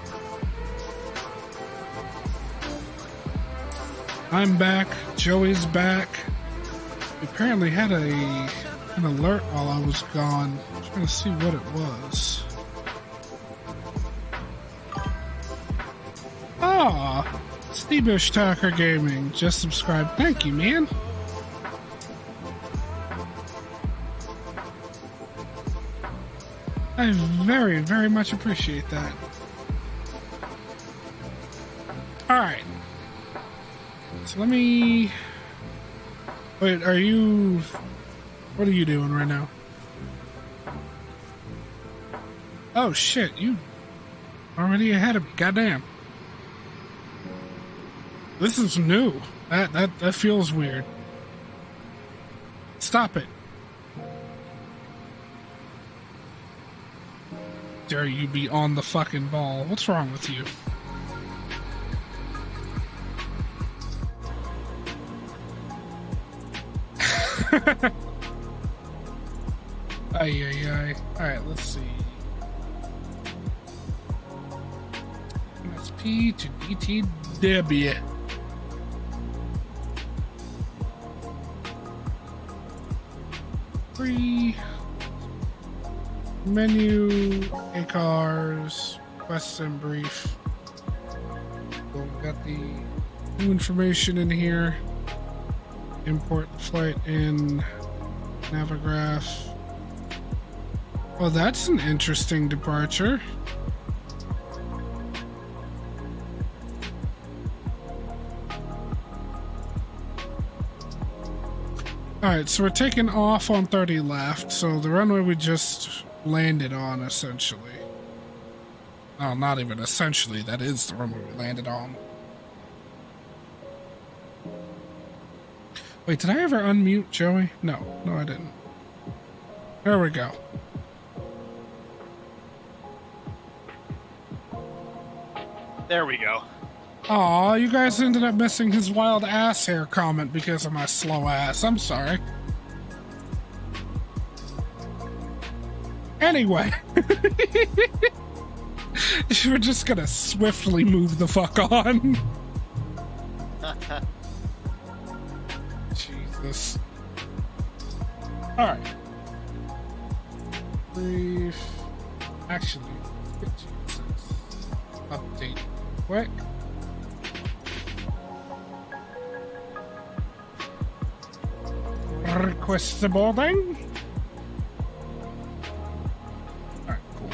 [SPEAKER 1] I'm back. Joey's back. We apparently had an alert while I was gone. I'm trying to see what it was. Ah, Steamish Talker Gaming just subscribed. Thank you, man. I very, very much appreciate that. Alright. So let me... Wait, are you... What are you doing right now? Oh shit, you... already ahead of me, goddamn. This is new. That feels weird. Stop it. Dare you be on the fucking ball? What's wrong with you? Ay, ay, ay. Alright, let's see. MSP to DTW. Free. Menu, ACARS, quests and brief. So we got the new information in here. Import the flight in Navigraph. Oh, that's an interesting departure. Alright, so we're taking off on 30 left, so the runway we just landed on, essentially. Oh, not even essentially, that is the runway we landed on. Wait, did I ever unmute Joey? No, I didn't. There we go.
[SPEAKER 2] There we go.
[SPEAKER 1] Aw, you guys ended up missing his wild ass hair comment because of my slow ass. I'm sorry. Anyway. We're just gonna swiftly move the fuck on. Jesus. Alright. Brief. Actually, let's get Jesus. Update quick. Request the boarding. Alright, cool.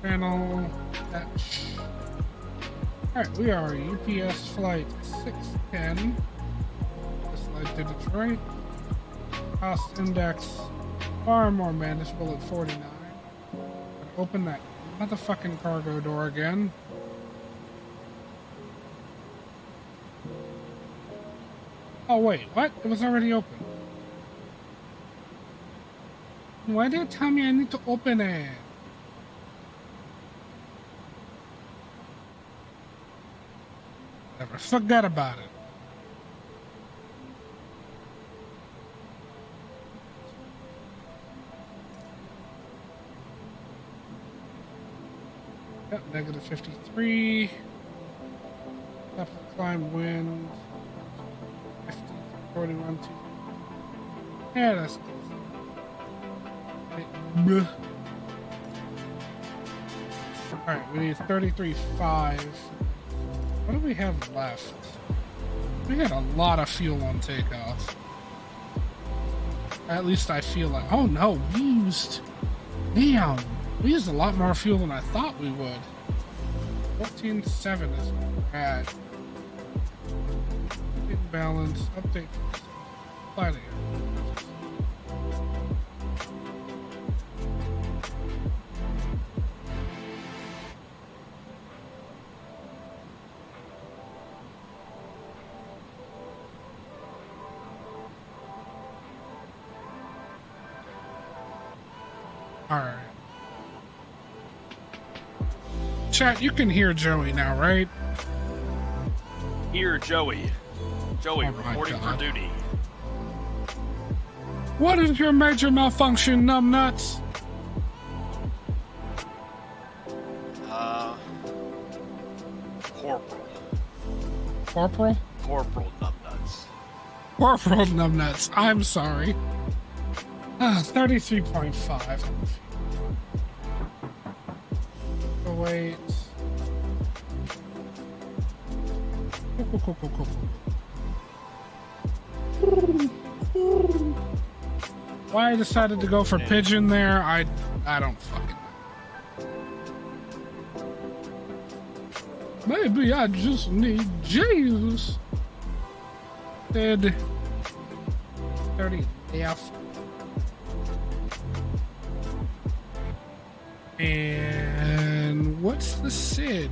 [SPEAKER 1] Panel patch. Alright, we are UPS flight 610. This flight to Detroit. Cost index far more manageable at 49. Open that motherfucking cargo door again. Oh wait, what? It was already open. Why did it tell me I need to open it? Never forget about it. Yep, negative 53. Top of the climb, wind. 50, 41, 2. Yeah, that's close. Right. Alright, we need 33.5. What do we have left? We got a lot of fuel on takeoff. At least I feel like. Oh no, we used. Damn, we used a lot more fuel than I thought we would. 14.7 is what we're at. Balance, update. Planning. Alright. Chat, you can hear Joey now, right?
[SPEAKER 2] Here, Joey. Joey,
[SPEAKER 1] Oh my
[SPEAKER 2] reporting
[SPEAKER 1] God.
[SPEAKER 2] for duty.
[SPEAKER 1] What is your major malfunction, numbnuts?
[SPEAKER 2] Corporal.
[SPEAKER 1] Corporal?
[SPEAKER 2] Corporal numbnuts.
[SPEAKER 1] Corporal numbnuts. I'm sorry. 33.5. Oh, wait. Cool. Why I decided to go for pigeon there, I don't fucking know. Maybe I just need Jesus. Said 30 left. And what's the SID?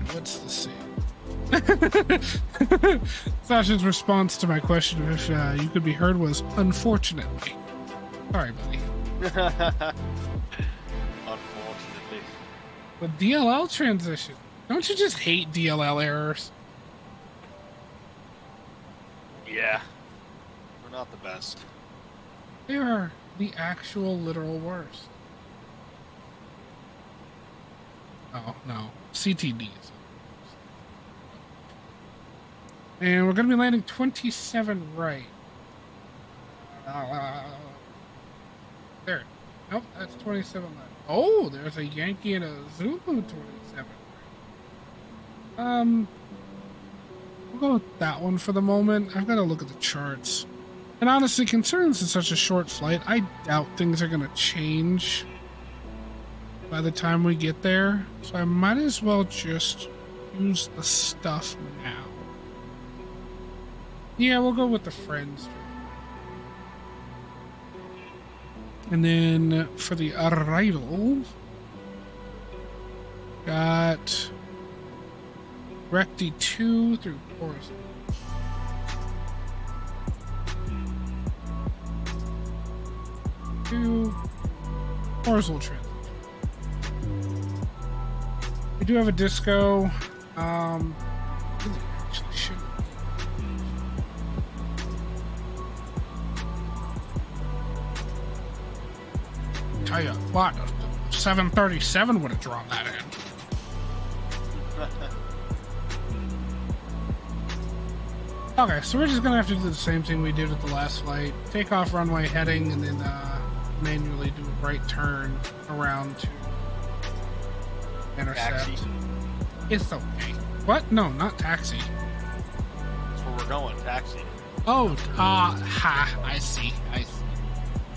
[SPEAKER 1] Sasha's response to my question if you could be heard was unfortunately. Sorry, buddy.
[SPEAKER 2] Unfortunately.
[SPEAKER 1] The DLL transition. Don't you just hate DLL errors?
[SPEAKER 2] Yeah. We're not the best.
[SPEAKER 1] They are the actual literal worst. Oh, no. CTDs. And we're going to be landing 27 right. There. Nope, that's 27 left. Oh, there's a Yankee and a Zulu 27 right. We'll go with that one for the moment. I've got to look at the charts. And honestly, considering this is such a short flight, I doubt things are going to change by the time we get there. So I might as well just use the stuff now. Yeah, we'll go with the friends. And then for the arrival, got Recti 2 through Forest. Horizontal transition. We do have a disco. Actually should. Tell you what, 737 would have drawn that in. Okay, so we're just gonna have to do the same thing we did at the last flight. Take off runway heading and then manually do a right turn around to intercept.
[SPEAKER 2] Taxi.
[SPEAKER 1] It's okay. What? No, not taxi.
[SPEAKER 2] That's where we're going. Taxi.
[SPEAKER 1] Oh, I see.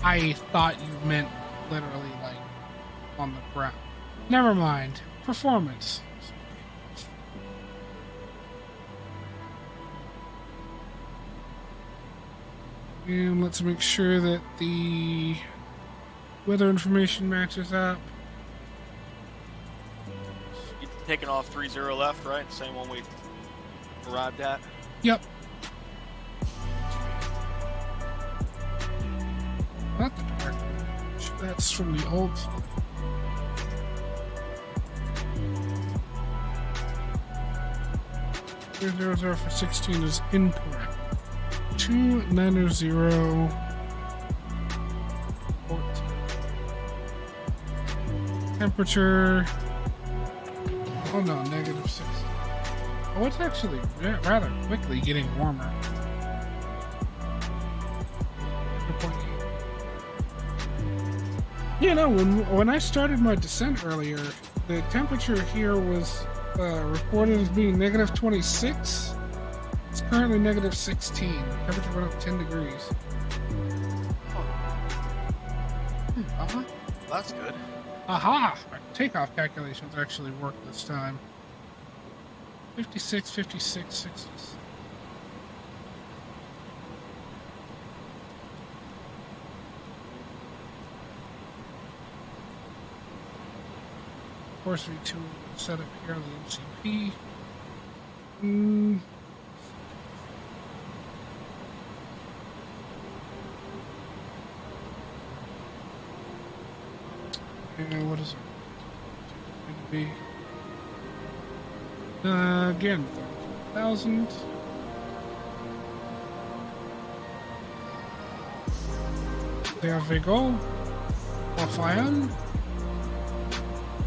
[SPEAKER 1] I thought you meant literally like on the ground. Never mind. Performance. And let's make sure that the weather information matches up.
[SPEAKER 2] You taking off 30 left, right? Same one we arrived at?
[SPEAKER 1] Yep. Not the dark. That's from the old flight. 000 for 16 is incorrect. 290 14. Temperature. Oh no, negative 6. Oh, it's actually rather quickly getting warmer. 2.8. You know, when I started my descent earlier, the temperature here was reported as being negative 26. It's currently negative 16. Temperature went up 10 degrees.
[SPEAKER 2] Well, that's good.
[SPEAKER 1] Aha! My takeoff calculations actually worked this time. 56, 56, 66. Course V2 set up here on the MCP. And what is it going to be? Again, 1,000. There we go. Off I am.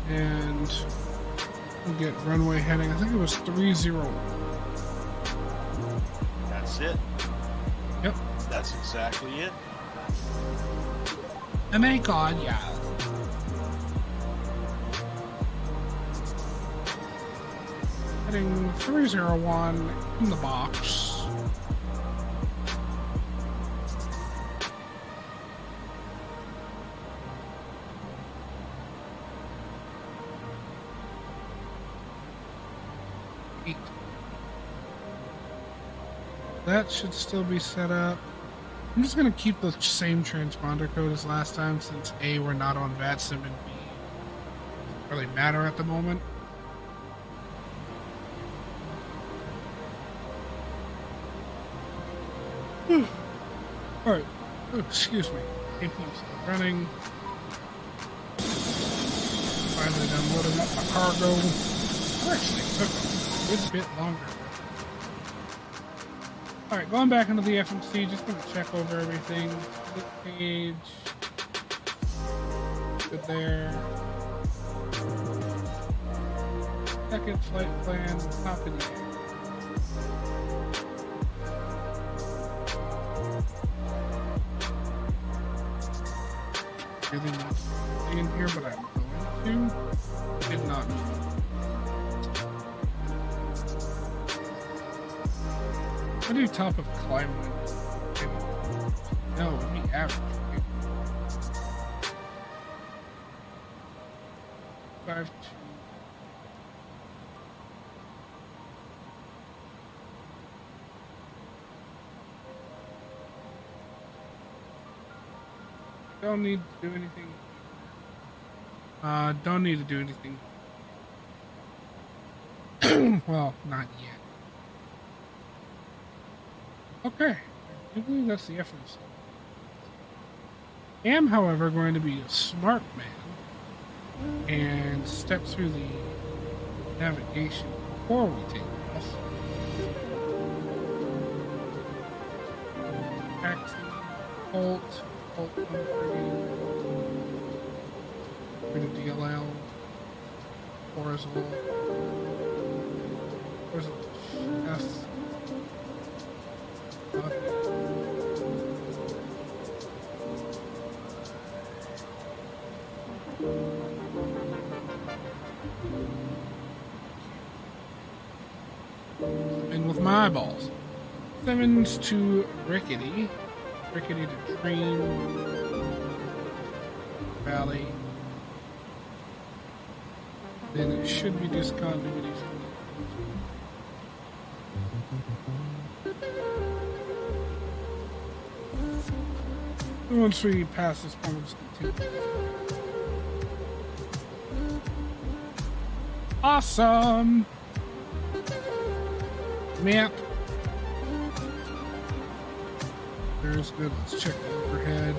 [SPEAKER 1] And we'll get runway heading. I think it was 30.
[SPEAKER 2] That's it.
[SPEAKER 1] Yep.
[SPEAKER 2] That's exactly it.
[SPEAKER 1] Oh my god, yeah. Heading 301 in the box. That should still be set up. I'm just going to keep the same transponder code as last time since A, we're not on vatsim, and B, doesn't really matter at the moment. Alright. Oh, excuse me. AP's still running. Finally done loading up my cargo. It actually took a good bit longer. Alright, going back into the FMC, just going to check over everything. This page. Good there. Second flight plan, top in the air. Really not stay in here, but I'm going to. Did not need it. What do you top of climb wind? No, it'd be average. 5-2. Don't need to do anything. Don't need to do anything. Well, not yet. Okay, I believe that's the FMC. I am, however, going to be a smart man and step through the navigation before we take off. Taxi, Holt 13, go to DLL, horizontal, S. And with my eyeballs. Simmons to Rickety. Rickety to Dream. Valley. Then it should be discontinuity. Once we pass this point, we'll just continue. Awesome! Map. There's good. Let's check the overhead.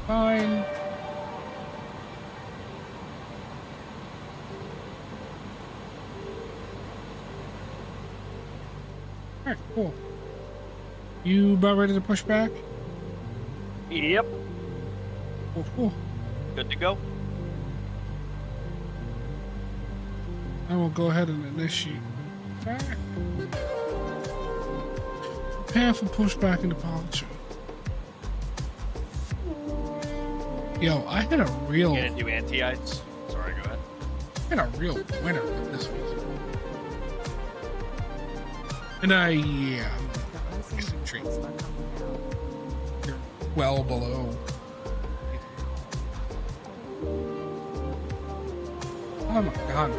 [SPEAKER 1] Fine. Alright, cool. You about ready to push back?
[SPEAKER 2] Yep.
[SPEAKER 1] Cool, cool.
[SPEAKER 2] Good to go.
[SPEAKER 1] I will go ahead and initiate back. Prepare for pushback and departure. Yo, I had a real.
[SPEAKER 2] You gonna do anti-ice? Sorry, go ahead.
[SPEAKER 1] I had a real winner with this one. And yeah. You're well below. Oh my god.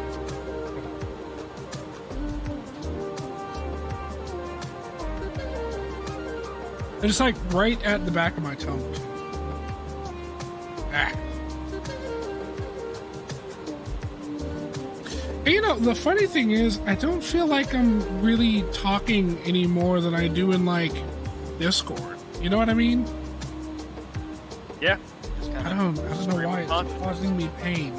[SPEAKER 1] It's like right at the back of my tongue. Ah. And, you know, the funny thing is, I don't feel like I'm really talking any more than I do in, like, Discord. You know what I mean?
[SPEAKER 2] Yeah.
[SPEAKER 1] I don't know why it's causing me pain.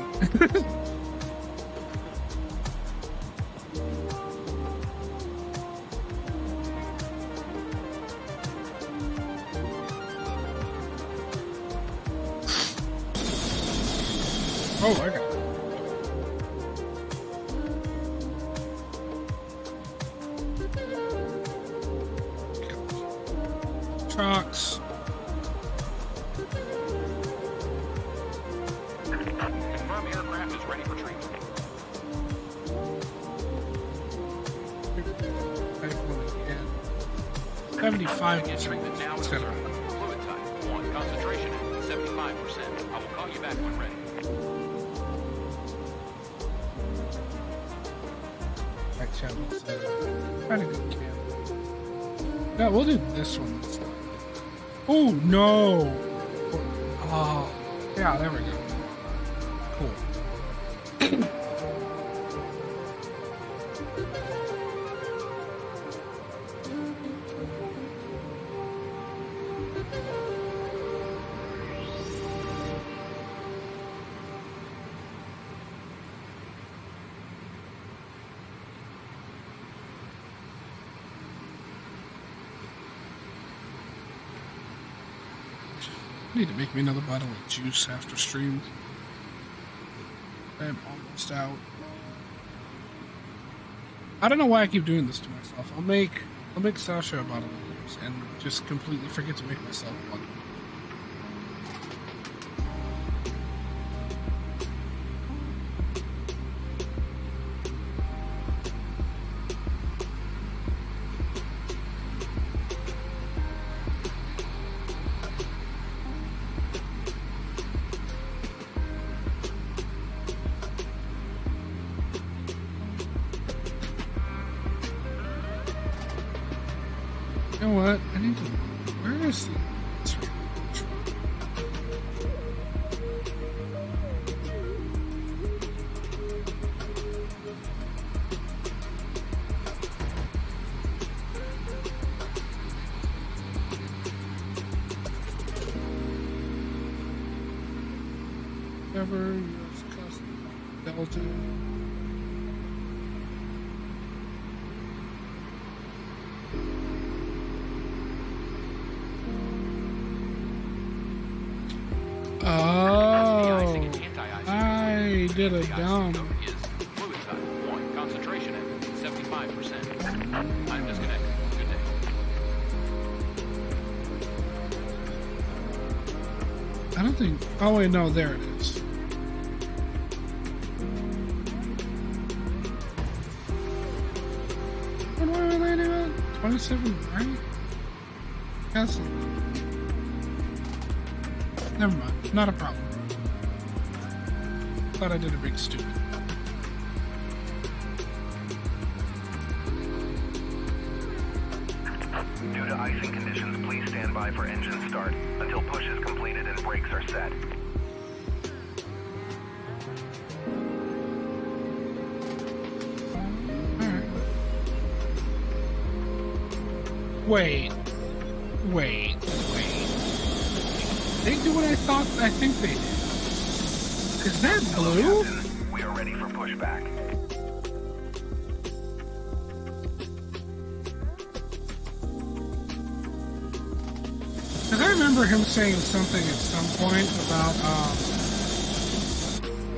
[SPEAKER 1] Oh, I got it. Trucks.
[SPEAKER 3] Confirm aircraft is ready for treatment.
[SPEAKER 1] 75
[SPEAKER 3] Get treatment now.
[SPEAKER 1] etc.
[SPEAKER 3] Fluid type 1. Concentration at 75%. I will call you back when ready.
[SPEAKER 1] Kind of good camp. No, we'll do this one this time. Oh no! Oh, yeah, there we go. Cool. I need to make me another bottle of juice after stream. I'm almost out. I don't know why I keep doing this to myself. I'll make Sasha a bottle of juice and just completely forget to make myself one. You know what? I need to. Where is the? It's right. Whatever. US custom Delta. Oh, I did a dumb.
[SPEAKER 3] Is fluid type 1. Concentration at 75%. I'm disconnected. Good day.
[SPEAKER 1] I don't think. Oh wait, no, there it is. What am I landing at? 27, right? That's. Never mind. Not a problem. Thought I did a big stupid.
[SPEAKER 4] Due to icing conditions, please stand by for engine start until push is completed and brakes are set.
[SPEAKER 1] Alright. Wait. They do what I think they did. Is that blue?
[SPEAKER 4] Captain, we are ready for pushback.
[SPEAKER 1] remember him saying something at some point about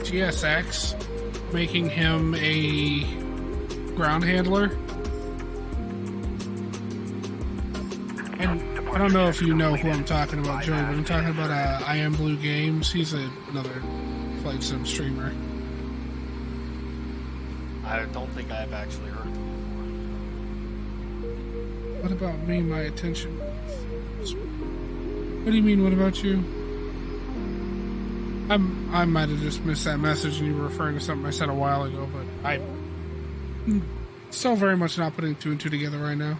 [SPEAKER 1] GSX making him a ground handler. And I don't know if you know who I'm talking about, Joey, but I'm talking about I Am Blue Games. He's another flight sim streamer.
[SPEAKER 2] I don't think I've actually heard of him
[SPEAKER 1] What about me? My attention. What do you mean, what about you? I might have just missed that message and you were referring to something I said a while ago, but I'm still very much not putting two and two together right now.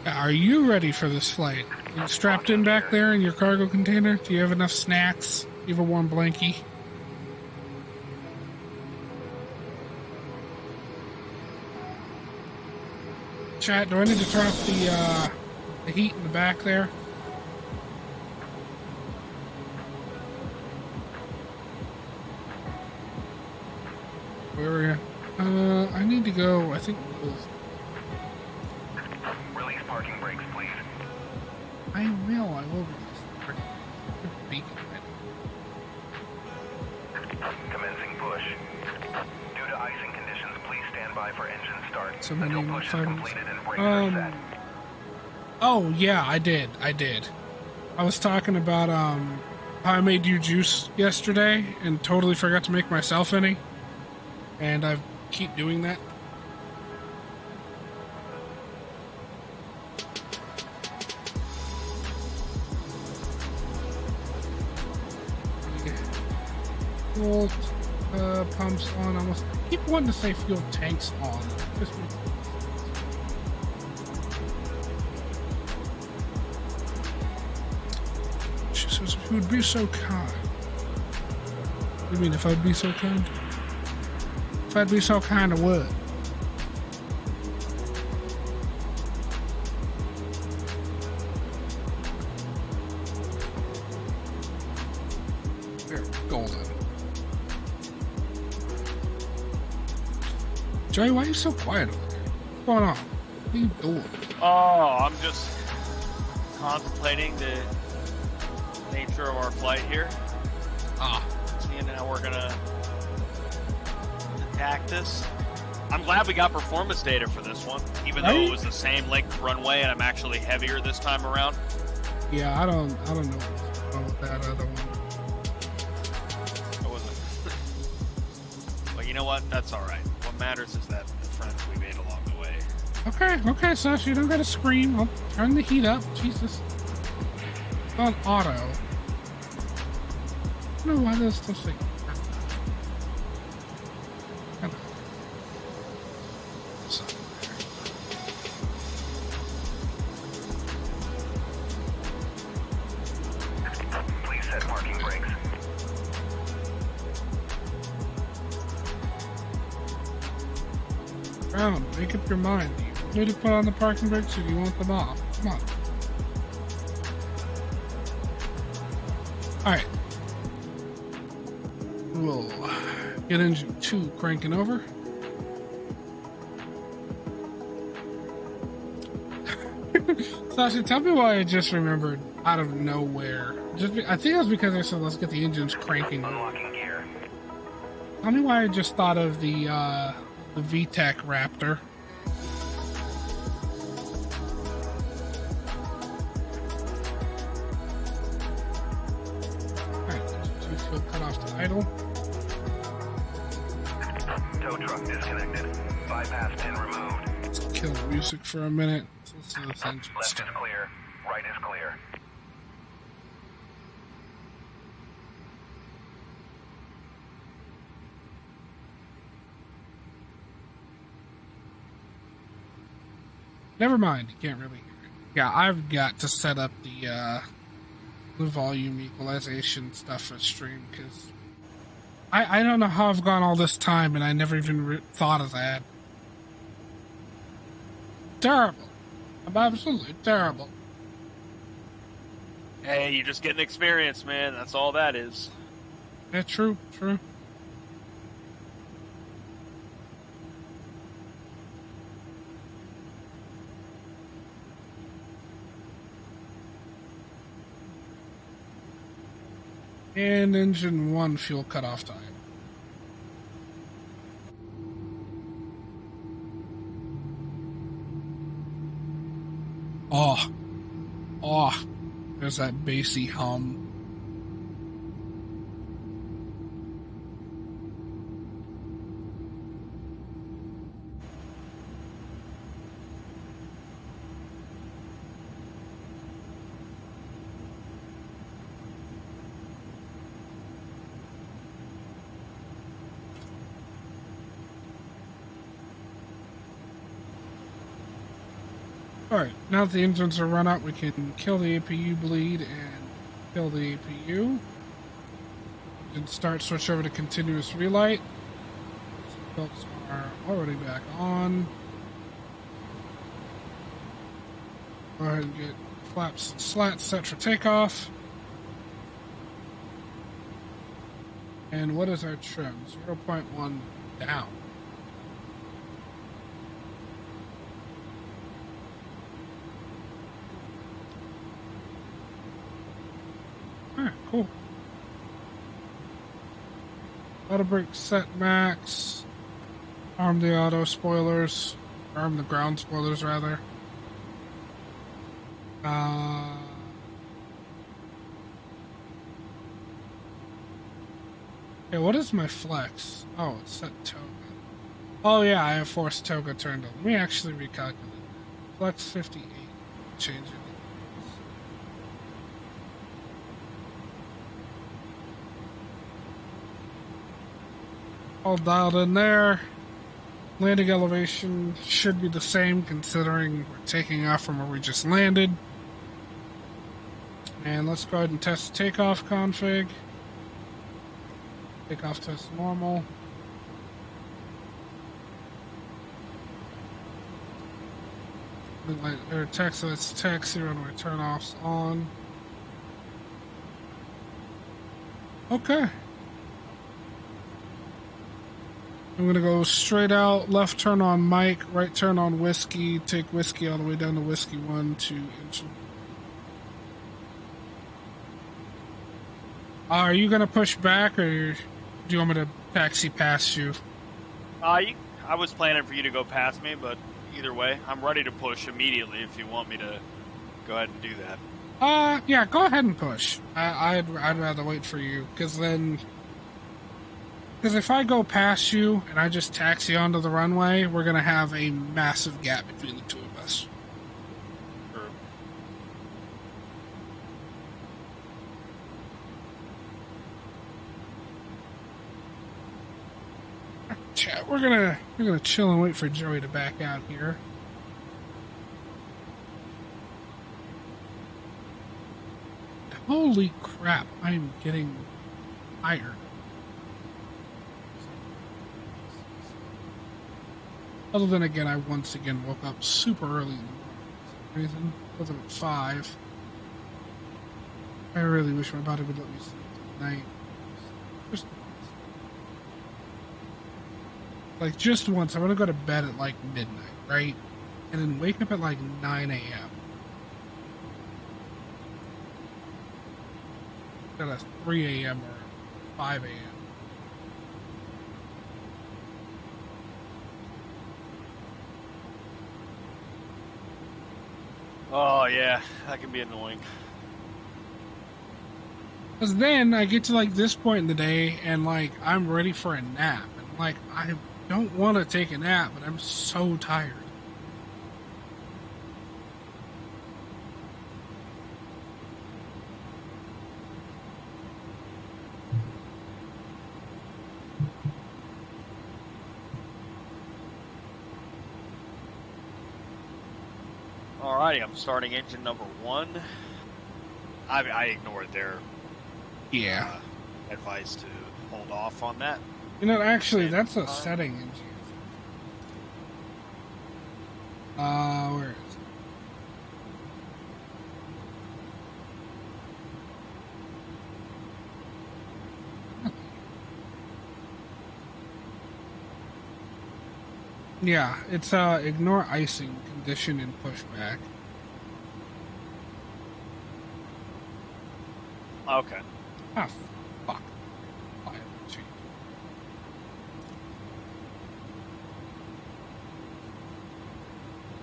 [SPEAKER 1] Are you ready for this flight? Are you strapped in back there in your cargo container? Do you have enough snacks? Do you have a warm blankie? Chat, do I need to turn up the heat in the back there? Where are you? I need to go, I think it was...
[SPEAKER 4] Release parking brakes, please.
[SPEAKER 1] I will release the beacon.
[SPEAKER 4] Commencing push. Due to icing conditions, please stand by for engine start.
[SPEAKER 1] So my
[SPEAKER 4] until
[SPEAKER 1] name
[SPEAKER 4] push is
[SPEAKER 1] is
[SPEAKER 4] completed and brakes are set.
[SPEAKER 1] Oh yeah, I did. I was talking about how I made you juice yesterday and totally forgot to make myself any. And I keep doing that. Fuel pumps on. I keep wanting to say fuel tanks on. She says if you would be so kind. What do you mean if I'd be so kind? If I'd be so kind of what? There, golden. Joey, why are you so quiet over there? What's going on? What are you doing?
[SPEAKER 2] Oh, I'm just contemplating the nature of our flight here. Seeing how we're gonna attack this. I'm glad we got performance data for this one, even though it was the same length runway and I'm actually heavier this time around.
[SPEAKER 1] Yeah, I don't know what's wrong with that other one.
[SPEAKER 2] I wasn't. But you know what? That's all right. What matters is that the friends we made along the way.
[SPEAKER 1] Okay, Sasha, you don't gotta scream. I'll turn the heat up. Jesus. It's on auto. I don't know why this still saying.
[SPEAKER 4] Please set parking brakes.
[SPEAKER 1] Brown, make up your mind. Do you need to put on the parking brakes or do you want them off? Come on. Alright. We'll get engine 2 cranking over. Sasha, tell me why I just remembered out of nowhere. I think it was because I said let's get the engines cranking.
[SPEAKER 4] Unlocking gear.
[SPEAKER 1] Tell me why I just thought of the VTEC Raptor. Alright, there's 2 fuel cut off to idle.
[SPEAKER 4] Tow truck disconnected. Bypass pin removed.
[SPEAKER 1] Let's kill the music for a minute. Let's see this engine
[SPEAKER 4] Left
[SPEAKER 1] start.
[SPEAKER 4] is clear. Right is clear.
[SPEAKER 1] Never mind, you can't really hear it. Yeah, I've got to set up the volume equalization stuff for stream because I don't know how I've gone all this time and I never even thought of that. Terrible. I'm absolutely terrible.
[SPEAKER 2] Hey, you're just getting experience, man. That's all that is.
[SPEAKER 1] Yeah, true. And engine 1 fuel cutoff time. Oh, oh, there's that bassy hum. Alright, now that the engines are run up, we can kill the APU bleed and kill the APU. And start, switch over to continuous relight. Belts are already back on. Go ahead and get flaps and slats set for takeoff. And what is our trim? 0.1 down. Alright, cool. Auto brake set max. Arm the auto spoilers. Arm the ground spoilers, rather. Okay, what is my flex? Oh, it's set toga. Oh yeah, I have forced toga turned on. Let me actually recalculate. Flex 58. Change it. All dialed in there. Landing elevation should be the same considering we're taking off from where we just landed. And let's go ahead and test takeoff config. Takeoff test normal. Or text, so it's taxi runway turn-offs on. Okay. I'm gonna go straight out, left turn on Mike, right turn on Whiskey, take Whiskey all the way down to Whiskey 1 to engine. Are you gonna push back, or do you want me to taxi past you?
[SPEAKER 2] I was planning for you to go past me, but either way, I'm ready to push immediately if you want me to go ahead and do that.
[SPEAKER 1] Yeah, go ahead and push. I'd rather wait for you, because if I go past you and I just taxi onto the runway, we're gonna have a massive gap between the two of us.
[SPEAKER 2] Sure.
[SPEAKER 1] Chat, we're gonna chill and wait for Joey to back out here. Holy crap, I'm getting tired. Other than, again, I once again woke up super early in the morning for some reason. I was up at 5. I really wish my body would let me sleep tonight. Just once. I want to go to bed at like midnight, right? And then wake up at like 9 a.m. Instead of 3 a.m. or 5 a.m.
[SPEAKER 2] Oh yeah, that can be annoying.
[SPEAKER 1] Because then I get to like this point in the day and like I'm ready for a nap. And like I don't want to take a nap, but I'm so tired.
[SPEAKER 2] Alrighty, I'm starting engine number 1. I ignored their
[SPEAKER 1] Yeah.
[SPEAKER 2] advice to hold off on that.
[SPEAKER 1] You know, actually, that's a setting in GS. Where is it? Yeah, it's ignore icing condition and pushback.
[SPEAKER 2] Okay.
[SPEAKER 1] Ah, Fuck. Fire change.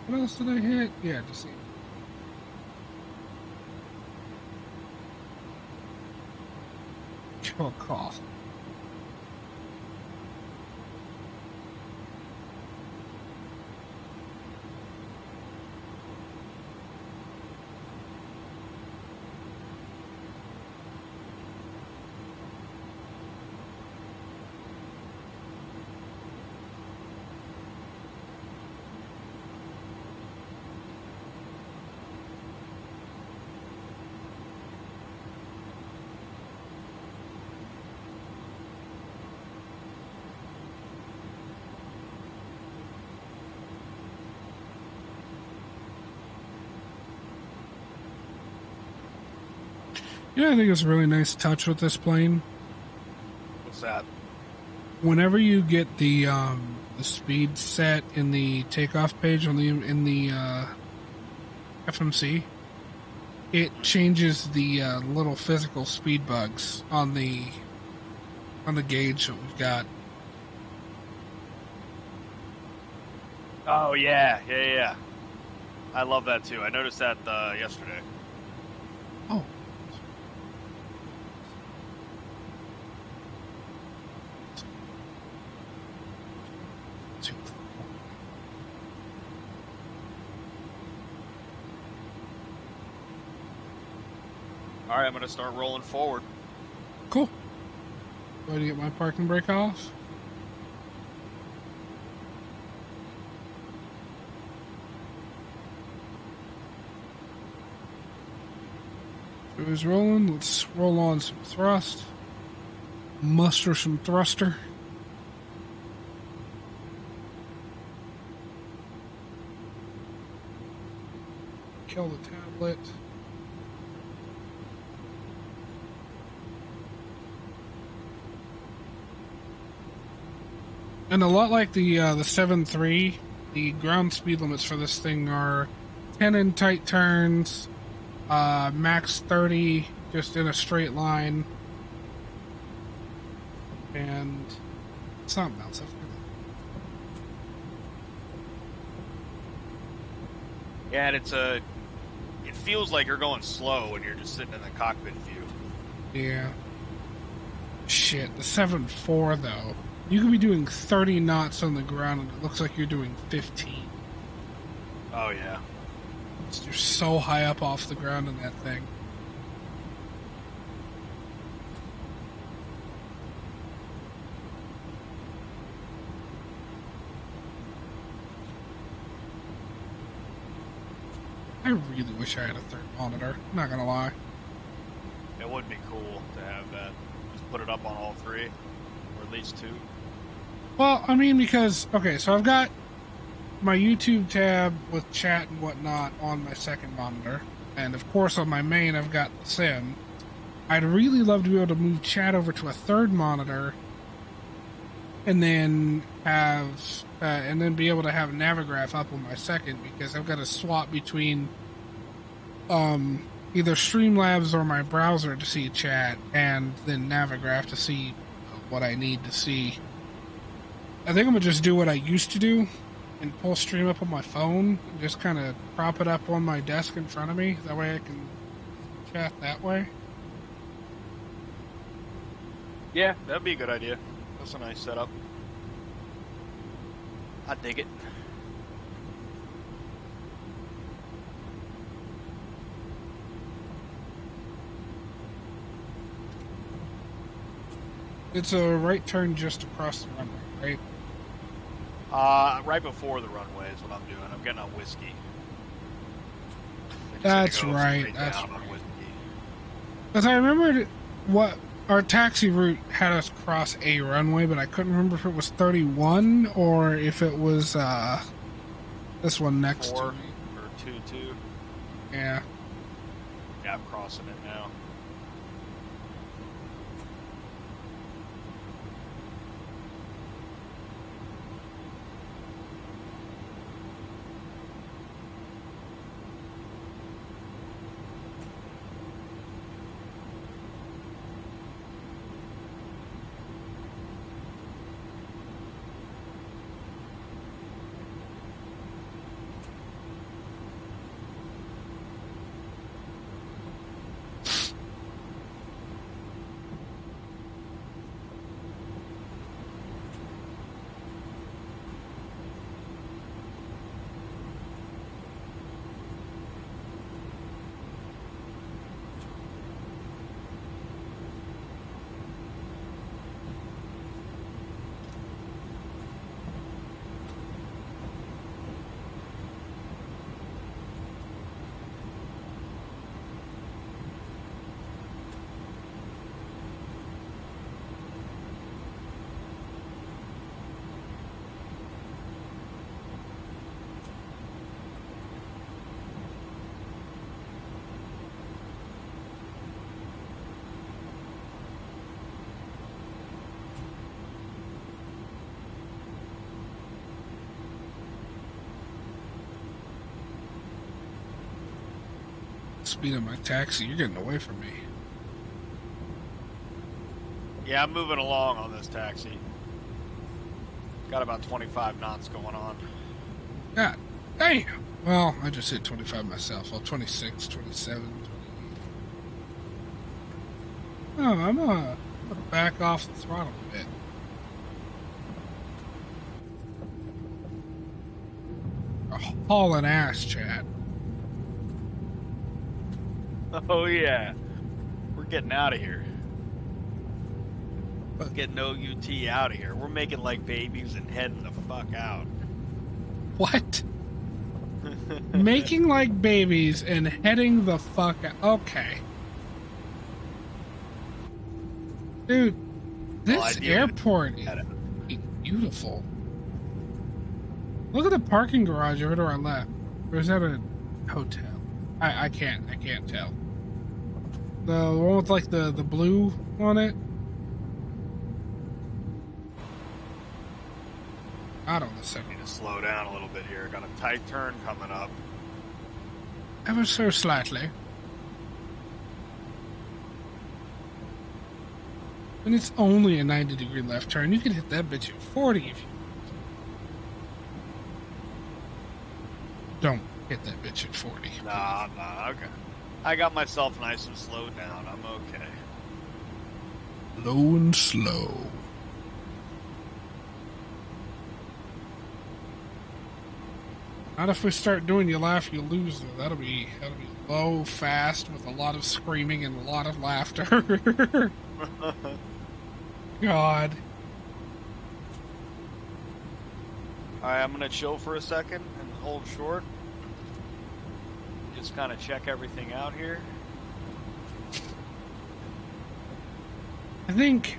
[SPEAKER 1] What else did I hit? Yeah, just see. Kill cost. Yeah, I think it's a really nice touch with this plane.
[SPEAKER 2] What's that?
[SPEAKER 1] Whenever you get the speed set in the takeoff page on the FMC, it changes the little physical speed bugs on the gauge that we've got.
[SPEAKER 2] Oh yeah. I love that too. I noticed that yesterday.
[SPEAKER 1] Oh.
[SPEAKER 2] All right, I'm gonna start rolling forward.
[SPEAKER 1] Cool. Ready to get my parking brake off? Who's rolling? Let's roll on some thrust. Muster some thruster. Kill the tablet. And a lot like the 7.3, the ground speed limits for this thing are 10 in tight turns, max 30 just in a straight line, and something else.
[SPEAKER 2] Yeah, and it feels like you're going slow when you're just sitting in the cockpit view.
[SPEAKER 1] Yeah. Shit, the 7.4 though. You could be doing 30 knots on the ground and it looks like you're doing 15.
[SPEAKER 2] Oh, yeah.
[SPEAKER 1] You're so high up off the ground in that thing. I really wish I had a third monitor. I'm not gonna lie.
[SPEAKER 2] It would be cool to have that. Just put it up on all three, or at least two.
[SPEAKER 1] Well, I mean, because, okay, so I've got my YouTube tab with chat and whatnot on my second monitor. And of course, on my main, I've got the sim. I'd really love to be able to move chat over to a third monitor and then be able to have Navigraph up on my second, because I've got to swap between either Streamlabs or my browser to see chat, and then Navigraph to see what I need to see. I think I'm gonna just do what I used to do and pull stream up on my phone and just kind of prop it up on my desk in front of me. That way I can chat that way.
[SPEAKER 2] Yeah, that'd be a good idea. That's a nice setup. I dig it.
[SPEAKER 1] It's a right turn just across the runway, right?
[SPEAKER 2] Right before the runway is what I'm doing. I'm getting on whiskey.
[SPEAKER 1] That's right. That's right. Because I remembered what our taxi route had us cross a runway, but I couldn't remember if it was 31 or if it was this one next to me.
[SPEAKER 2] Or 22.
[SPEAKER 1] Yeah.
[SPEAKER 2] Yeah, I'm crossing it now.
[SPEAKER 1] speed of my taxi. You're getting away from me.
[SPEAKER 2] Yeah, I'm moving along on this taxi. Got about 25 knots going on.
[SPEAKER 1] God damn. Well, I just hit 25 myself. Well, 26, 27, 28. Oh, I'm gonna back off the throttle a bit. Hauling ass, chat.
[SPEAKER 2] Oh yeah, we're getting out of here. Let's get no UT out of here. We're making like babies and heading the fuck out.
[SPEAKER 1] What? Making like babies and heading the fuck out. Okay. Dude, this airport is beautiful. Look at the parking garage over to our left. Or is that a hotel? I can't tell. The one with like the blue on it. I don't know.
[SPEAKER 2] Need to slow down a little bit here. Got a tight turn coming up.
[SPEAKER 1] Ever so slightly. And it's only a 90-degree left turn. You can hit that bitch at 40 if you don't hit that bitch at 40.
[SPEAKER 2] Nah, okay. I got myself nice and slowed down. I'm okay.
[SPEAKER 1] Low and slow. Not if we start doing you laugh, you lose, though. That'll be low, fast, with a lot of screaming and a lot of laughter. God.
[SPEAKER 2] Alright, I'm gonna chill for a second and hold short. Just kind of check everything out here.
[SPEAKER 1] I think...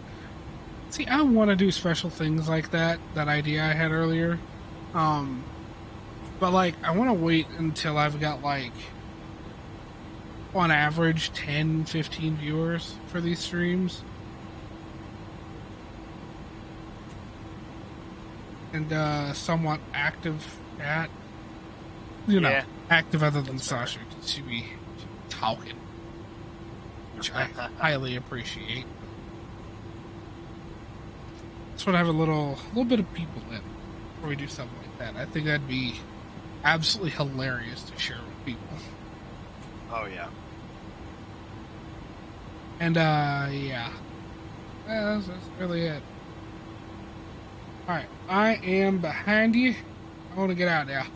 [SPEAKER 1] See, I want to do special things like that idea I had earlier. But, like, I want to wait until I've got, like, on average, 10, 15 viewers for these streams. And, somewhat active chat. You know,
[SPEAKER 2] Yeah.
[SPEAKER 1] active other than Sasha, because she'd be talking. Which I highly appreciate. Just want to have a little bit of people in before we do something like that. I think that'd be absolutely hilarious to share with people.
[SPEAKER 2] Oh, yeah.
[SPEAKER 1] And, yeah. That's really it. Alright, I am behind you. I want to get out there.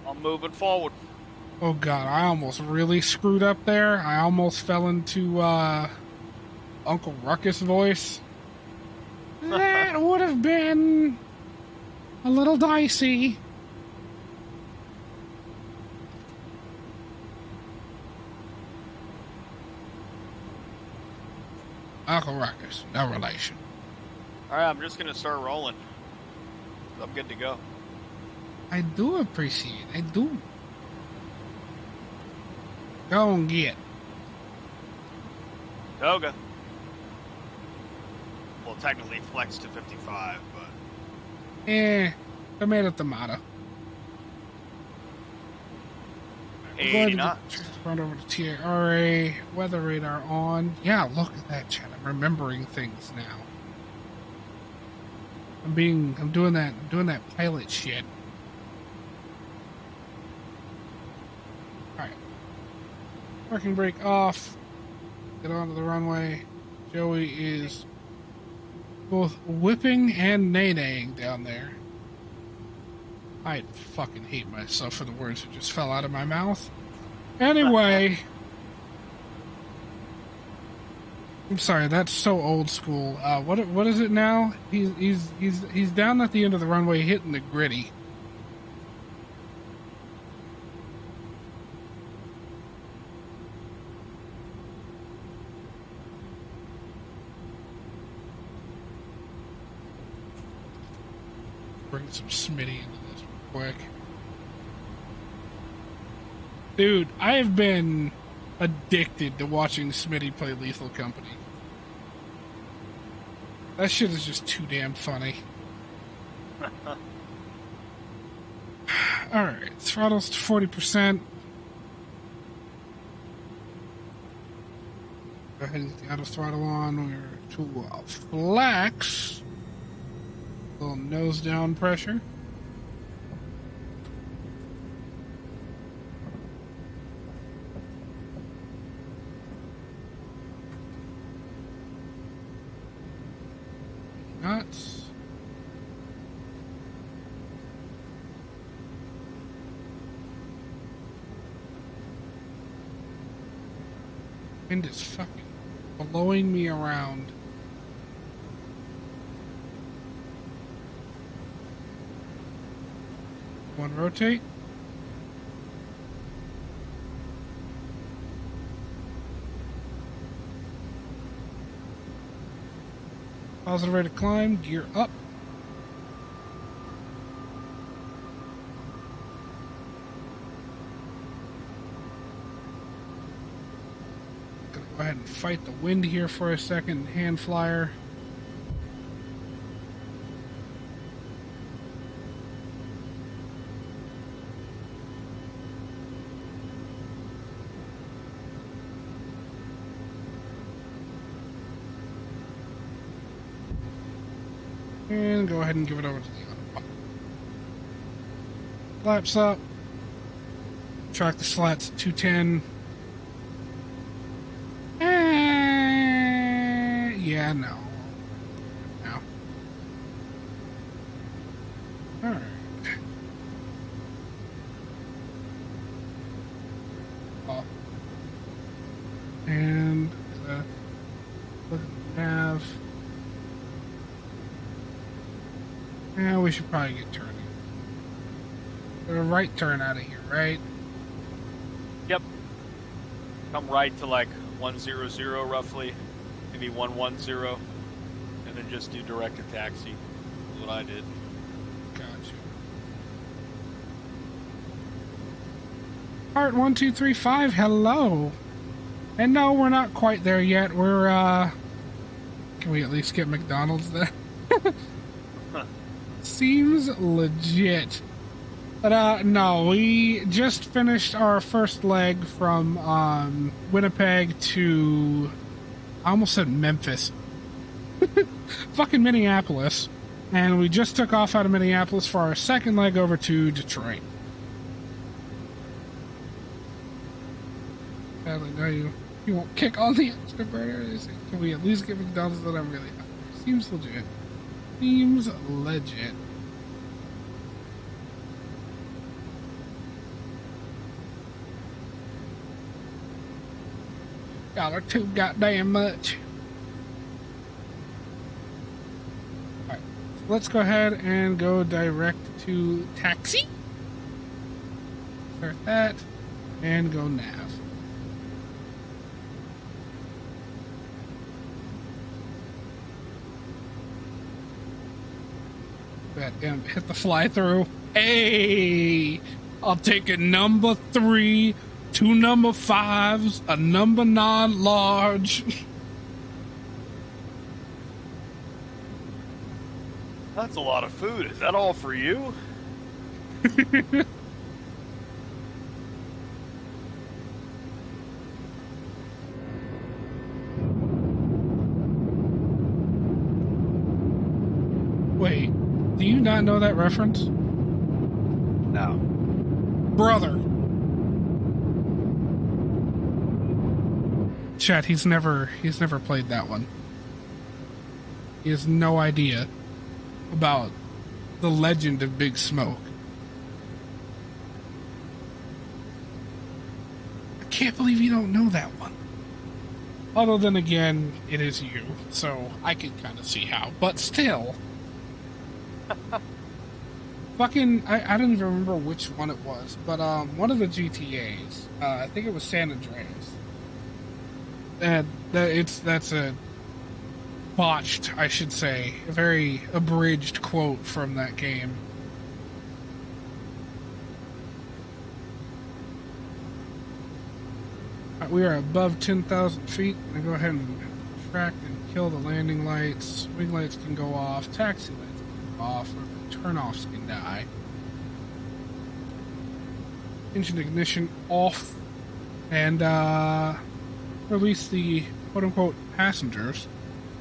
[SPEAKER 2] I'm moving forward.
[SPEAKER 1] Oh god, I almost really screwed up there. I almost fell into, Uncle Ruckus voice. That would have been a little dicey. Uncle Ruckus, no relation.
[SPEAKER 2] Alright, I'm just gonna start rolling. I'm good to go.
[SPEAKER 1] I do appreciate it. I do. Go and get.
[SPEAKER 2] Toga. Well, technically flex to 55, but...
[SPEAKER 1] Tomato.
[SPEAKER 2] 80 knots.
[SPEAKER 1] Run over to TRA. Weather radar on. Yeah, look at that, chat. I'm remembering things now. I'm doing that pilot shit. Alright. Parking brake off. Get onto the runway. Joey is both whipping and nay-naying down there. I fucking hate myself for the words that just fell out of my mouth. Anyway. I'm sorry, that's so old school. What is it now? He's down at the end of the runway hitting the gritty. Bring some Smitty into this real quick. Dude, I have been addicted to watching Smitty play Lethal Company. That shit is just too damn funny. Alright, throttles to 40%. Go ahead and get the auto throttle on. We're to flex. A little nose down pressure. Nuts. Wind is fucking blowing me around. One rotate. Positive rate of climb, gear up. Gonna go ahead and fight the wind here for a second, hand flyer. And go ahead and give it over to the other. Flaps up. Track the slats 210. Yeah, no. No. Alright. Off. And look at the nav. Yeah, we should probably get turning. A right turn out of here, right?
[SPEAKER 2] Yep. Come right to like 100 roughly, maybe 110, and then just do directed taxi. Is what I did.
[SPEAKER 1] Gotcha. Part 1235, hello. And no, we're not quite there yet. We're can we at least get McDonald's there? Seems legit. But no, we just finished our first leg from Winnipeg to, I almost said Memphis. Fucking Minneapolis. And we just took off out of Minneapolis for our second leg over to Detroit. Sadly, no, you won't kick on the afterburner. Can we at least get McDonald's that I'm really happy? Seems legit. Seems legit. Y'all are too goddamn much. Alright, so let's go ahead and go direct to taxi. Start that, and go nav. Damn, hit the fly through. Hey, I'll take a number 3, 2 number 5s, a number 9 large.
[SPEAKER 2] That's a lot of food. Is that all for you?
[SPEAKER 1] Wait, do you not know that reference?
[SPEAKER 2] No.
[SPEAKER 1] Brother. Chat, he's never played that one. He has no idea about the legend of Big Smoke. I can't believe you don't know that one. Although then again, it is you, so I can kind of see how. But still. Fucking, I don't even remember which one it was, but one of the GTAs, I think it was San Andreas. That's a botched, I should say, a very abridged quote from that game. We are above 10,000 feet. I'm gonna go ahead and track and kill the landing lights. Wing lights can go off. Taxi lights can go off. Turn-offs can die. Engine ignition off. And release the quote-unquote passengers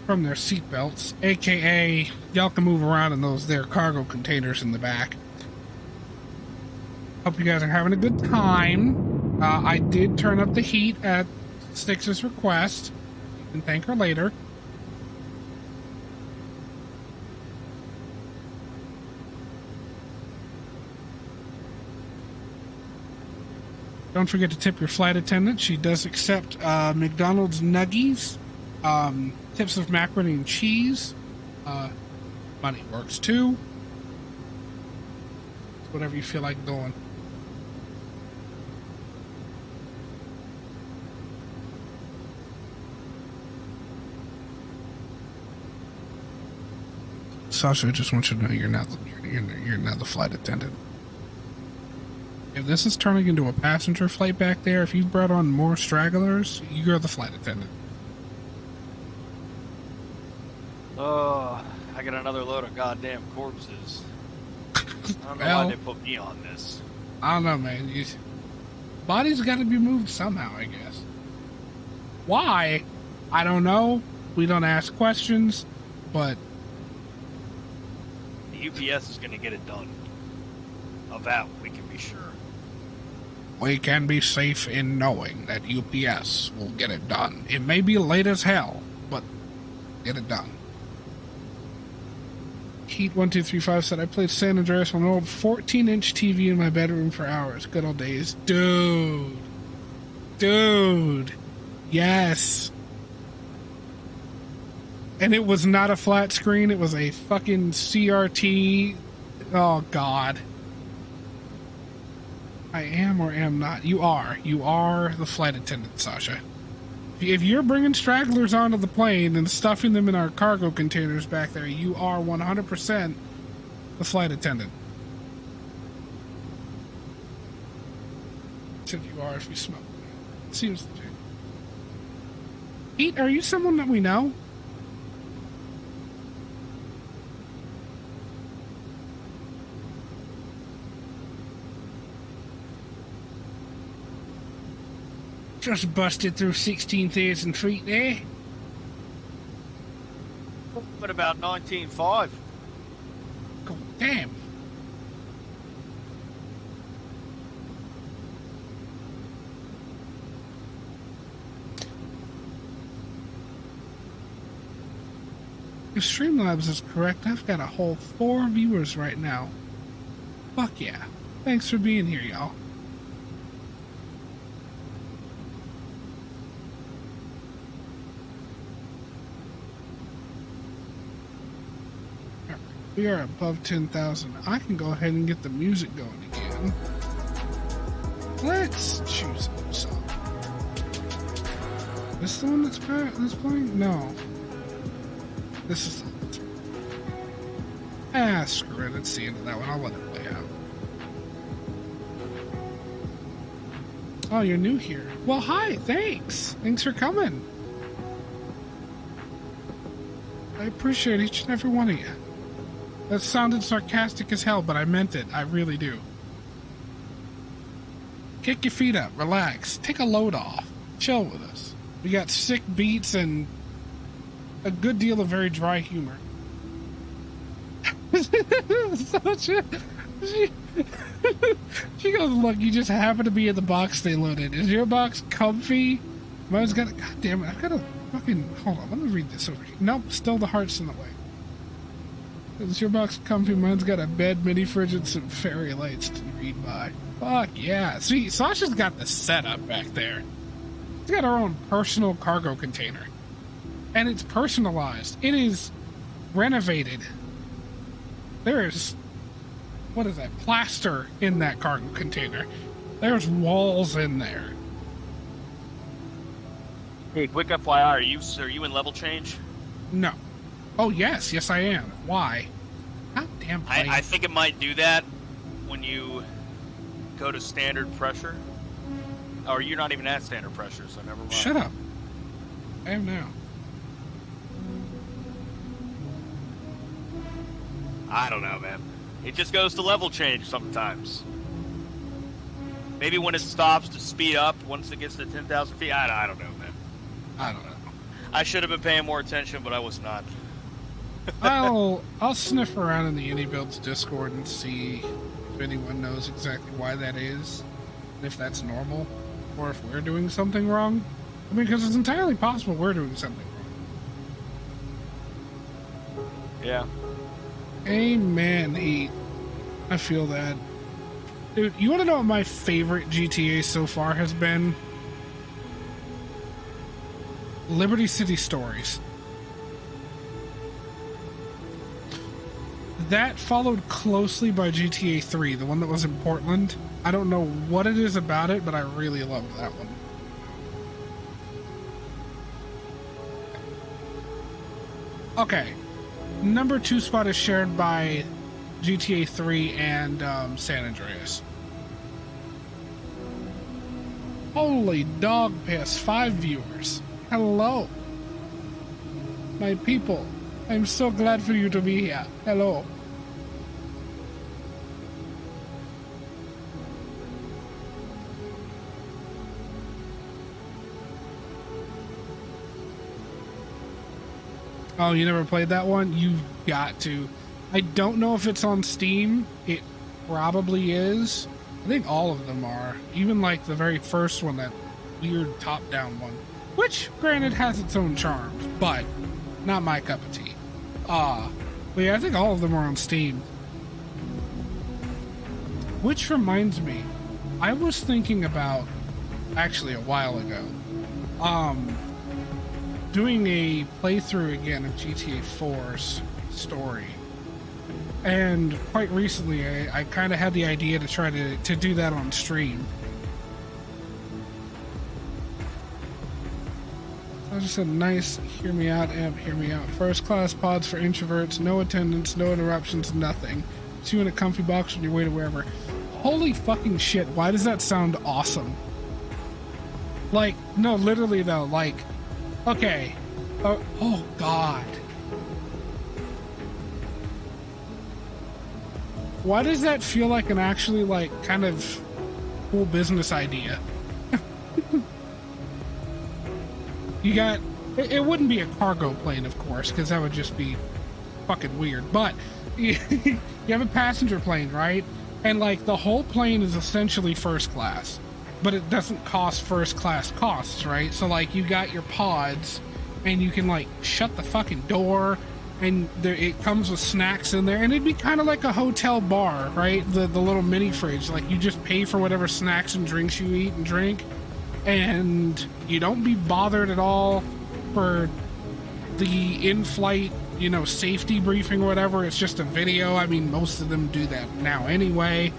[SPEAKER 1] from their seatbelts, aka y'all can move around in those there cargo containers in the back. Hope you guys are having a good time. I did turn up the heat at Styx's request. You can thank her later. Don't forget to tip your flight attendant. She does accept McDonald's nuggies, tips of macaroni and cheese. Money works too. It's whatever you feel like doing. Sasha, I just want you to know you're not the flight attendant. If this is turning into a passenger flight back there, if you've brought on more stragglers, you're the flight attendant.
[SPEAKER 2] Oh, I got another load of goddamn corpses. I don't know why they put me on this.
[SPEAKER 1] I don't know, man. Bodies got to be moved somehow, I guess. Why? I don't know. We don't ask questions, but
[SPEAKER 2] the UPS is going to get it done. Of that, we can be sure.
[SPEAKER 1] We can be safe in knowing that UPS will get it done. It may be late as hell, but get it done. Heat1235 said, I played San Andreas on an old 14-inch TV in my bedroom for hours. Good old days. Dude. Yes. And it was not a flat screen. It was a fucking CRT. Oh, God. I am or am not. You are. You are the flight attendant, Sasha. If you're bringing stragglers onto the plane and stuffing them in our cargo containers back there, you are 100% the flight attendant. Said you are if you smoke. Seems legit. Pete, are you someone that we know? Just busted through 16,000 feet there.
[SPEAKER 2] What about 19.5?
[SPEAKER 1] God damn. If Streamlabs is correct, I've got a whole 4 viewers right now. Fuck yeah. Thanks for being here, y'all. We are above 10,000. I can go ahead and get the music going again. Let's choose a song. This the one that's playing? No. This is the one that's playing. Screw it. It's the end of that one. I'll let it play out. Oh, you're new here. Well, hi. Thanks. Thanks for coming. I appreciate each and every one of you. That sounded sarcastic as hell, but I meant it. I really do. Kick your feet up. Relax. Take a load off. Chill with us. We got sick beats and a good deal of very dry humor. She goes, look, you just happen to be in the box they loaded. Is your box comfy? Mine's got a... God damn it. I've got a fucking... Hold on. Let me read this over here. Nope. Still the heart's in the way. Is your box comfy? Mine's got a bed, mini fridge, and some fairy lights to read by. Fuck yeah. See, Sasha's got the setup back there. She's got her own personal cargo container. And it's personalized. It is renovated. There's... What is that? Plaster in that cargo container. There's walls in there.
[SPEAKER 2] Hey, quick FYI, are you in level change?
[SPEAKER 1] No. Oh, yes. Yes, I am. Why? God damn.
[SPEAKER 2] I think it might do that when you go to standard pressure. Or you're not even at standard pressure, so never mind.
[SPEAKER 1] Shut up. I am now.
[SPEAKER 2] I don't know, man. It just goes to level change sometimes. Maybe when it stops to speed up once it gets to 10,000 feet. I don't know, man.
[SPEAKER 1] I don't know.
[SPEAKER 2] I should have been paying more attention, but I was not.
[SPEAKER 1] I'll sniff around in the Inibuilds Discord and see if anyone knows exactly why that is, and if that's normal, or if we're doing something wrong. I mean, because it's entirely possible we're doing something wrong.
[SPEAKER 2] Yeah.
[SPEAKER 1] Amen, Heat. I feel that. Dude, you want to know what my favorite GTA so far has been? Liberty City Stories. That followed closely by GTA 3, the one that was in Portland. I don't know what it is about it, but I really loved that one. Okay. Number 2 spot is shared by GTA 3 and San Andreas. Holy dog piss, 5 viewers. Hello. My people, I'm so glad for you to be here. Hello. Oh, you never played that one? You've got to. I don't know if it's on Steam. It probably is. I think all of them are. Even like the very first one, that weird top-down one. Which, granted, has its own charms, but not my cup of tea. But yeah, I think all of them are on Steam. Which reminds me, I was thinking about, actually a while ago, doing a playthrough again of GTA 4's story. And quite recently, I kind of had the idea to try to do that on stream. I just said, nice, hear me out, amp, hear me out. First class pods for introverts, no attendance, no interruptions, nothing. See you in a comfy box on your way to wherever. Holy fucking shit, why does that sound awesome? Like, no, literally though, like, okay. Oh god. Why does that feel like an actually, like, kind of cool business idea? You got... It wouldn't be a cargo plane, of course, because that would just be fucking weird. But you have a passenger plane, right? And, like, the whole plane is essentially first class. But it doesn't cost first class costs, right? So, like, you got your pods, and you can, like, shut the fucking door, and it comes with snacks in there, and it'd be kind of like a hotel bar, right? The little mini fridge. Like, you just pay for whatever snacks and drinks you eat and drink, and you don't be bothered at all for the in-flight, you know, safety briefing or whatever. It's just a video. I mean, most of them do that now anyway.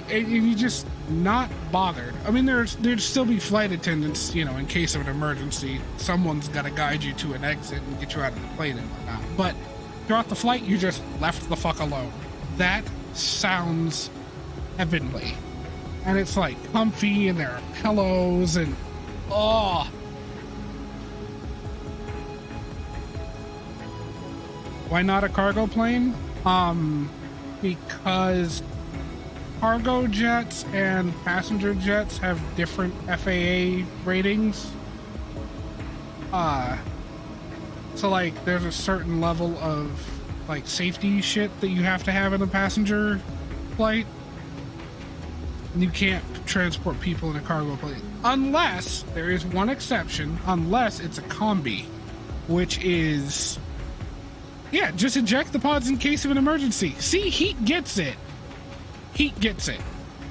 [SPEAKER 1] And you just not bothered. I mean, there'd still be flight attendants, you know, in case of an emergency. Someone's got to guide you to an exit and get you out of the plane and whatnot. But throughout the flight, you just left the fuck alone. That sounds heavenly. And it's like comfy, and there are pillows, and oh. Why not a cargo plane? Because cargo jets and passenger jets have different FAA ratings. So like there's a certain level of like safety shit that you have to have in a passenger flight. And you can't transport people in a cargo plane. Unless, there is one exception, unless it's a combi, which is, yeah, just eject the pods in case of an emergency. See, Heat gets it. Heat gets it.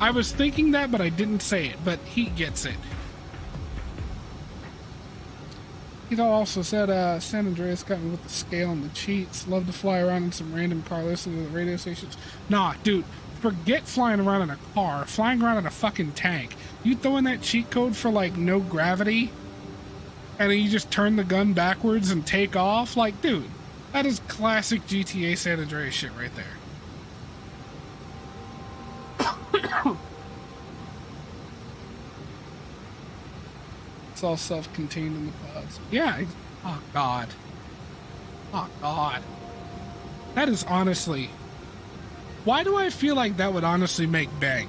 [SPEAKER 1] I was thinking that, but I didn't say it, but Heat gets it. He also said, San Andreas got me with the scale and the cheats. Love to fly around in some random car, listen to the radio stations. Nah, dude, forget flying around in a car. Flying around in a fucking tank. You throw in that cheat code for, like, no gravity, and then you just turn the gun backwards and take off? Like, dude, that is classic GTA San Andreas shit right there. It's all self-contained in the pods. Yeah. Oh, God. Oh, God. That is honestly... Why do I feel like that would honestly make bank?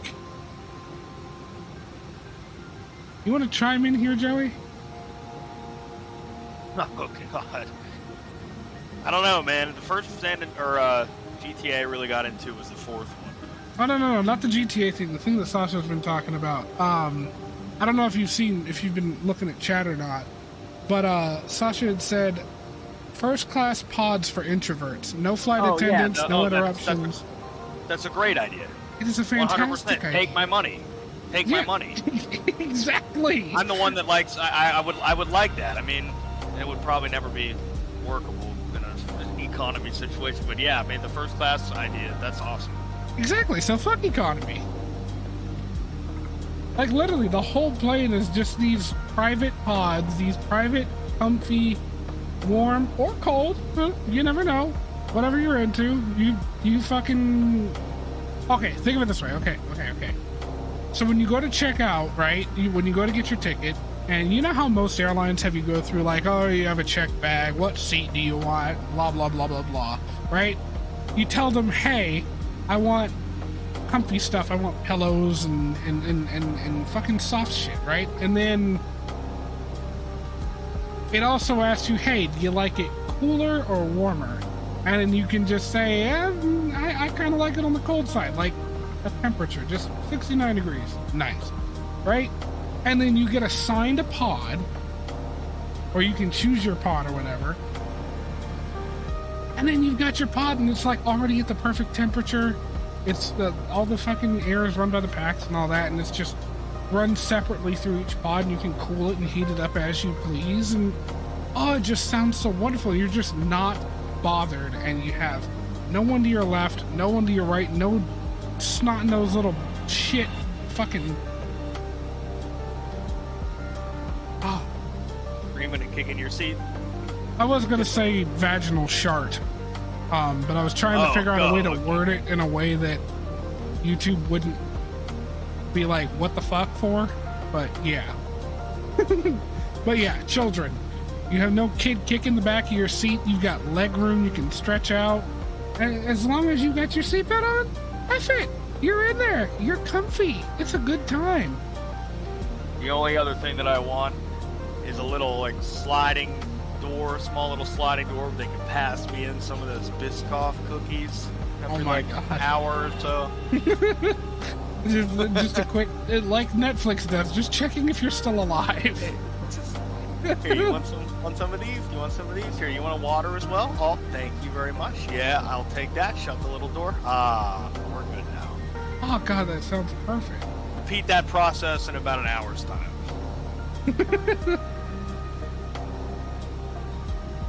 [SPEAKER 1] You want to chime in here, Joey?
[SPEAKER 2] Oh God. I don't know, man. The first GTA really got into was the fourth one.
[SPEAKER 1] Oh no, not the GTA thing. The thing that Sasha's been talking about. I don't know if you've been looking at chat or not, but Sasha had said first class pods for introverts, no flight attendants, no interruptions.
[SPEAKER 2] That's a great idea.
[SPEAKER 1] It is a fantastic
[SPEAKER 2] 100%.
[SPEAKER 1] idea.
[SPEAKER 2] Take my money. Take my money.
[SPEAKER 1] Exactly.
[SPEAKER 2] I'm the one that likes. I would like that. I mean, it would probably never be workable in an economy situation, but yeah, I mean, the first class idea. That's awesome.
[SPEAKER 1] Exactly. So fuck economy. Like literally, the whole plane is just these private pods, these private, comfy, warm or cold. You never know. Whatever you're into, you fucking. Okay, think of it this way. Okay. So when you go to check out, right? When you go to get your ticket, and you know how most airlines have you go through like, oh, you have a check bag. What seat do you want? Blah blah blah blah blah. Right? You tell them, hey, I want comfy stuff. I want pillows and fucking soft shit, right? And then it also asks you, hey, do you like it cooler or warmer? And then you can just say, I kind of like it on the cold side, like a temperature, just 69 degrees. Nice, right? And then you get assigned a pod, or you can choose your pod or whatever. And then you've got your pod, and it's like already at the perfect temperature. It's all the fucking air is run by the packs and all that, and it's just run separately through each pod, and you can cool it and heat it up as you please. And oh, it just sounds so wonderful. You're just not bothered, and you have no one to your left, no one to your right, no snot-nosed little shit fucking
[SPEAKER 2] Screaming and kicking your seat.
[SPEAKER 1] I was gonna say vaginal shart, but I was trying to figure out a way to word it in a way that YouTube wouldn't be like, what the fuck for? But yeah. But yeah, children. You have no kid kicking the back of your seat. You've got leg room. You can stretch out. And as long as you got your seatbelt on, that's it. You're in there. You're comfy. It's a good time.
[SPEAKER 2] The only other thing that I want is a little like sliding door, small little sliding door where they can pass me in some of those Biscoff cookies after
[SPEAKER 1] my God.
[SPEAKER 2] An hour or so.
[SPEAKER 1] just a quick, like Netflix does, just checking if you're still alive.
[SPEAKER 2] Here, you want some of these? You want some of these? Here, you want a water as well? Oh, thank you very much. Yeah, I'll take that. Shut the little door. We're good now.
[SPEAKER 1] Oh God, that sounds perfect.
[SPEAKER 2] Repeat that process in about an hour's time.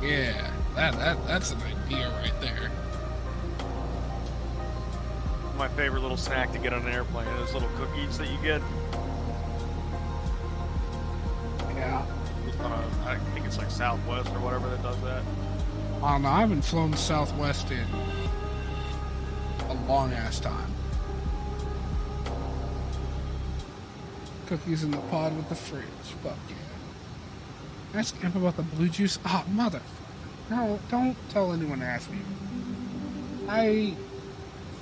[SPEAKER 1] Yeah, that's an idea right there.
[SPEAKER 2] My favorite little snack to get on an airplane, those little cookies that you get.
[SPEAKER 1] Yeah.
[SPEAKER 2] I think it's like Southwest or whatever that does that.
[SPEAKER 1] I don't know. I haven't flown Southwest in a long ass time. Cookies in the pod with the fridge. Fuck yeah. Ask him about the blue juice. Oh, mother. No, don't tell anyone to ask me. I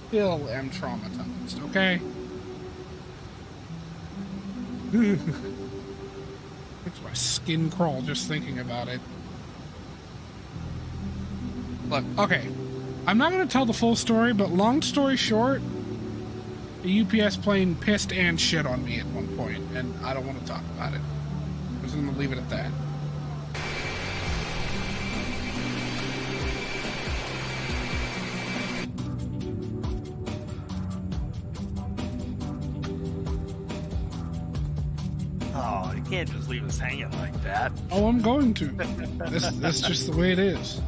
[SPEAKER 1] still am traumatized, okay? Makes my skin crawl just thinking about it. Look, okay. I'm not going to tell the full story, but long story short, the UPS plane pissed and shit on me at one point, and I don't want to talk about it. I'm just going to leave it at that.
[SPEAKER 2] Oh, you can't just leave us hanging like that.
[SPEAKER 1] Oh, I'm going to. That's just the way it is.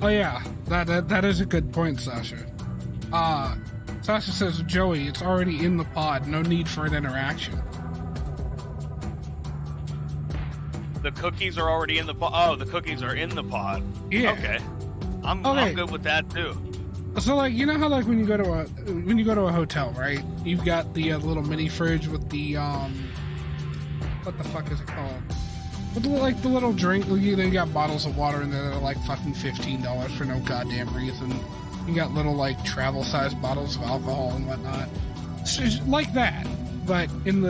[SPEAKER 1] Oh yeah, that is a good point, Sasha. Sasha says, Joey, it's already in the pod. No need for an interaction.
[SPEAKER 2] The cookies are already in the pod. Oh, the cookies are in the pod.
[SPEAKER 1] Yeah.
[SPEAKER 2] Okay. I'm good with that too.
[SPEAKER 1] So like, you know how like when you go to a hotel, right? You've got the little mini fridge with the what the fuck is it called? But like the little drink, they got bottles of water in there that are like fucking $15 for no goddamn reason. You got little like travel sized bottles of alcohol and whatnot. It's just like that, but in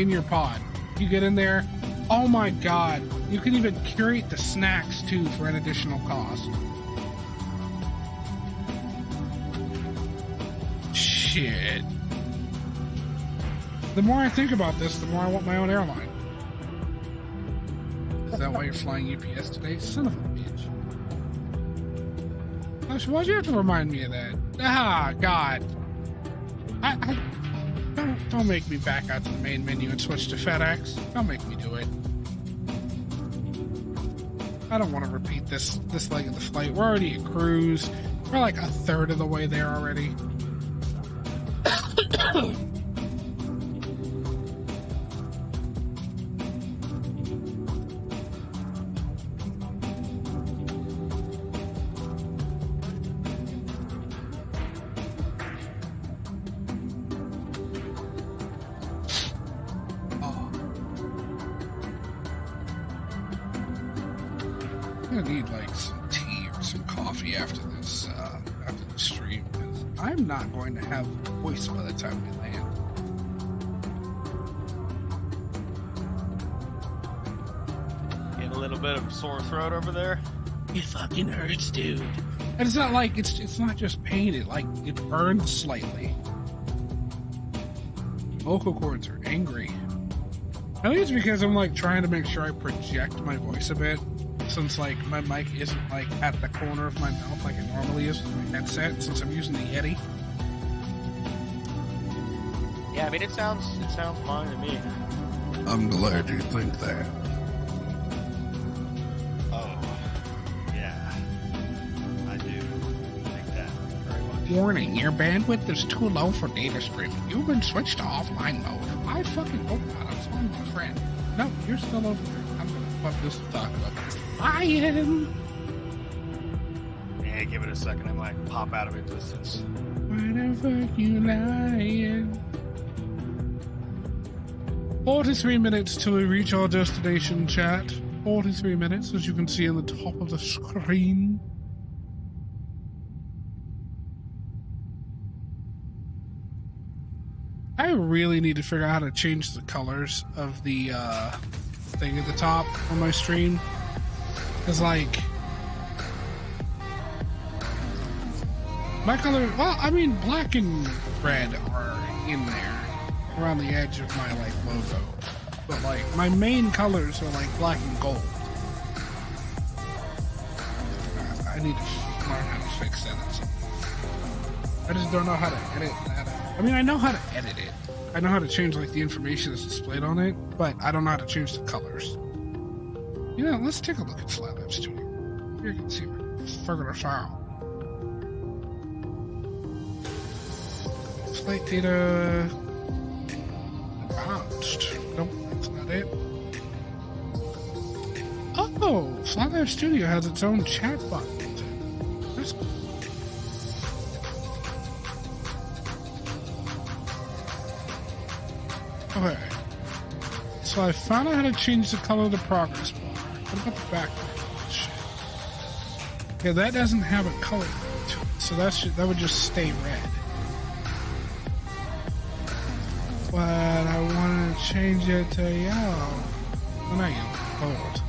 [SPEAKER 1] your pod. You get in there, oh my god, you can even curate the snacks too for an additional cost. Shit. The more I think about this, the more I want my own airline. Is that why you're flying UPS today? Son of a bitch. Gosh, why'd you have to remind me of that? Ah, God. I don't make me back out to the main menu and switch to FedEx. Don't make me do it. I don't want to repeat this leg of the flight. We're already at cruise. We're like a third of the way there already. I'm gonna need like some tea or some coffee after this stream, because I'm not going to have a voice by the time we land.
[SPEAKER 2] Get a little bit of a sore throat over there.
[SPEAKER 1] It fucking hurts, dude. And it's not like it's not just pain. It burns slightly. Vocal cords are angry. I think it's because I'm like trying to make sure I project my voice a bit. Since like my mic isn't like at the corner of my mouth like it normally is with my headset, since I'm using the Yeti.
[SPEAKER 2] Yeah, I mean it sounds fine to me.
[SPEAKER 1] I'm glad you think that.
[SPEAKER 2] Oh, yeah, I do think that very much.
[SPEAKER 1] Warning, your bandwidth is too low for data streaming. You've been switched to offline mode. I fucking hope not. I'm sorry, my friend. No, you're still over there. I'm gonna fuck this to talk about this. Lying.
[SPEAKER 2] Yeah, give it a second. I might pop out of existence.
[SPEAKER 1] Why the fuck you lying? 43 minutes till we reach our destination, chat. 43 minutes, as you can see on the top of the screen. I really need to figure out how to change the colors of the thing at the top on my stream. Because, like, my color, well, I mean, black and red are in there around the edge of my, like, logo. But, like, my main colors are, like, black and gold. I need to learn how to fix that at some point. I just don't know how to edit that. I mean, I know how to edit it. I know how to change, like, the information that's displayed on it, but I don't know how to change the colors. You know, let's take a look at FlatLab Studio. Here you can see further file. Flight data advanced. Nope, that's not it. Oh, FlatLab Studio has its own chat button. That's cool. Okay. So I found out how to change the color of the progress bar. What about the background? Shit. Okay, that doesn't have a color to it, so that would just stay red. But I want to change it to yellow. Well, not yellow, gold.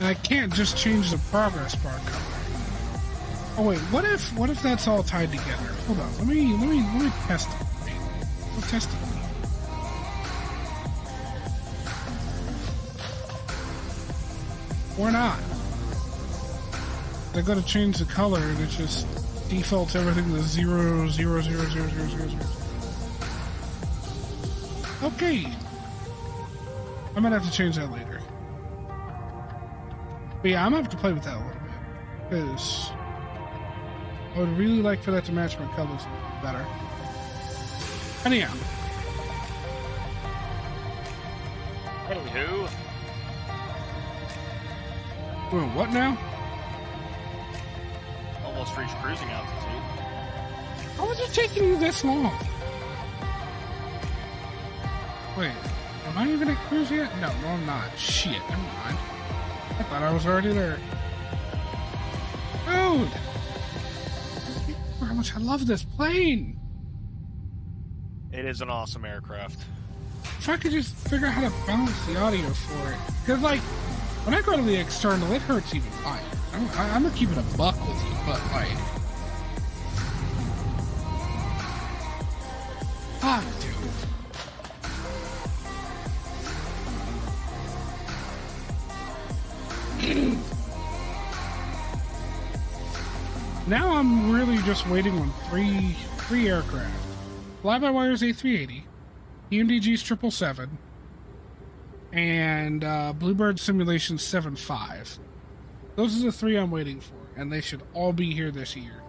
[SPEAKER 1] And I can't just change the progress bar color. Oh wait, what if that's all tied together? Hold on, let me test it. We'll test it. Or not. I gotta change the color and it just defaults everything to 0, 0, 0, 0, 0, 0, 0. Okay. I'm gonna have to change that later. But yeah, I'm gonna have to play with that a little bit. Because I would really like for that to match my colors a little better. Anyhow.
[SPEAKER 2] Anywho.
[SPEAKER 1] Doing what now?
[SPEAKER 2] Almost reached cruising altitude.
[SPEAKER 1] How was it taking you this long? Wait, Am I even at cruise yet? No, I'm not. Shit, never mind. I thought I was already there. Dude! How much I love this plane!
[SPEAKER 2] It is an awesome aircraft.
[SPEAKER 1] If I could just figure out how to balance the audio for it. Because, like, when I go to the external, it hurts even higher. I'm gonna keep it a buck with you, but, like... Fuck, dude. Now I'm really just waiting on three aircraft. Fly-by-wire's A380, pmdg's 777, and Bluebird Simulation 7.5. Those are the three I'm waiting for, and they should all be here this year.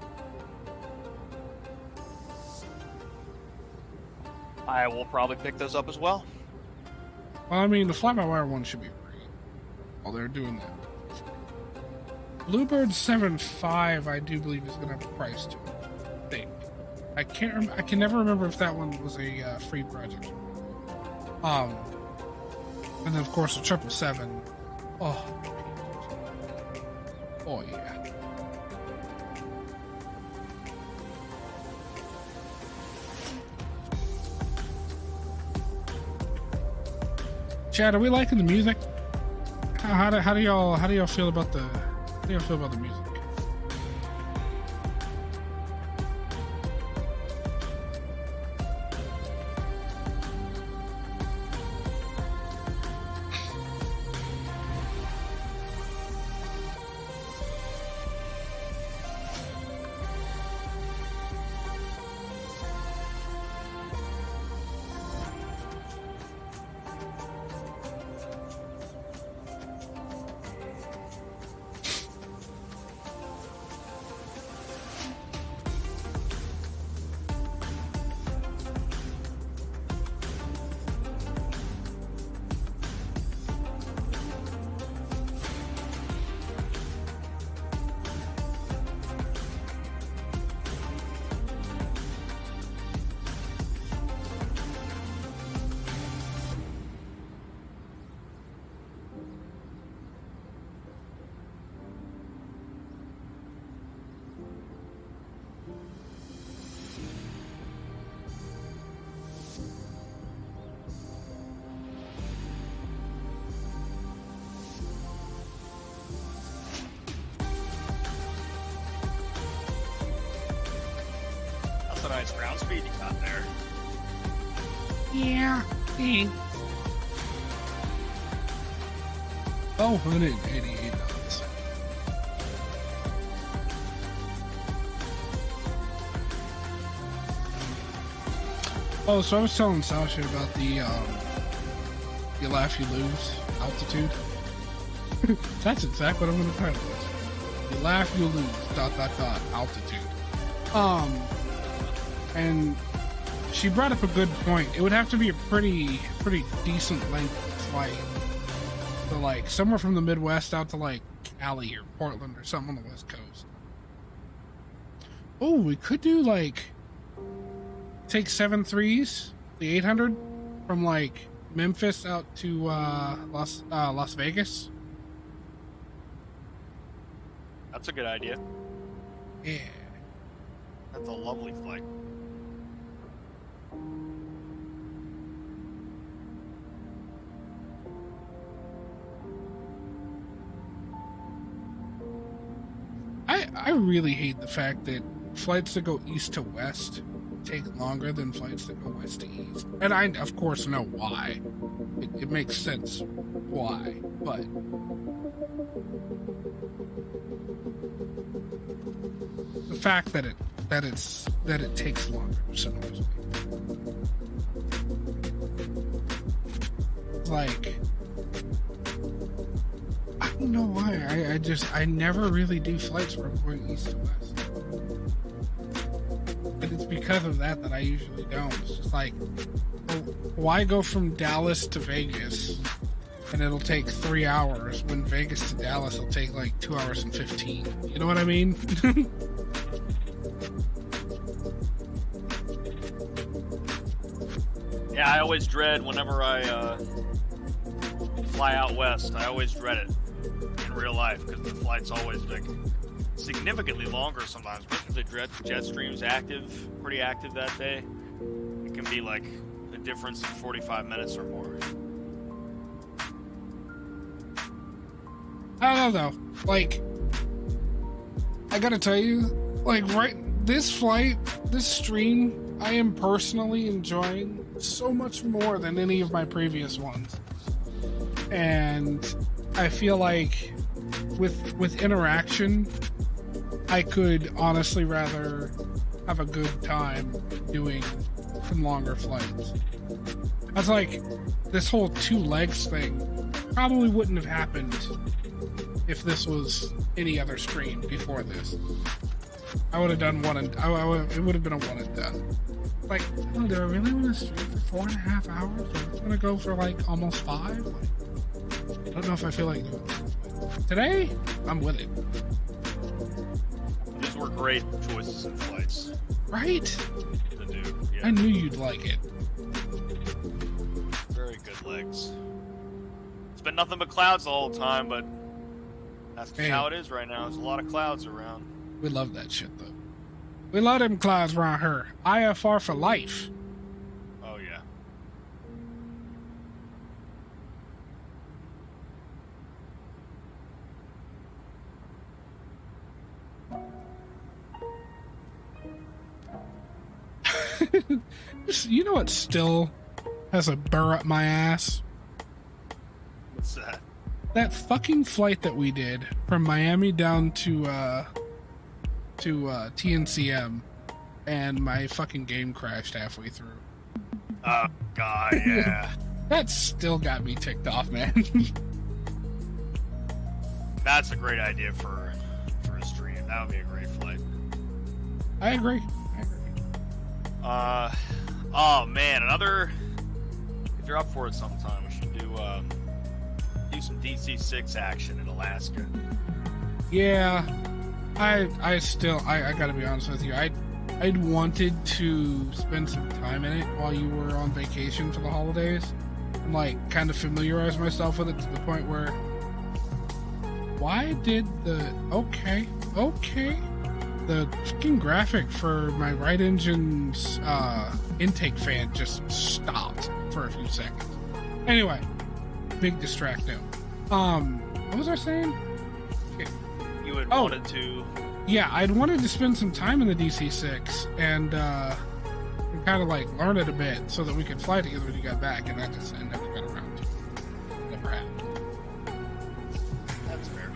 [SPEAKER 2] I will probably pick those up as well.
[SPEAKER 1] Well, I mean, the fly-by-wire one should be free while they're doing that. Bluebird 7.5, I do believe, is going to have a price to it. I think. I can never remember if that one was a free project. And then of course the 777. Oh yeah. Chad, are we liking the music? How do y'all feel about the music?
[SPEAKER 2] Nice ground speed you got there.
[SPEAKER 1] Yeah. Thanks. $188. Oh, so I was telling Sasha about the you laugh, you lose altitude. That's exactly what I'm going to title this. You laugh, you lose, ... altitude. And she brought up a good point. It would have to be a pretty decent length flight. So like somewhere from the Midwest out to like Cali or Portland or something on the West Coast. Oh, we could do like take 7.3s, the 800 from like Memphis out to Las Vegas.
[SPEAKER 2] That's a good idea.
[SPEAKER 1] Yeah.
[SPEAKER 2] That's a lovely flight.
[SPEAKER 1] I really hate the fact that flights that go east to west take longer than flights that go west to east. And I, of course, know why. It makes sense why, but... the fact that it takes longer just annoys me. Like... I don't know why. I never really do flights where I'm going east to west. And it's because of that I usually don't. It's just like, well, why go from Dallas to Vegas and it'll take 3 hours when Vegas to Dallas will take like 2 hours and 15? You know what I mean?
[SPEAKER 2] Yeah, I always dread whenever I fly out west. I always dread it in real life because the flight's always like significantly longer sometimes. Especially if the jet stream's pretty active that day. It can be like a difference of 45 minutes or more.
[SPEAKER 1] I don't know. Like, I gotta tell you, like, this flight, this stream, I am personally enjoying so much more than any of my previous ones. And I feel like with interaction, I could honestly rather have a good time doing some longer flights. That's like, this whole 2 legs thing probably wouldn't have happened if this was any other stream before this. I would have done one and it would have been a one and done. Like, oh, do I really want to stream for 4.5 hours? Or it's gonna go for like almost 5? Like, I don't know if I feel like doing it. Today, I'm with it.
[SPEAKER 2] These were great choices in flights.
[SPEAKER 1] Right?
[SPEAKER 2] To do. Yeah.
[SPEAKER 1] I knew you'd like it.
[SPEAKER 2] Very good legs. It's been nothing but clouds the whole time, but that's just how it is right now. There's a lot of clouds around.
[SPEAKER 1] We love that shit, though. We love them clouds around here. IFR for life.
[SPEAKER 2] Oh, yeah.
[SPEAKER 1] You know what still has a burr up my ass?
[SPEAKER 2] What's that?
[SPEAKER 1] That fucking flight that we did from Miami down to TNCM, and my fucking game crashed halfway through.
[SPEAKER 2] Oh, God, yeah.
[SPEAKER 1] That still got me ticked off, man.
[SPEAKER 2] That's a great idea for a stream. That would be a great flight.
[SPEAKER 1] I agree.
[SPEAKER 2] Oh, man, if you're up for it sometime, we should do some DC-6 action in Alaska.
[SPEAKER 1] Yeah. I gotta be honest with you. I'd wanted to spend some time in it while you were on vacation for the holidays, and like kind of familiarize myself with it to the point where, why did the fucking graphic for my right engine's intake fan just stopped for a few seconds? Anyway, big distracto. What was I saying?
[SPEAKER 2] You had wanted to...
[SPEAKER 1] Yeah, I'd wanted to spend some time in the DC-6 and kind of like learn it a bit so that we could fly together when you got back, and I never got around to it. Never happened.
[SPEAKER 2] That's fair.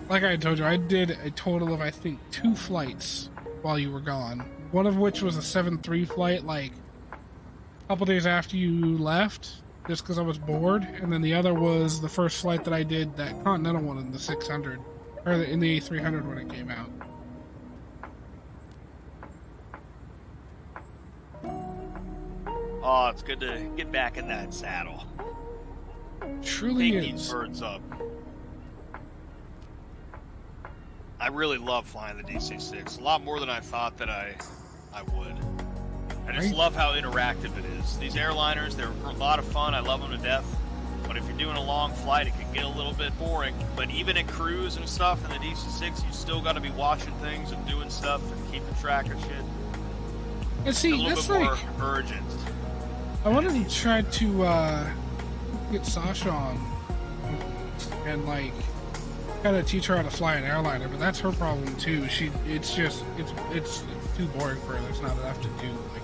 [SPEAKER 1] Like I told you, I did a total of, I think, 2 flights while you were gone. One of which was a 7-3 flight, like, a couple days after you left, just because I was bored. And then the other was the first flight that I did, that Continental one in the 600, or in the A300 when it came out.
[SPEAKER 2] Oh, it's good to get back in that saddle.
[SPEAKER 1] Truly
[SPEAKER 2] Take
[SPEAKER 1] is.
[SPEAKER 2] these birds up. I really love flying the DC-6. A lot more than I thought that I would. I just love how interactive it is. These airliners, they're a lot of fun. I love them to death. But if you're doing a long flight, it can get a little bit boring. But even at cruise and stuff in the DC-6, you still got to be watching things and doing stuff and keeping track of shit.
[SPEAKER 1] And see,
[SPEAKER 2] it's a little
[SPEAKER 1] that's
[SPEAKER 2] bit
[SPEAKER 1] like,
[SPEAKER 2] more urgent.
[SPEAKER 1] I wanted to try to get Sasha on and like kind of teach her how to fly an airliner, but that's her problem too. It's too boring for her. There's not enough to do. Like,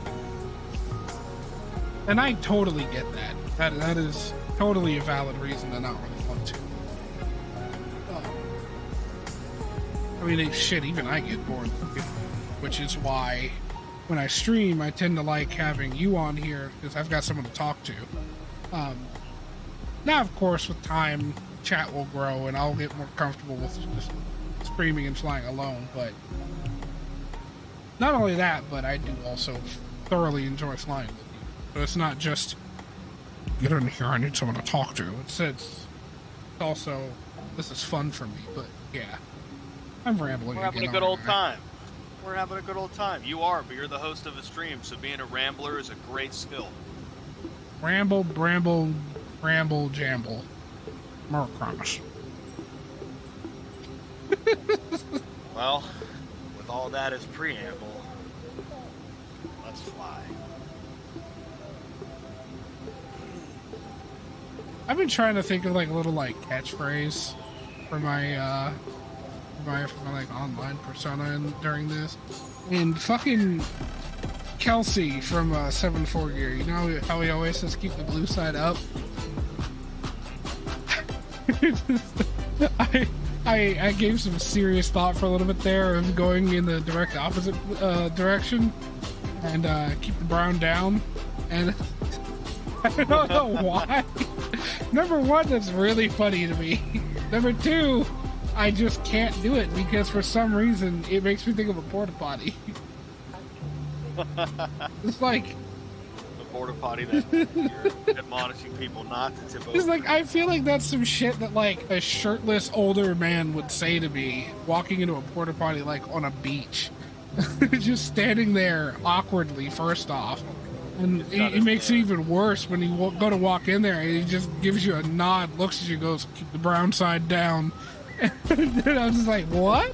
[SPEAKER 1] and I totally get that. That is totally a valid reason to not really want to. I mean, shit, even I get bored, which is why when I stream, I tend to like having you on here because I've got someone to talk to. Now, of course, with time, chat will grow and I'll get more comfortable with just streaming and flying alone. But not only that, but I do also thoroughly enjoy flying with you. So it's not just, get in here, I need someone to talk to. It's also, this is fun for me. But yeah, I'm rambling.
[SPEAKER 2] We're having a good old time. We're having a good old time. You are, but you're the host of a stream, so being a rambler is a great skill.
[SPEAKER 1] Ramble, bramble, bramble, jamble. More promise.
[SPEAKER 2] Well, with all that as preamble, let's fly.
[SPEAKER 1] I've been trying to think of like a little like catchphrase for my like online persona during this. And fucking Kelsey from 7-4 Gear, you know how he always says keep the blue side up? I gave some serious thought for a little bit there of going in the direct opposite direction and keep the brown down, and I don't know why. Number one, that's really funny to me. Number two, I just can't do it because for some reason it makes me think of a porta potty. It's like
[SPEAKER 2] The porta potty that you're admonishing people not to tip over.
[SPEAKER 1] it's like I feel like that's some shit that like a shirtless older man would say to me walking into a porta potty like on a beach. Just standing there awkwardly first off. And it makes it even worse when you go to walk in there and he just gives you a nod, looks at you, goes, keep the brown side down. And then I was just like, what?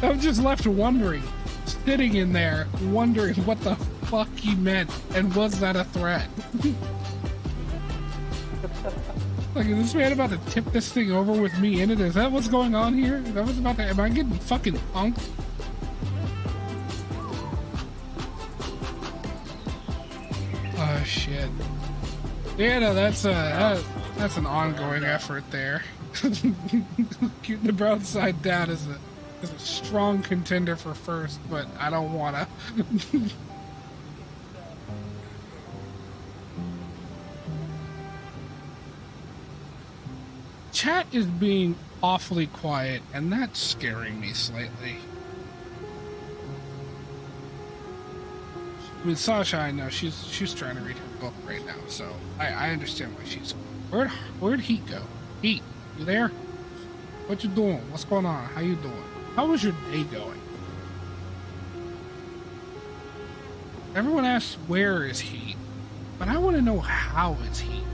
[SPEAKER 1] I'm just left wondering, sitting in there, wondering what the fuck he meant, and was that a threat? Like, is this man about to tip this thing over with me in it? Is that what's going on here? Is that what's about to... Am I getting fucking punked? Oh, shit. Yeah, no, that's an ongoing effort there. Keep the brown side down is a strong contender for first, but I don't wanna. Chat is being awfully quiet, and that's scaring me slightly. I mean, Sasha, I know she's trying to read her book right now, so I understand why she's. Where'd Heat go? Heat, you there? What you doing? What's going on? How you doing? How was your day going? Everyone asks where is Heat, but I want to know how is Heat.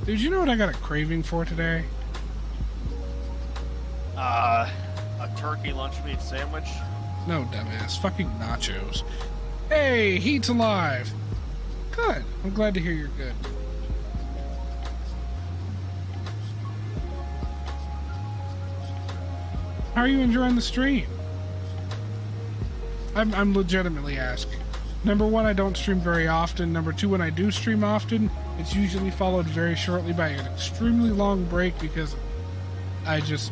[SPEAKER 1] Dude, you know what I got a craving for today?
[SPEAKER 2] A turkey lunch meat sandwich.
[SPEAKER 1] No, dumbass. Fucking nachos. Hey, Heat's alive. Good. I'm glad to hear you're good. How are you enjoying the stream? I'm legitimately asking. Number one, I don't stream very often. Number two, when I do stream often, it's usually followed very shortly by an extremely long break because I just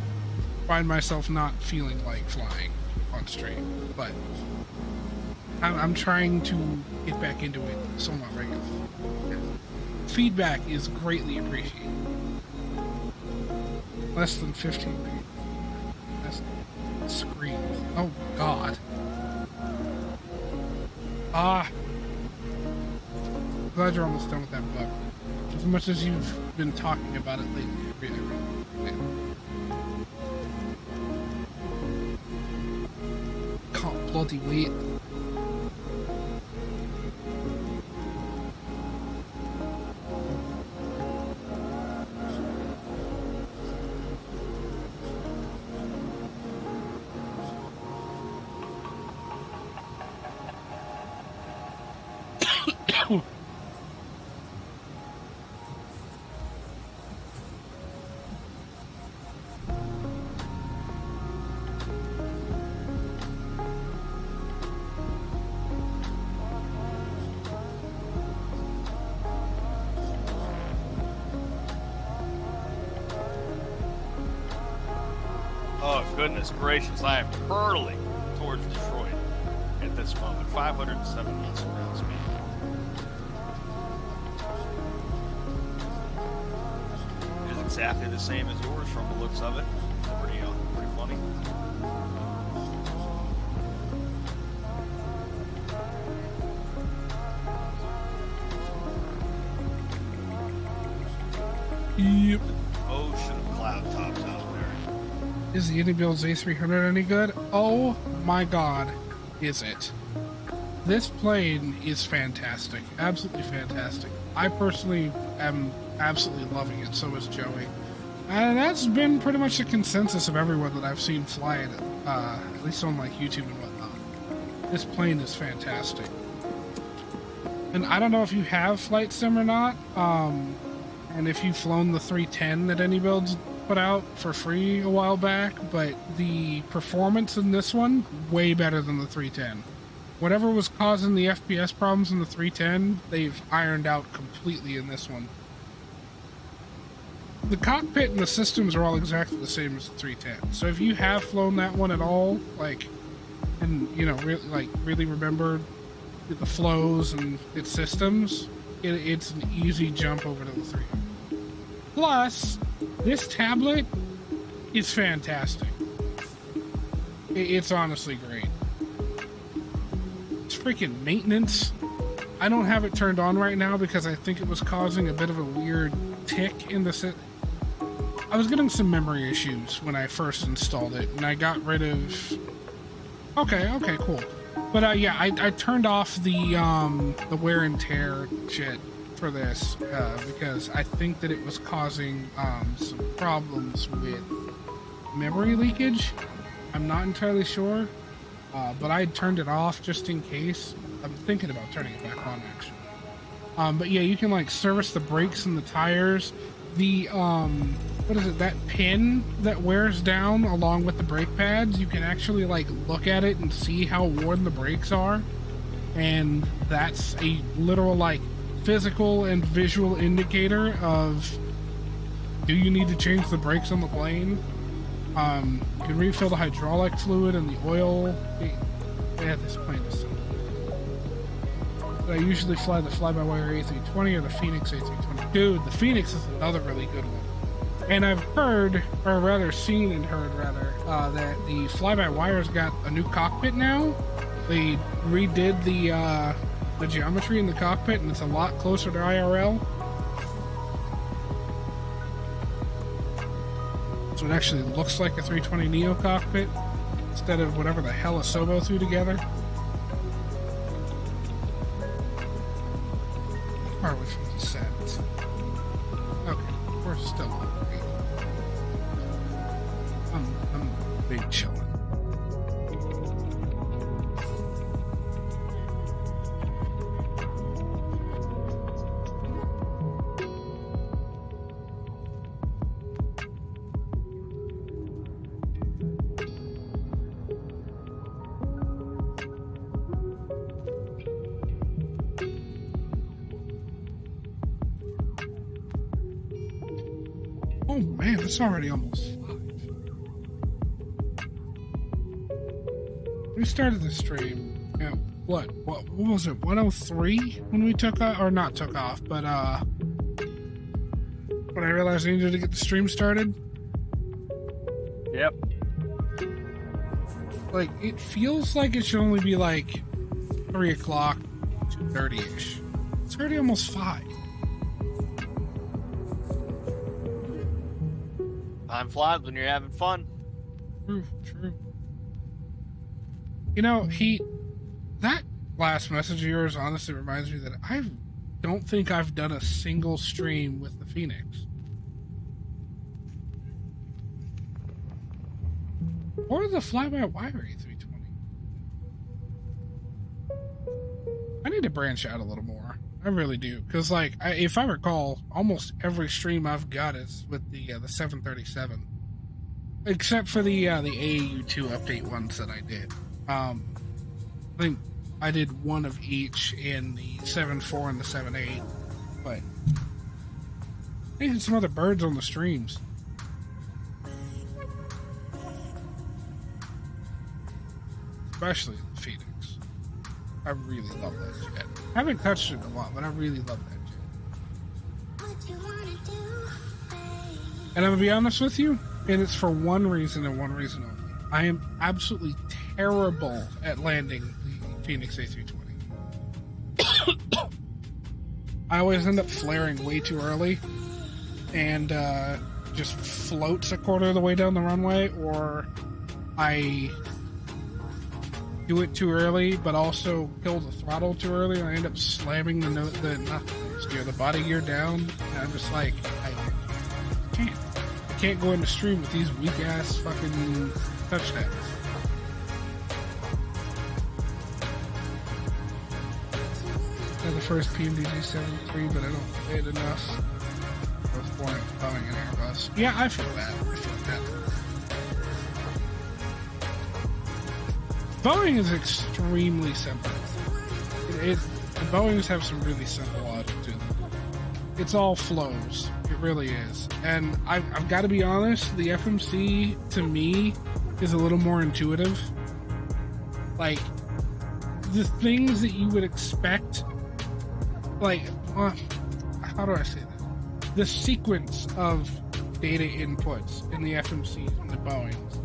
[SPEAKER 1] find myself not feeling like flying on stream. But I'm trying to get back into it somewhat regularly. Feedback is greatly appreciated. Less than 15 minutes. That's screams. Oh, God. Glad you're almost done with that book. As much as you've been talking about it lately, can't bloody wait.
[SPEAKER 2] Goodness gracious, I am hurling towards Detroit at this moment. 507 knots around speed. exactly the same as yours from the looks of it. It's pretty funny.
[SPEAKER 1] Yep.
[SPEAKER 2] Ocean of cloud tops out there.
[SPEAKER 1] Is the Inibuilds A300 any good? Oh my god, is it? This plane is fantastic. Absolutely fantastic. I personally am absolutely loving it, so is Joey. And that's been pretty much the consensus of everyone that I've seen fly it, at least on like YouTube and whatnot. This plane is fantastic. And I don't know if you have flight sim or not, and if you've flown the 310 that Inibuilds put out for free a while back, but the performance in this one, way better than the 310. Whatever was causing the FPS problems in the 310, they've ironed out completely in this one. The cockpit and the systems are all exactly the same as the 310. So if you have flown that one at all, like, and you know, really remember the flows and its systems, it's an easy jump over to the 300. Plus, this tablet is fantastic. It's honestly great. It's freaking maintenance. I don't have it turned on right now because I think it was causing a bit of a weird tick in the I was getting some memory issues when I first installed it, and I got rid of... Okay, cool. But yeah, I turned off the wear and tear shit for this because I think that it was causing some problems with memory leakage. I'm not entirely sure, but I turned it off just in case. I'm thinking about turning it back on actually. But yeah, you can like service the brakes and the tires. The what is it, that pin that wears down along with the brake pads, you can actually like look at it and see how worn the brakes are, and that's a literal like physical and visual indicator of do you need to change the brakes on the plane. You can refill the hydraulic fluid and the oil. Yeah, this plane is so I usually fly the fly-by-wire A320 or the Phoenix A320. Dude, the Phoenix is another really good one. And I've heard, or rather seen and heard rather, that the fly-by-wire's got a new cockpit now. They redid the geometry in the cockpit, and it's a lot closer to IRL. So it actually looks like a 320 Neo cockpit instead of whatever the hell Asobo threw together. How far away from the set? Okay, we're still on. I'm big chilling. Oh man, it's already almost 5. We started the stream at what was it, 103 when we took off, or not took off, but when I realized I needed to get the stream started.
[SPEAKER 2] Yep.
[SPEAKER 1] Like, it feels like it should only be like 3 o'clock, 2:30-ish. It's already almost 5.
[SPEAKER 2] Time flies when you're having fun.
[SPEAKER 1] True. You know, that last message of yours honestly reminds me that I don't think I've done a single stream with the Phoenix. Or the fly-by-wire A320. I need to branch out a little more. I really do, because like if I recall, almost every stream I've got is with the 737, except for the AAU2 update ones that I did. I think I did one of each in the 7.4 and the 7.8, but I had some other birds on the streams. Especially the Phoenix. I really love that jet. I haven't touched it in a while, but I really love that jet. And I'm gonna be honest with you, and it's for one reason and one reason only. I am absolutely terrible at landing the Phoenix A320. I always end up flaring way too early and just floats a quarter of the way down the runway, or I do it too early but also kill the throttle too early and I end up slamming the body gear down, and I'm just like, I can't go into stream with these weak ass fucking touchdowns. The first pmdg 7.3, but I don't play it enough. Both Boeing and Airbus. Yeah, I feel that. Boeing is extremely simple. The Boeings have some really simple logic to them. It's all flows. It really is. And I've got to be honest, the FMC, to me, is a little more intuitive. Like, the things that you would expect, like, how do I say that? The sequence of data inputs in the FMCs and the Boeings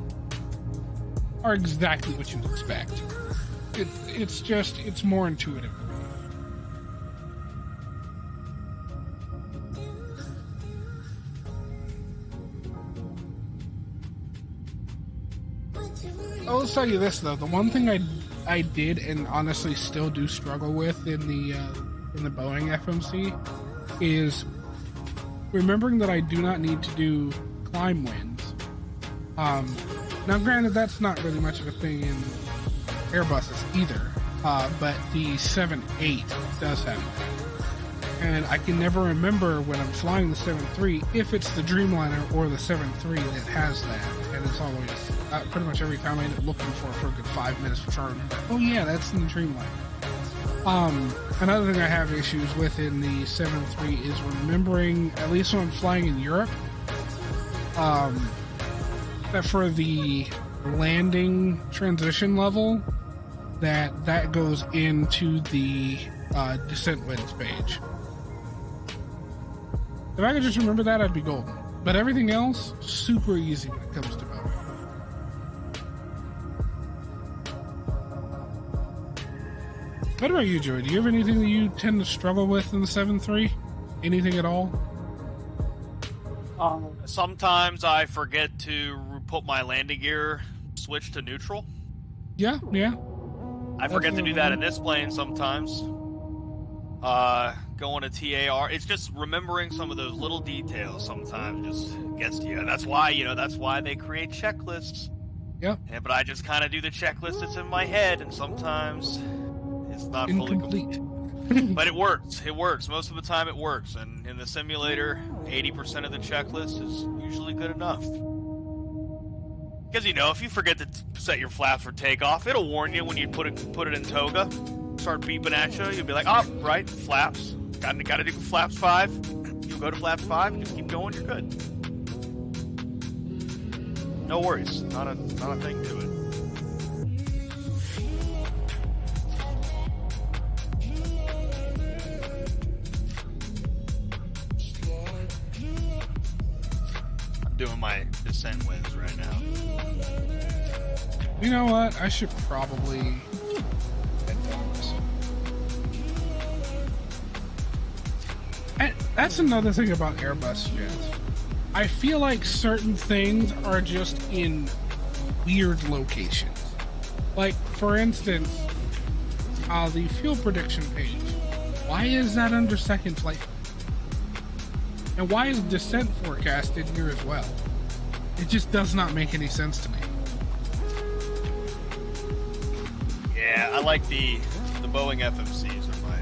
[SPEAKER 1] are exactly what you'd expect. It's more intuitive. I'll tell you this though, the one thing I did and honestly still do struggle with in the Boeing FMC is remembering that I do not need to do climb winds. Now granted, that's not really much of a thing in Airbuses either, but the 7.8 does have that. And I can never remember when I'm flying the 7.3 if it's the Dreamliner or the 7.3 that has that. And it's always, pretty much every time I end up looking for a good 5 minutes before I remember, oh yeah, that's in the Dreamliner. Another thing I have issues with in the 7.3 is remembering, at least when I'm flying in Europe, that for the landing transition level, that goes into the descent winds page. If I could just remember that, I'd be golden. But everything else, super easy when it comes to Boeing. What about you, Joey? Do you have anything that you tend to struggle with in the 7.3? Anything at all?
[SPEAKER 2] Sometimes I forget to put my landing gear switch to neutral.
[SPEAKER 1] Yeah.
[SPEAKER 2] I forget to do that in this plane sometimes. Going to TAR, it's just remembering some of those little details sometimes just gets to you. And that's why they create checklists.
[SPEAKER 1] Yep.
[SPEAKER 2] Yeah, but I just kind of do the checklist that's in my head, and sometimes it's not
[SPEAKER 1] incomplete.
[SPEAKER 2] Fully complete. But it works. It works. Most of the time it works. And in the simulator, 80% of the checklist is usually good enough. Because, if you forget to set your flaps for takeoff, it'll warn you when you put it in toga. Start beeping at you. You'll be like, oh, right, flaps. Got to do flaps 5. You'll go to flaps 5 and just keep going. You're good. No worries. Not a thing to it. I'm doing my descent winds right now.
[SPEAKER 1] You know what? I should probably head down this. And that's another thing about Airbus jets. I feel like certain things are just in weird locations. Like, for instance, the fuel prediction page. Why is that under second flight? And why is descent forecast in here as well? It just does not make any sense to me.
[SPEAKER 2] Yeah, I like the Boeing FMCs are my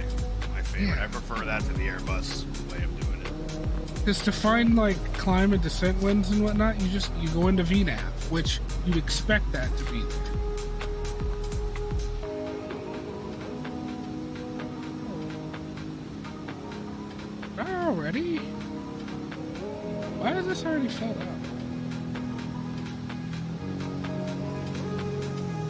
[SPEAKER 2] favorite. Yeah. I prefer that to the Airbus way of doing it.
[SPEAKER 1] Because to find like climb and descent winds and whatnot, you go into VNAV, which you'd expect that to be there. Already? Why is this already filled out?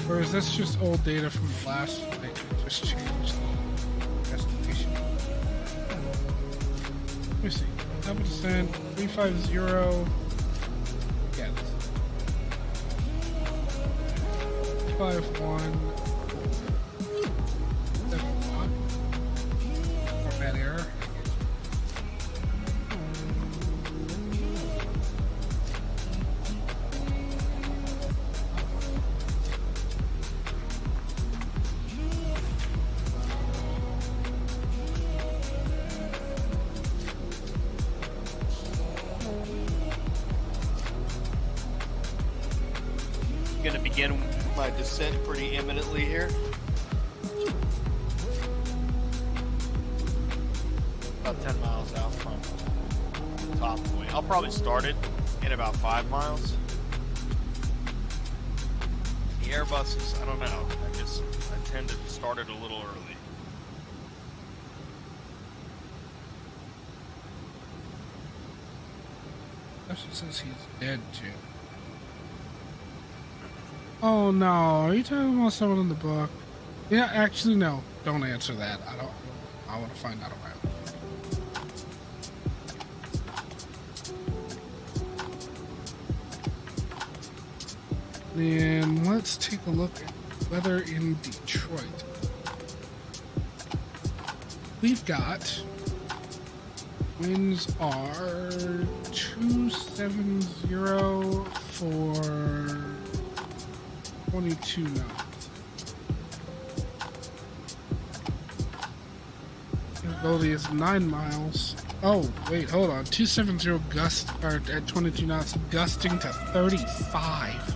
[SPEAKER 1] Or is this just old data from the last flight that just changed the destination? Let me see. Double descent, 350. 251. Format error.
[SPEAKER 2] Gonna begin my descent pretty imminently here. About 10 miles out from the top point. I'll probably start it in about 5 miles. The Airbuses, I don't know. I tend to start it a little early.
[SPEAKER 1] Actually says he's dead too. Oh no, are you talking about someone in the book? Yeah, actually no. Don't answer that. I want to find out about it. Then let's take a look at weather in Detroit. We've got winds are 270 for 22 knots. Visibility is 9 miles. Oh, wait, hold on. 270 gust are at 22 knots, gusting to 35.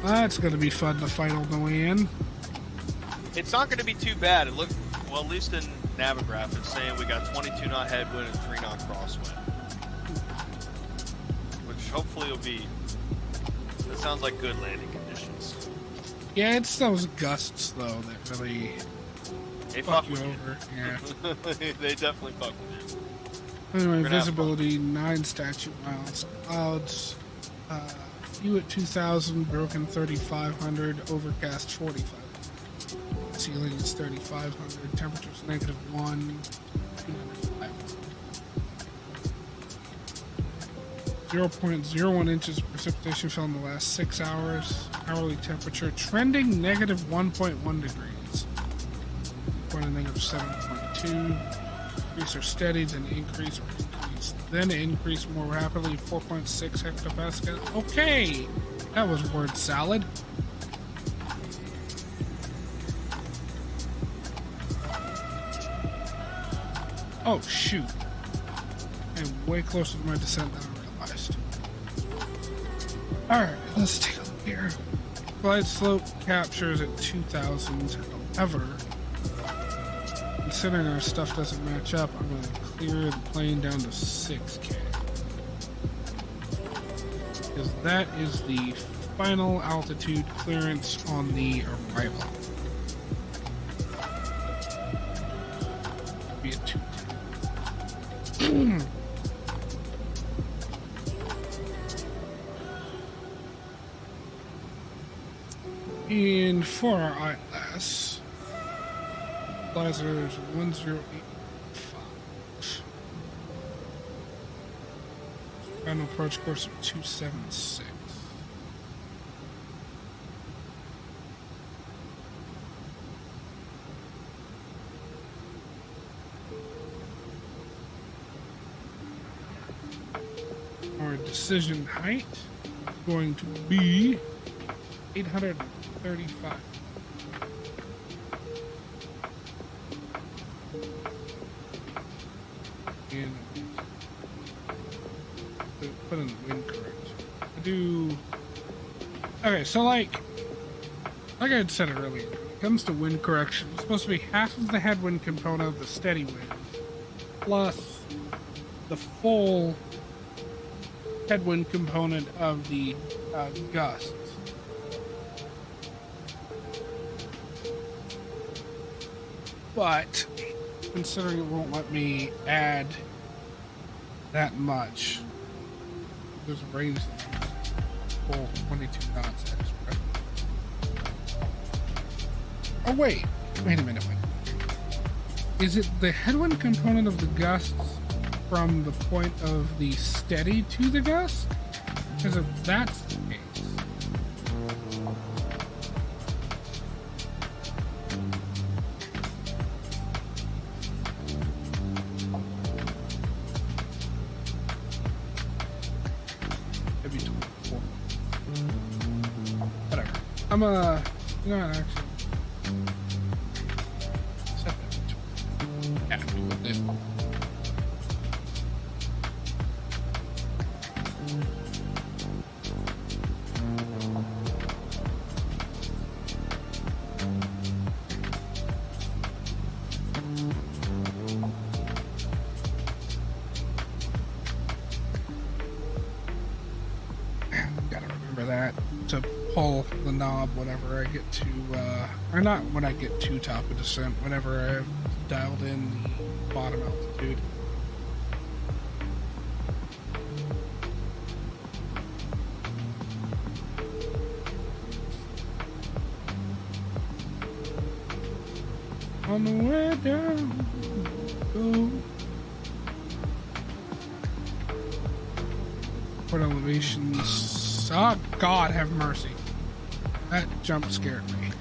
[SPEAKER 1] That's gonna be fun to fight on the way in.
[SPEAKER 2] It's not going to be too bad. It looked, well, at least in Navigraph, it's saying we got 22 knot headwind and 3 knot crosswind. Which hopefully will be, that sounds like good landing conditions.
[SPEAKER 1] Yeah, it's those gusts, though, that really
[SPEAKER 2] They
[SPEAKER 1] fuck
[SPEAKER 2] fuck
[SPEAKER 1] you
[SPEAKER 2] with
[SPEAKER 1] over. Yeah.
[SPEAKER 2] you. They definitely fuck with you.
[SPEAKER 1] Anyway,
[SPEAKER 2] We're gonna have
[SPEAKER 1] visibility 9 statute miles. Clouds, few at 2,000, broken 3,500, overcast 4,500. Ceiling is 3,500. Temperature's -1, 295. 0.01 inches of precipitation fell in the last 6 hours. Hourly temperature trending -1.1 degrees. Point of -7.2. Increase or steady, then increase or increase. Then increase more rapidly, 4.6 hectopascal. Okay! That was word salad. Oh, shoot. I'm way closer to my descent than I realized. Alright, let's take a look here. Glide slope captures at 2,000. However, considering our stuff doesn't match up, I'm going to clear the plane down to 6K. Because that is the final altitude clearance on the arrival. Be at 2. And for our eyeglass, Blazers 1085. Final approach course of 276. Our decision height is going to be 835. And put in the wind correction. I do. Okay, so like I had said earlier, when it comes to wind correction, it's supposed to be half of the headwind component of the steady wind, plus the full headwind component of the gusts. But considering it won't let me add that much, there's a range that's full 22 knots extra. Oh wait a minute. Is it the headwind component of the gusts from the point of the steady to the gust? Because if that's the case, maybe 24. Whatever. I'm actually set that to 20. Happy with it. To pull the knob whenever I get to, or not when I get to top of descent, whenever I've dialed in the bottom altitude. On the way down, go. Port elevations. Oh, God have mercy. That jump scared me.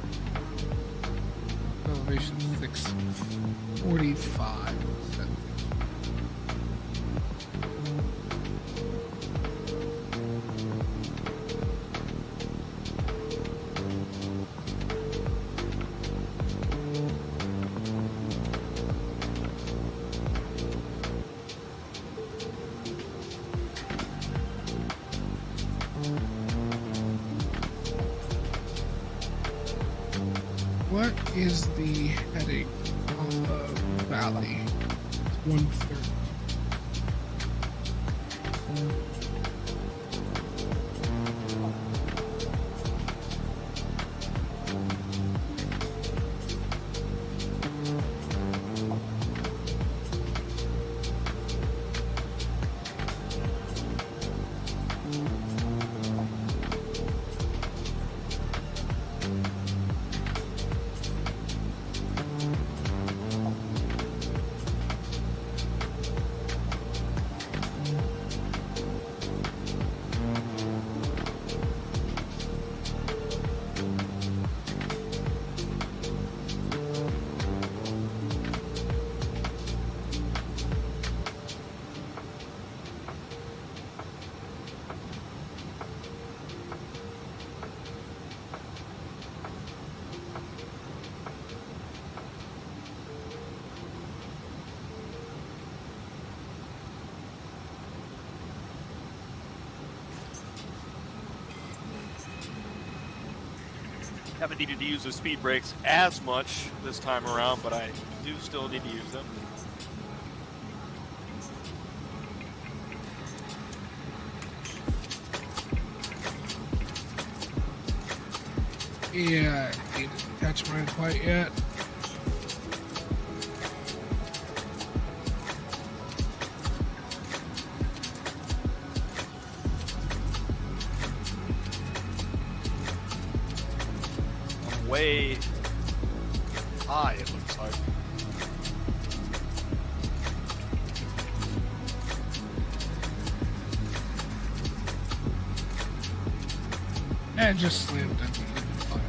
[SPEAKER 1] Elevation 645. What is the heading of the valley? It's 130.
[SPEAKER 2] Haven't needed to use the speed brakes as much this time around, but I do still need to use them.
[SPEAKER 1] Yeah, I didn't catch mine quite yet.
[SPEAKER 2] Way high, it looks like.
[SPEAKER 1] And just slammed into the fire.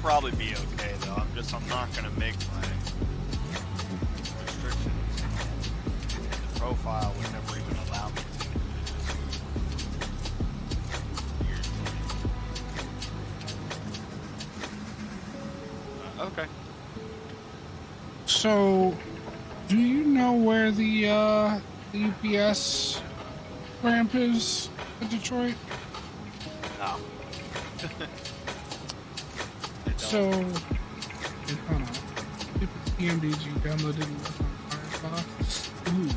[SPEAKER 2] Probably be okay though. I'm not gonna make my restrictions. The profile would never even allow me to. Okay.
[SPEAKER 1] So, do you know where the UPS ramp is in Detroit?
[SPEAKER 2] No.
[SPEAKER 1] So, hold on. pmdg downloaded on Firefox. Ooh.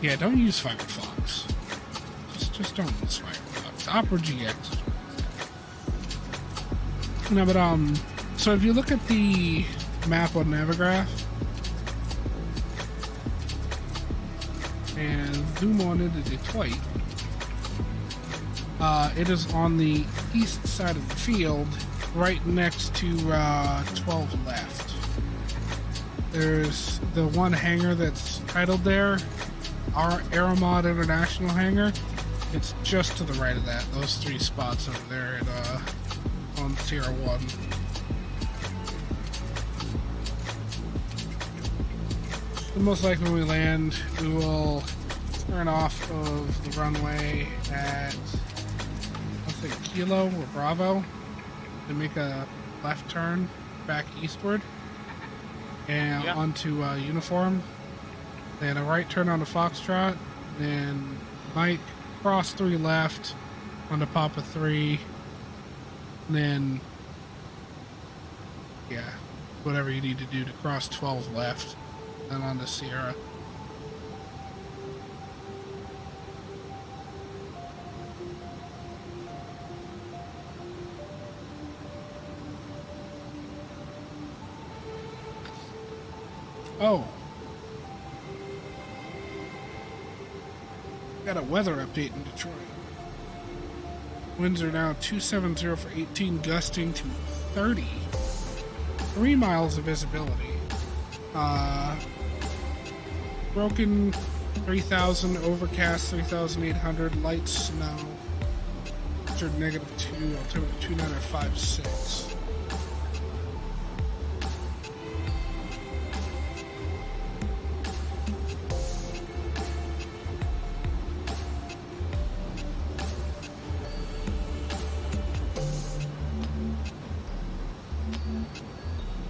[SPEAKER 1] Yeah, don't use Firefox. Just don't use Firefox. GX, Opera GX. No, but so if you look at the map on Navigraph and zoom on into Detroit, it is on the east side of the field, right next to 12 left. There's the one hangar that's titled there, our Aeromod International hangar. It's just to the right of that. Those 3 spots over there at on Sierra 1. So most likely when we land, we will turn off of the runway at, let's say, Kilo or Bravo, and make a left turn back eastward and onto Uniform. Then a right turn onto Foxtrot. Then Mike, cross 3 left onto Papa 3. And then, yeah, whatever you need to do to cross 12 left, and on the Sierra. Oh. Got a weather update in Detroit. Winds are now 270 for 18, gusting to 30. 3 miles of visibility. Broken 3,000, overcast 3,800, light snow. Temperature -2, altimeter 2956.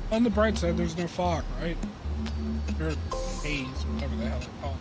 [SPEAKER 1] On the bright side, there's no fog, right? Or haze, whatever the hell they call it.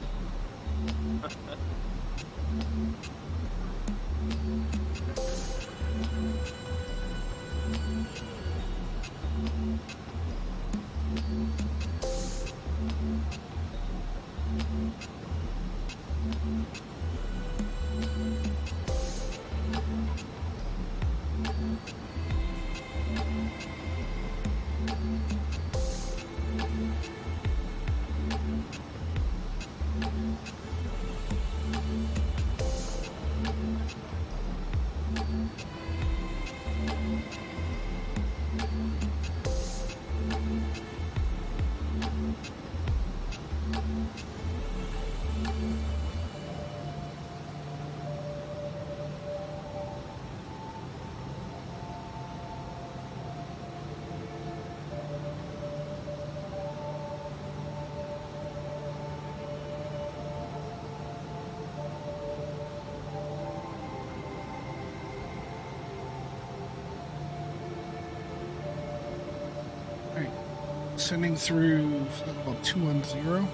[SPEAKER 1] Sending through level 210.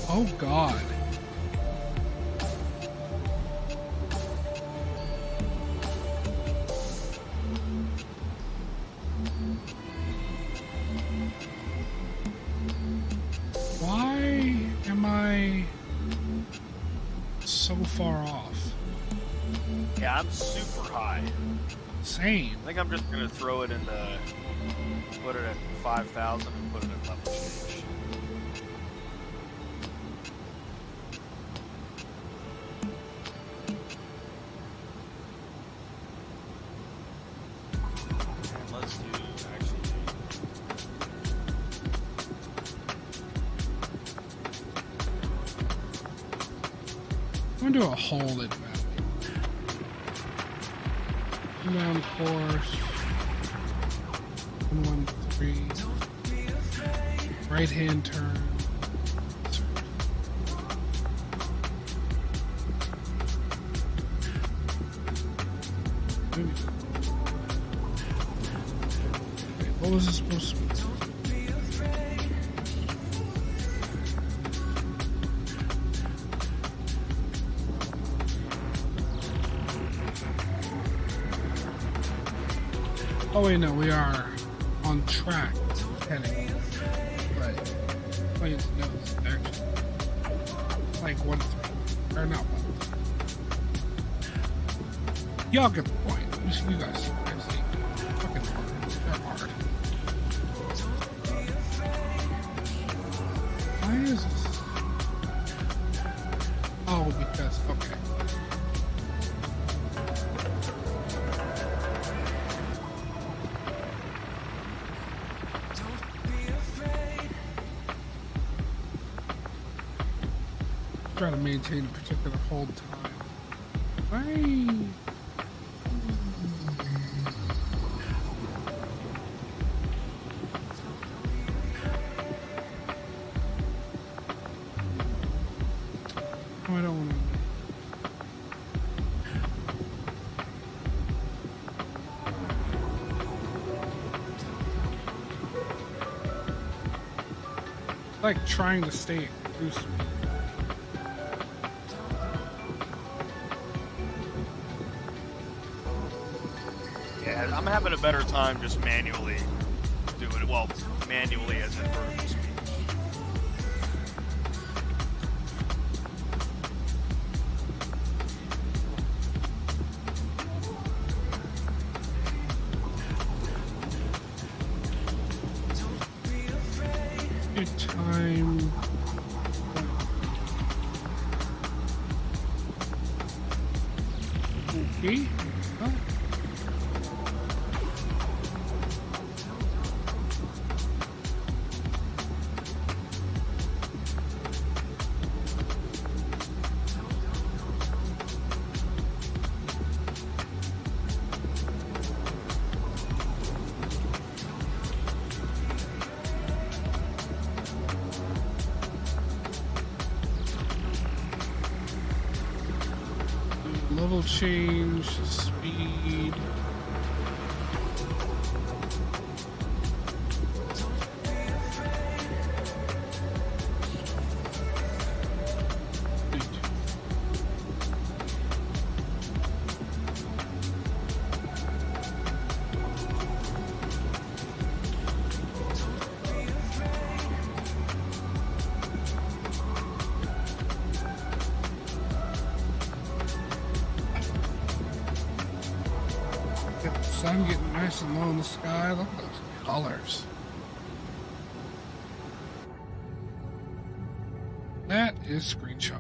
[SPEAKER 1] Oh God. Far off.
[SPEAKER 2] Yeah, I'm super high.
[SPEAKER 1] Same.
[SPEAKER 2] I think I'm just gonna throw it into, put it at 5,000 and put it at level change. And let's do actually.
[SPEAKER 1] I'm gonna do a hold it back. Down course. 113. Right hand turn. Wait, what was this supposed to be? Oh wait, no, we are on track heading, but planes knows actually like 1-3 or not 1. Y'all get the point. You guys see fucking hard. They're hard. Why is this? Oh, because okay. Try to maintain a particular hold time. Right. Oh, I don't want to. Like trying to stay at cruise speed.
[SPEAKER 2] Yeah, I'm having a better time just manually doing it. Well, manually as in vertical speed.
[SPEAKER 1] Good time. Okay. Oh. Level change, speed. Get the sun getting nice and low in the sky. Look at those colors. That is screenshot.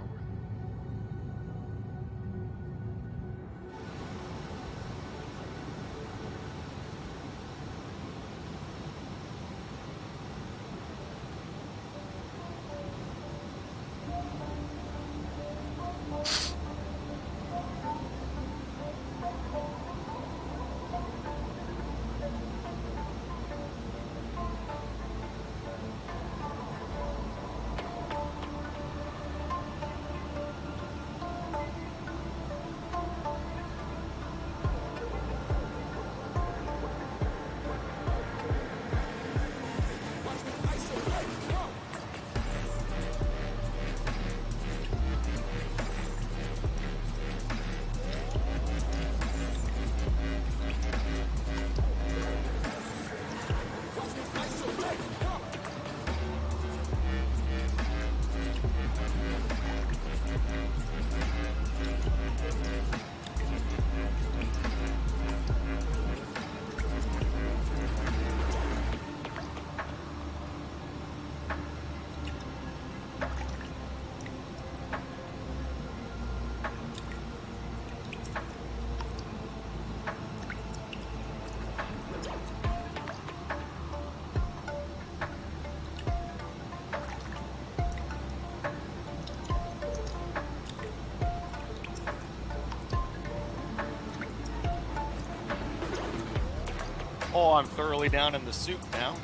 [SPEAKER 2] Oh, I'm thoroughly down in the soup now.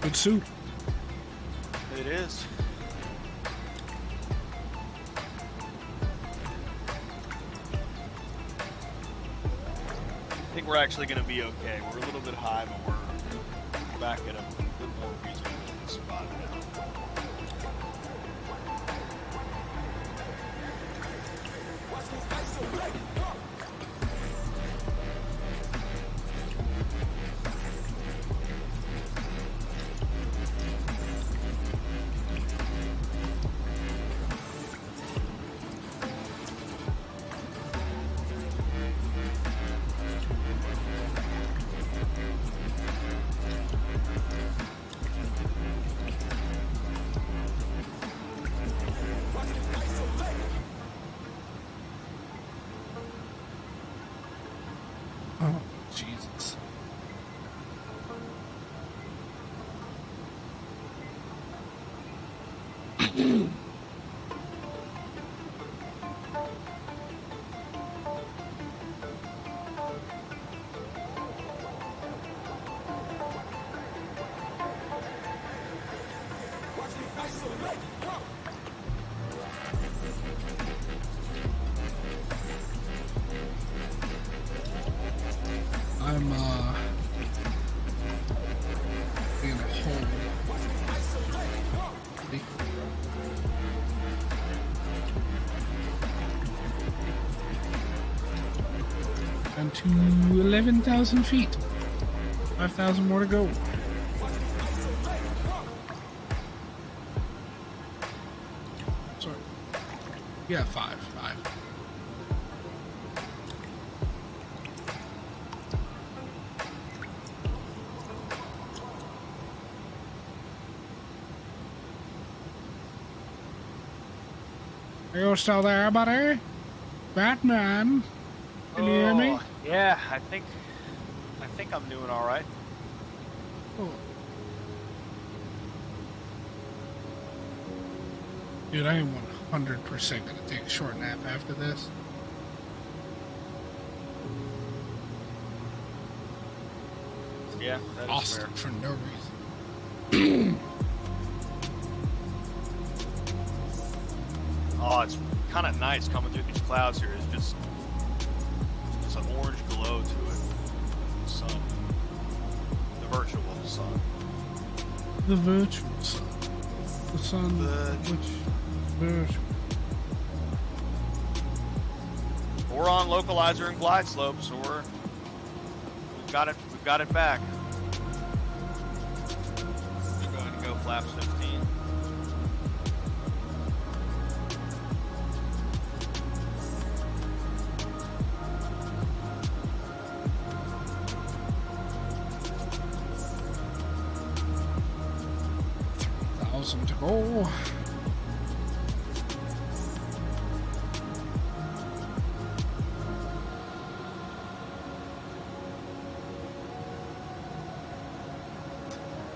[SPEAKER 1] Good soup.
[SPEAKER 2] It is. I think we're actually going to be okay. We're a little bit high, but we're back at a bit more reasonable spot now.
[SPEAKER 1] Oh, Jesus. I'm in a hole. Down to 11,000 feet. 5,000 more to go. Sorry. Yeah, five. Are you still there, buddy? Batman? Can you hear me?
[SPEAKER 2] Yeah, I think I'm doing all right.
[SPEAKER 1] Oh. Dude, I am 100% gonna take a short nap after this.
[SPEAKER 2] Yeah, that is
[SPEAKER 1] Awesome
[SPEAKER 2] fair.
[SPEAKER 1] for no reason.
[SPEAKER 2] Oh, it's kind of nice coming through these clouds here. It's just an orange glow to it. The sun, the virtual sun.
[SPEAKER 1] The virtual sun. The sun which virtual.
[SPEAKER 2] We're on localizer and glide slope, so we've got it back. We're going to go flaps 15.
[SPEAKER 1] To go.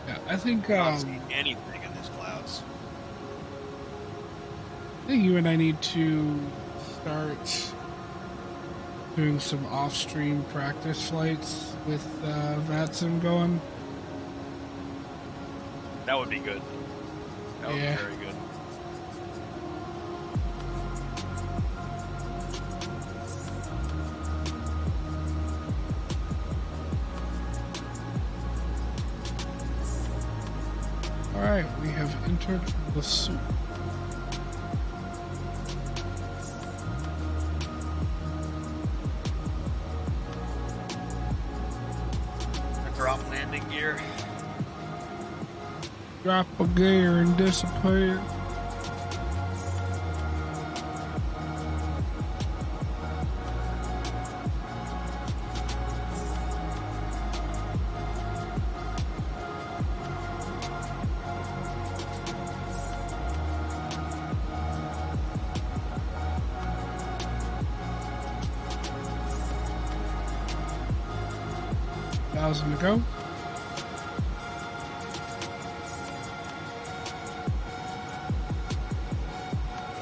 [SPEAKER 1] Yeah, I think
[SPEAKER 2] Not seeing anything in these clouds.
[SPEAKER 1] I think you and I need to start doing some off-stream practice flights with vatsim going.
[SPEAKER 2] That would be good. That would
[SPEAKER 1] Yeah.
[SPEAKER 2] be very good.
[SPEAKER 1] Alright, we have entered the soup.
[SPEAKER 2] Drop landing gear.
[SPEAKER 1] Drop a gear and disappear. To go.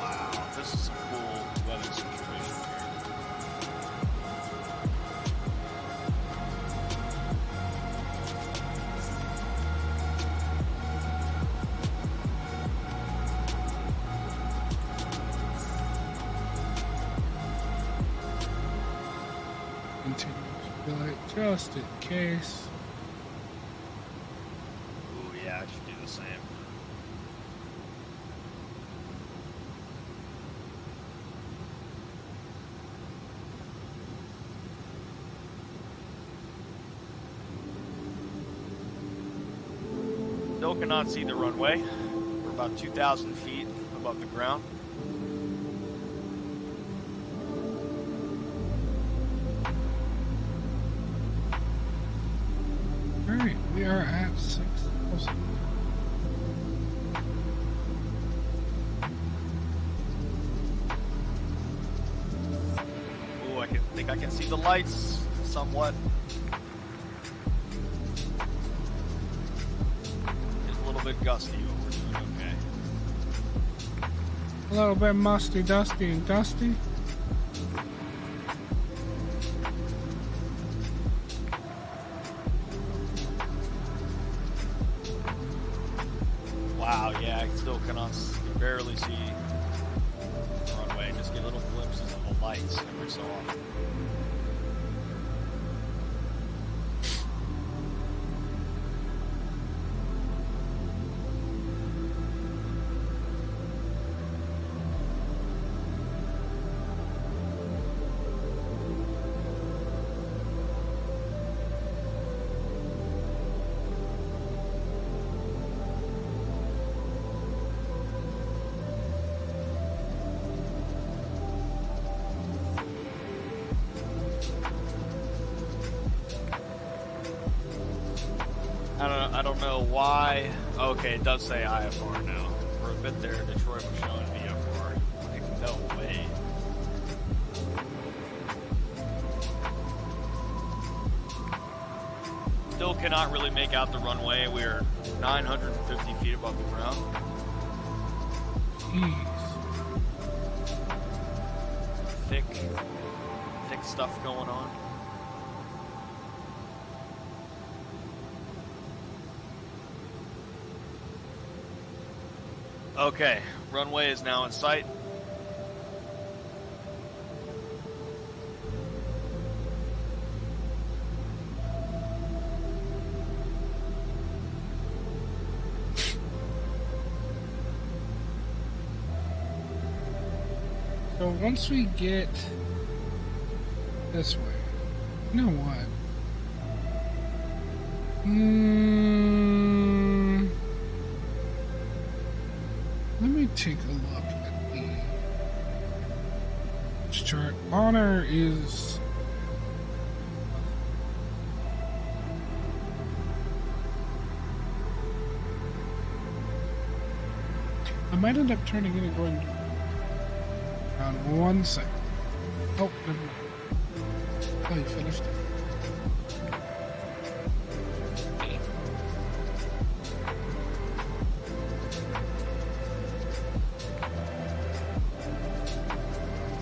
[SPEAKER 2] Wow, this is a cool weather situation here.
[SPEAKER 1] Continue to flight just in case.
[SPEAKER 2] Ooh, yeah, I should do the same. Still cannot see the runway. We're about 2,000 feet above the ground.
[SPEAKER 1] Alright, we are at 6,000.
[SPEAKER 2] Ooh, I think I can see the lights. somewhat. It's a little bit gusty, but we're doing okay.
[SPEAKER 1] A little bit musty, dusty, and gusty.
[SPEAKER 2] Wow, yeah, I still cannot barely see the runway. Just get little glimpses of the lights every so often. I don't know why. Okay, it does say IFR now. For a bit there, Detroit was showing VFR. Like, no way. Still cannot really make out the runway. We're 950 feet above the ground.
[SPEAKER 1] Jeez.
[SPEAKER 2] Thick stuff going on. Okay, runway is now in sight.
[SPEAKER 1] So once we get this way, you know what? Let me take a look at the chart. Honor is I might end up turning in and going around 1 second. Oh, never mind. Oh, you finished it.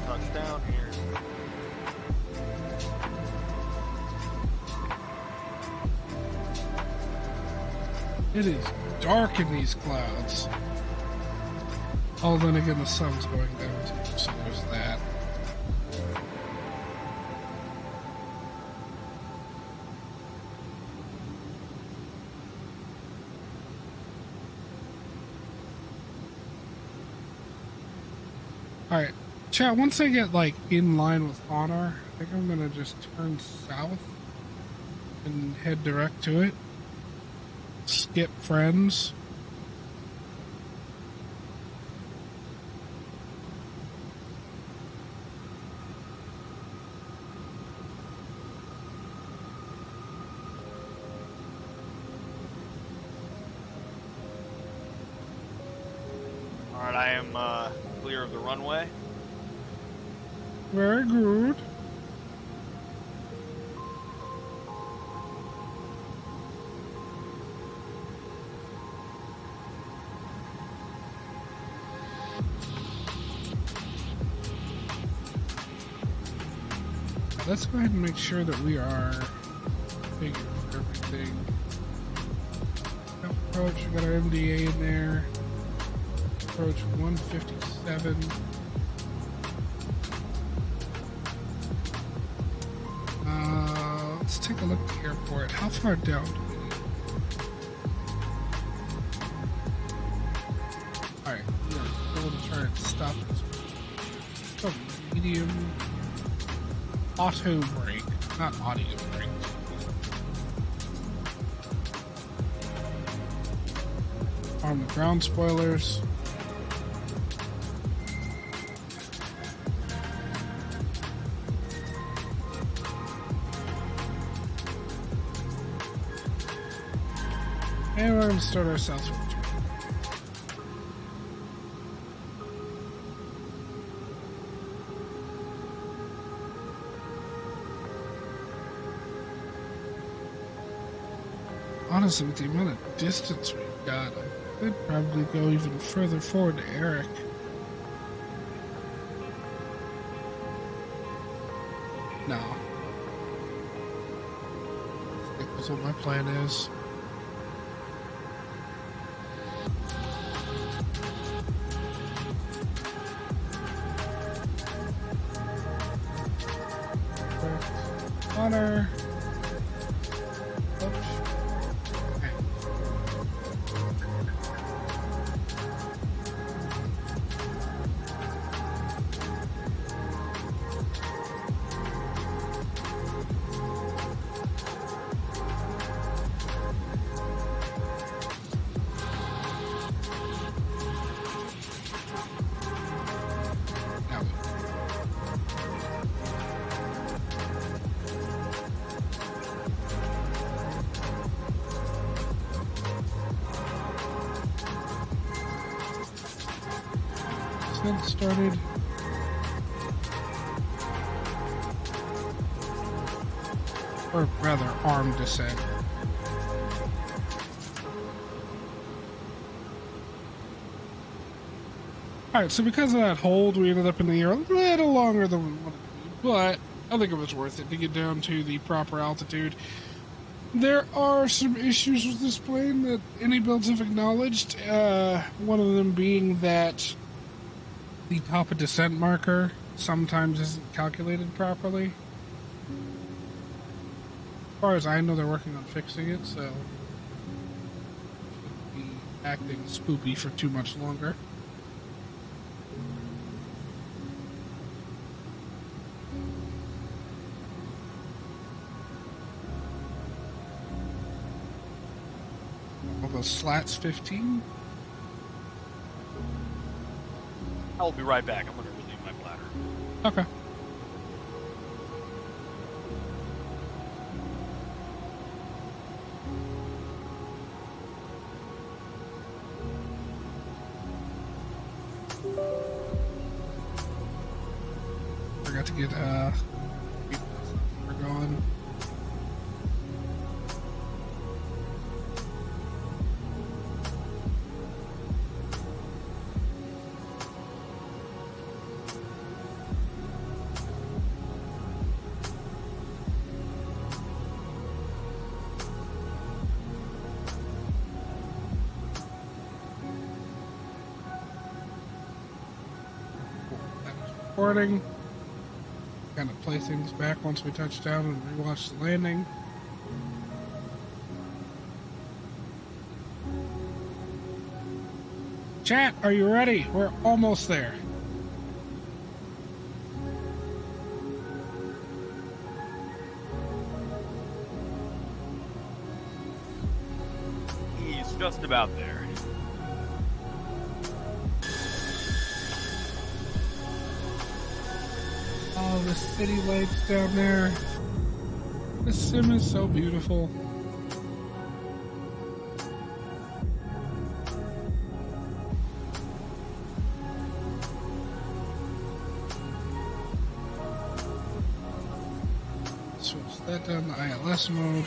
[SPEAKER 2] Touchdown here.
[SPEAKER 1] It is dark in these clouds. Oh, then again, the sun's going down too, so there's that. Alright, chat, once I get, like, in line with Honor, I think I'm gonna just turn south and head direct to it. Skip friends.
[SPEAKER 2] Alright, I am clear of the runway.
[SPEAKER 1] Very good. Let's go ahead and make sure that we are figured for everything. Approach, we got our MDA in there. Approach 157. Let's take a look at the airport. How far down do we need? Alright, we're going to try and stop this. Oh, medium auto brake, not audio brake. Arm the ground spoilers. And we're going to start our south switch. Honestly, with the amount of distance we've got, I could probably go even further forward to Eric. No. I think that's what my plan is. Honor. Oops. Okay. Now descent started. Or rather, armed descent. Alright, so because of that hold, we ended up in the air a little longer than we wanted to be, but I think it was worth it to get down to the proper altitude. There are some issues with this plane that Inibuilds have acknowledged, one of them being that the top of descent marker sometimes isn't calculated properly. As far as I know, they're working on fixing it, so shouldn't be acting spoopy for too much longer. All those slats 15.
[SPEAKER 2] I'll be right back. I'm going to relieve my bladder.
[SPEAKER 1] Okay. Forgot to get we're going. Recording. Kind of play things back once we touch down and rewatch the landing. Chat, are you ready? We're almost there.
[SPEAKER 2] He's just about there.
[SPEAKER 1] Oh, the city lights down there. The sim is so beautiful. Switch that down to ILS mode.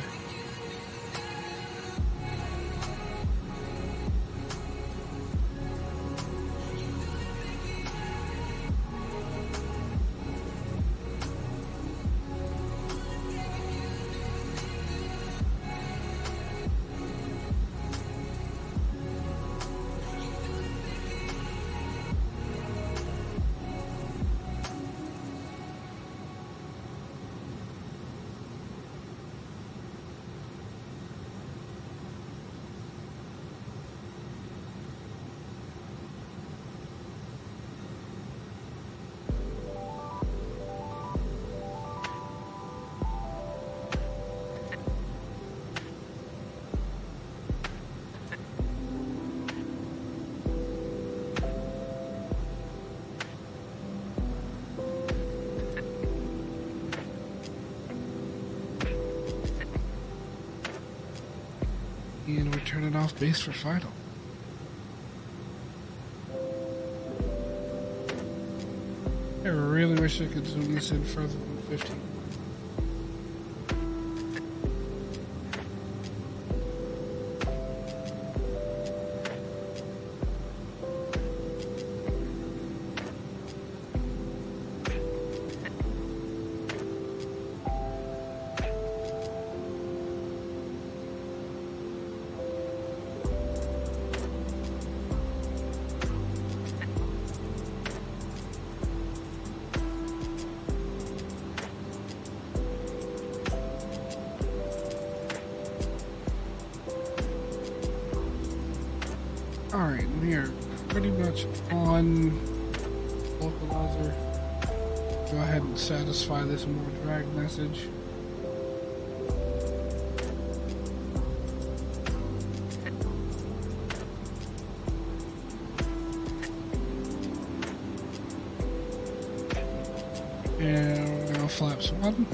[SPEAKER 1] And we're turning off base for final. I really wish I could zoom this in further than 15. Alright, we are pretty much on localizer. Go ahead and satisfy this more drag message. And now flaps 1.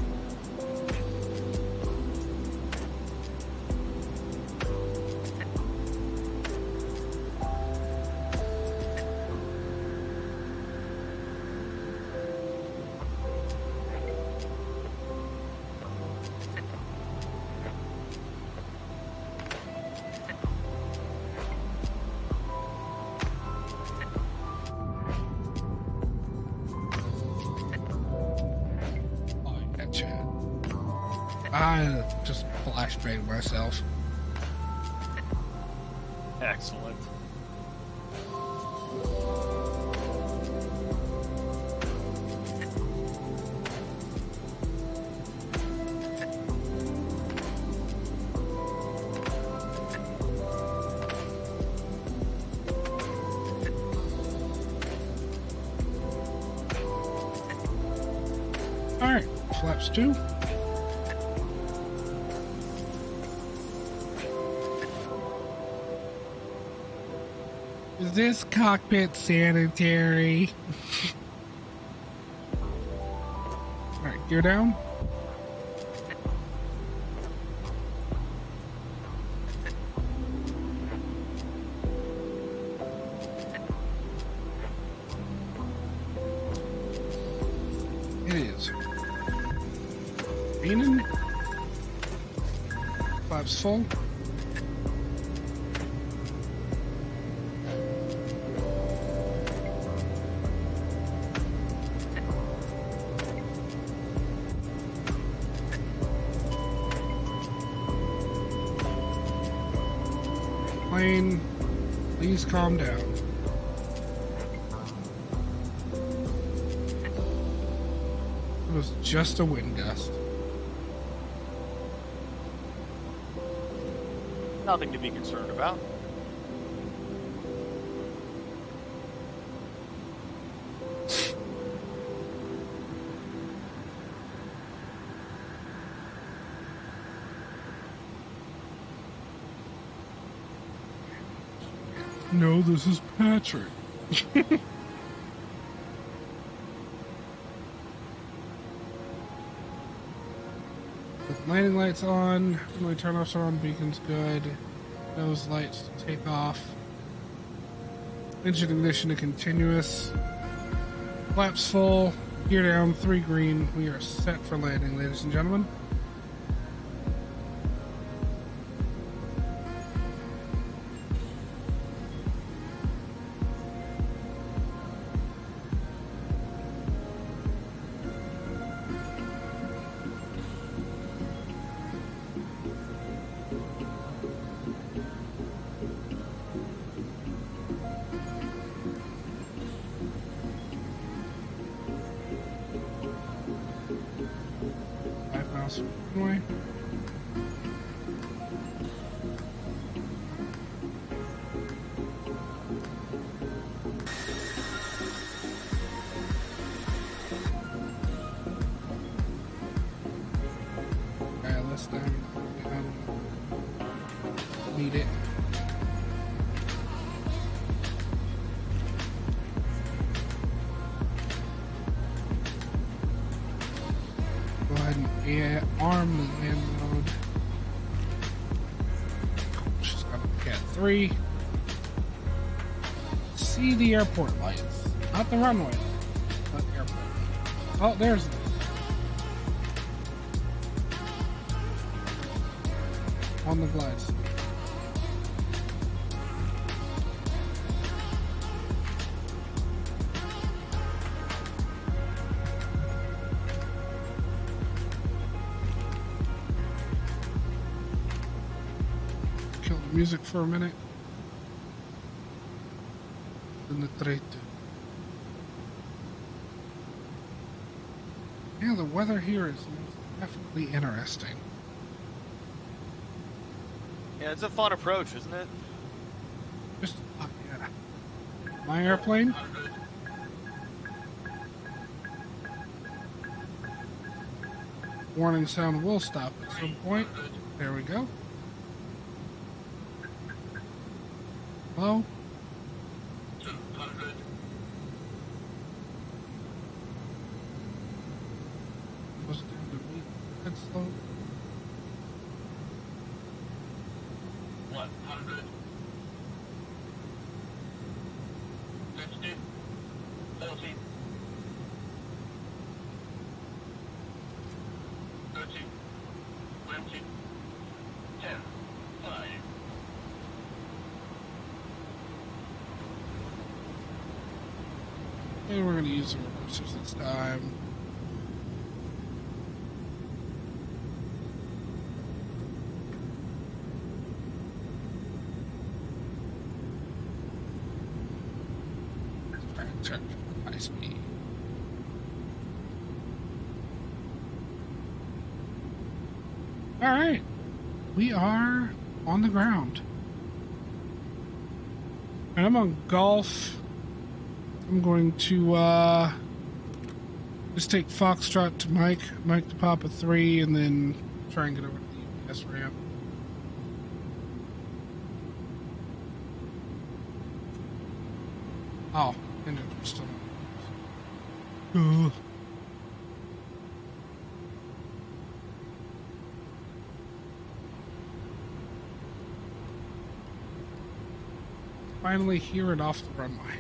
[SPEAKER 1] I just flashbanged myself.
[SPEAKER 2] Excellent.
[SPEAKER 1] Alright, flaps 2. Is this cockpit sanitary? Alright, gear down. It is. Leaning. Flaps full. Plane, please calm down. It was just a wind gust.
[SPEAKER 2] Nothing to be concerned about.
[SPEAKER 1] No, this is Patrick. With landing lights on, my turn-offs are on, beacons good. Nose lights to take off. Engine ignition to continuous. Flaps full, gear down, 3 green. We are set for landing, ladies and gentlemen. Anyway. Let's need it. Go ahead and arm the land mode. She's got a cat 3. See the airport lights. Not the runway, but the airport. Oh, there's this. On the glides. Kill the music for a minute. Penetrate. Yeah, the weather here is definitely interesting.
[SPEAKER 2] Yeah, it's a fun approach, isn't it?
[SPEAKER 1] Just, oh, yeah. My airplane. Warning sound will stop at some point. There we go. Hello? Was it down to me? That's slow.
[SPEAKER 4] 100. 60. 40. 30. 20. 10. 5.
[SPEAKER 1] And we're going to use the reversers this time. Turn for high speed. All right, we are on the ground, and I'm on golf. I'm going to just take Foxtrot to Mike to Papa 3, and then try and get over to the EVS ramp. Oh, and it's still. Finally hear it off the runway.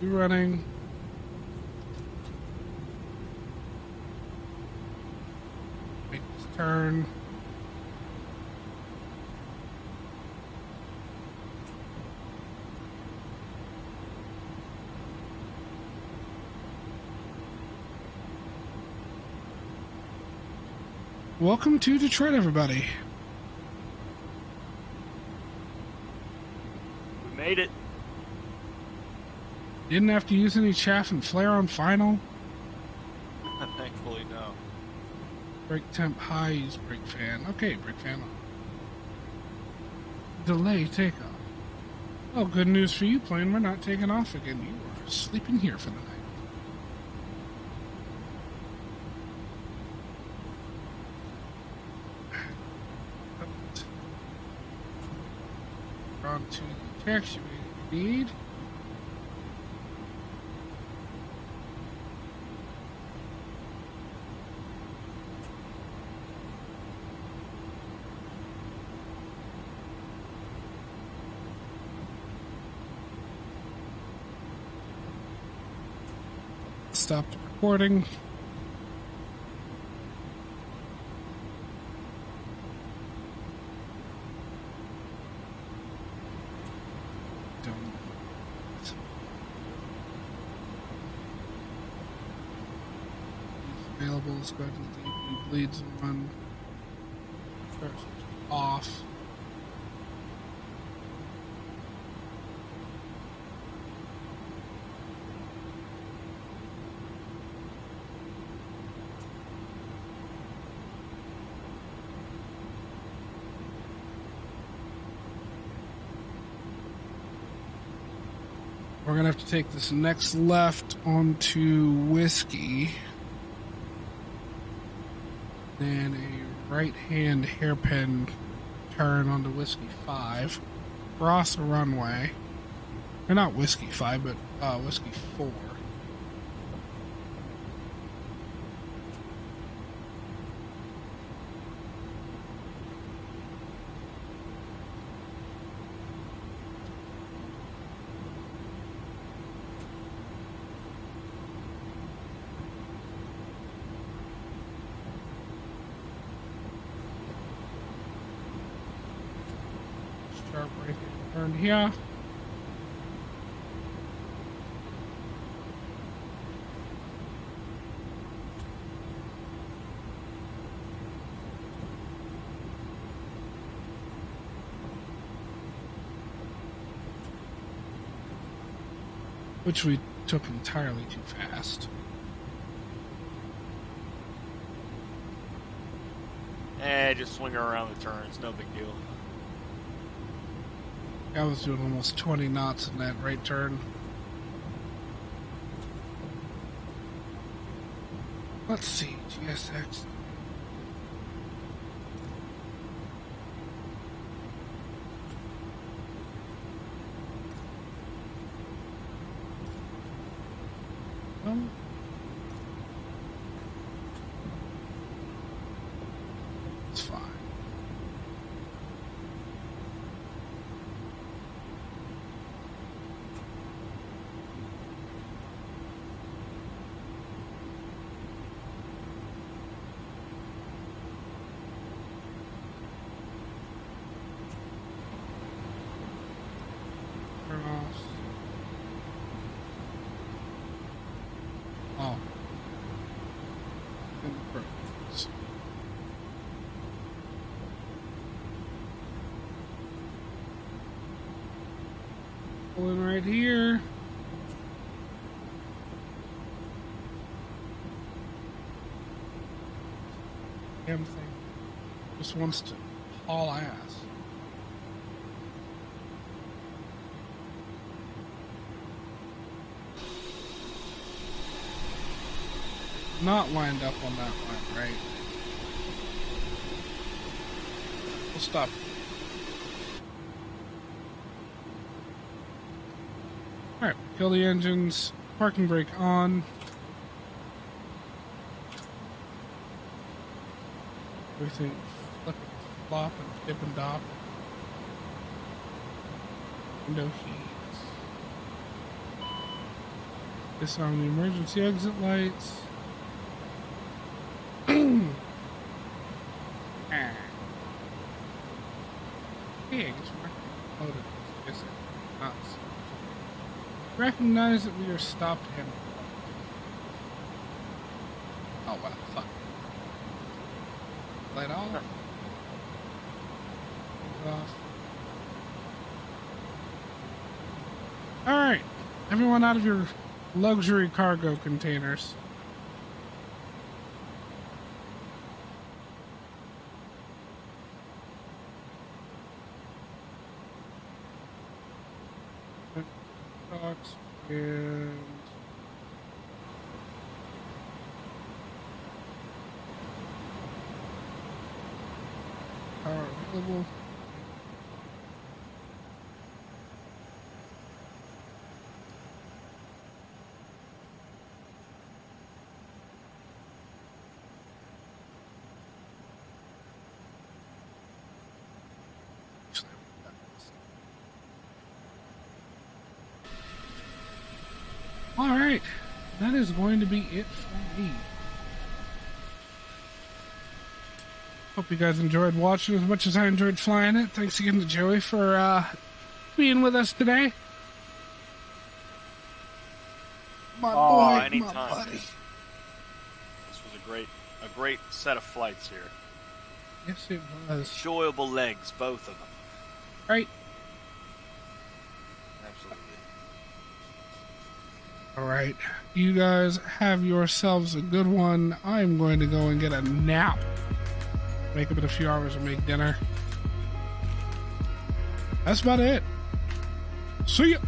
[SPEAKER 1] Be running. Make this turn. Welcome to Detroit, everybody.
[SPEAKER 2] We made it.
[SPEAKER 1] Didn't have to use any chaff and flare on final.
[SPEAKER 2] Thankfully, no.
[SPEAKER 1] Brake temp high, use brake fan. Okay, brake fan on. Delay takeoff. Oh, good news for you, plane. We're not taking off again. You are sleeping here for the night. We're on to the taxiway we need. Stopped recording. Available. Let's go ahead and leave bleeds on. Start off. We're gonna have to take this next left onto Whiskey. Then a right-hand hairpin turn onto Whiskey 5. Cross the runway. Or not Whiskey 5, but Whiskey 4. Sharp right turn here. Which we took entirely too fast.
[SPEAKER 2] Just swing her around the turns. No big deal.
[SPEAKER 1] I was doing almost 20 knots in that right turn. Let's see, GSX. It's fine. Turn off. Oh. Inbuilds. Pull in right here. Damn thing just wants to haul ass. Not lined up on that one, right? We'll stop. Alright, kill the engines. Parking brake on. Everything flip and flop and dip and dop. Window heat. Disarm the emergency exit lights. Hey, I guess we're loaded. Yes, nuts. Recognize that we are stopped him. Oh well, fuck. Light off. Off. Alright. Everyone out of your luxury cargo containers. And power available. Alright, that is going to be it for me. Hope you guys enjoyed watching as much as I enjoyed flying it. Thanks again to Joey for being with us today. My boy,
[SPEAKER 2] anytime.
[SPEAKER 1] my buddy.
[SPEAKER 2] This was a great set of flights here.
[SPEAKER 1] Yes, it was.
[SPEAKER 2] Enjoyable legs, both of them.
[SPEAKER 1] Right.
[SPEAKER 2] Absolutely.
[SPEAKER 1] Alright, you guys have yourselves a good one. I'm going to go and get a nap. Wake up in a few hours and make dinner. That's about it. See ya.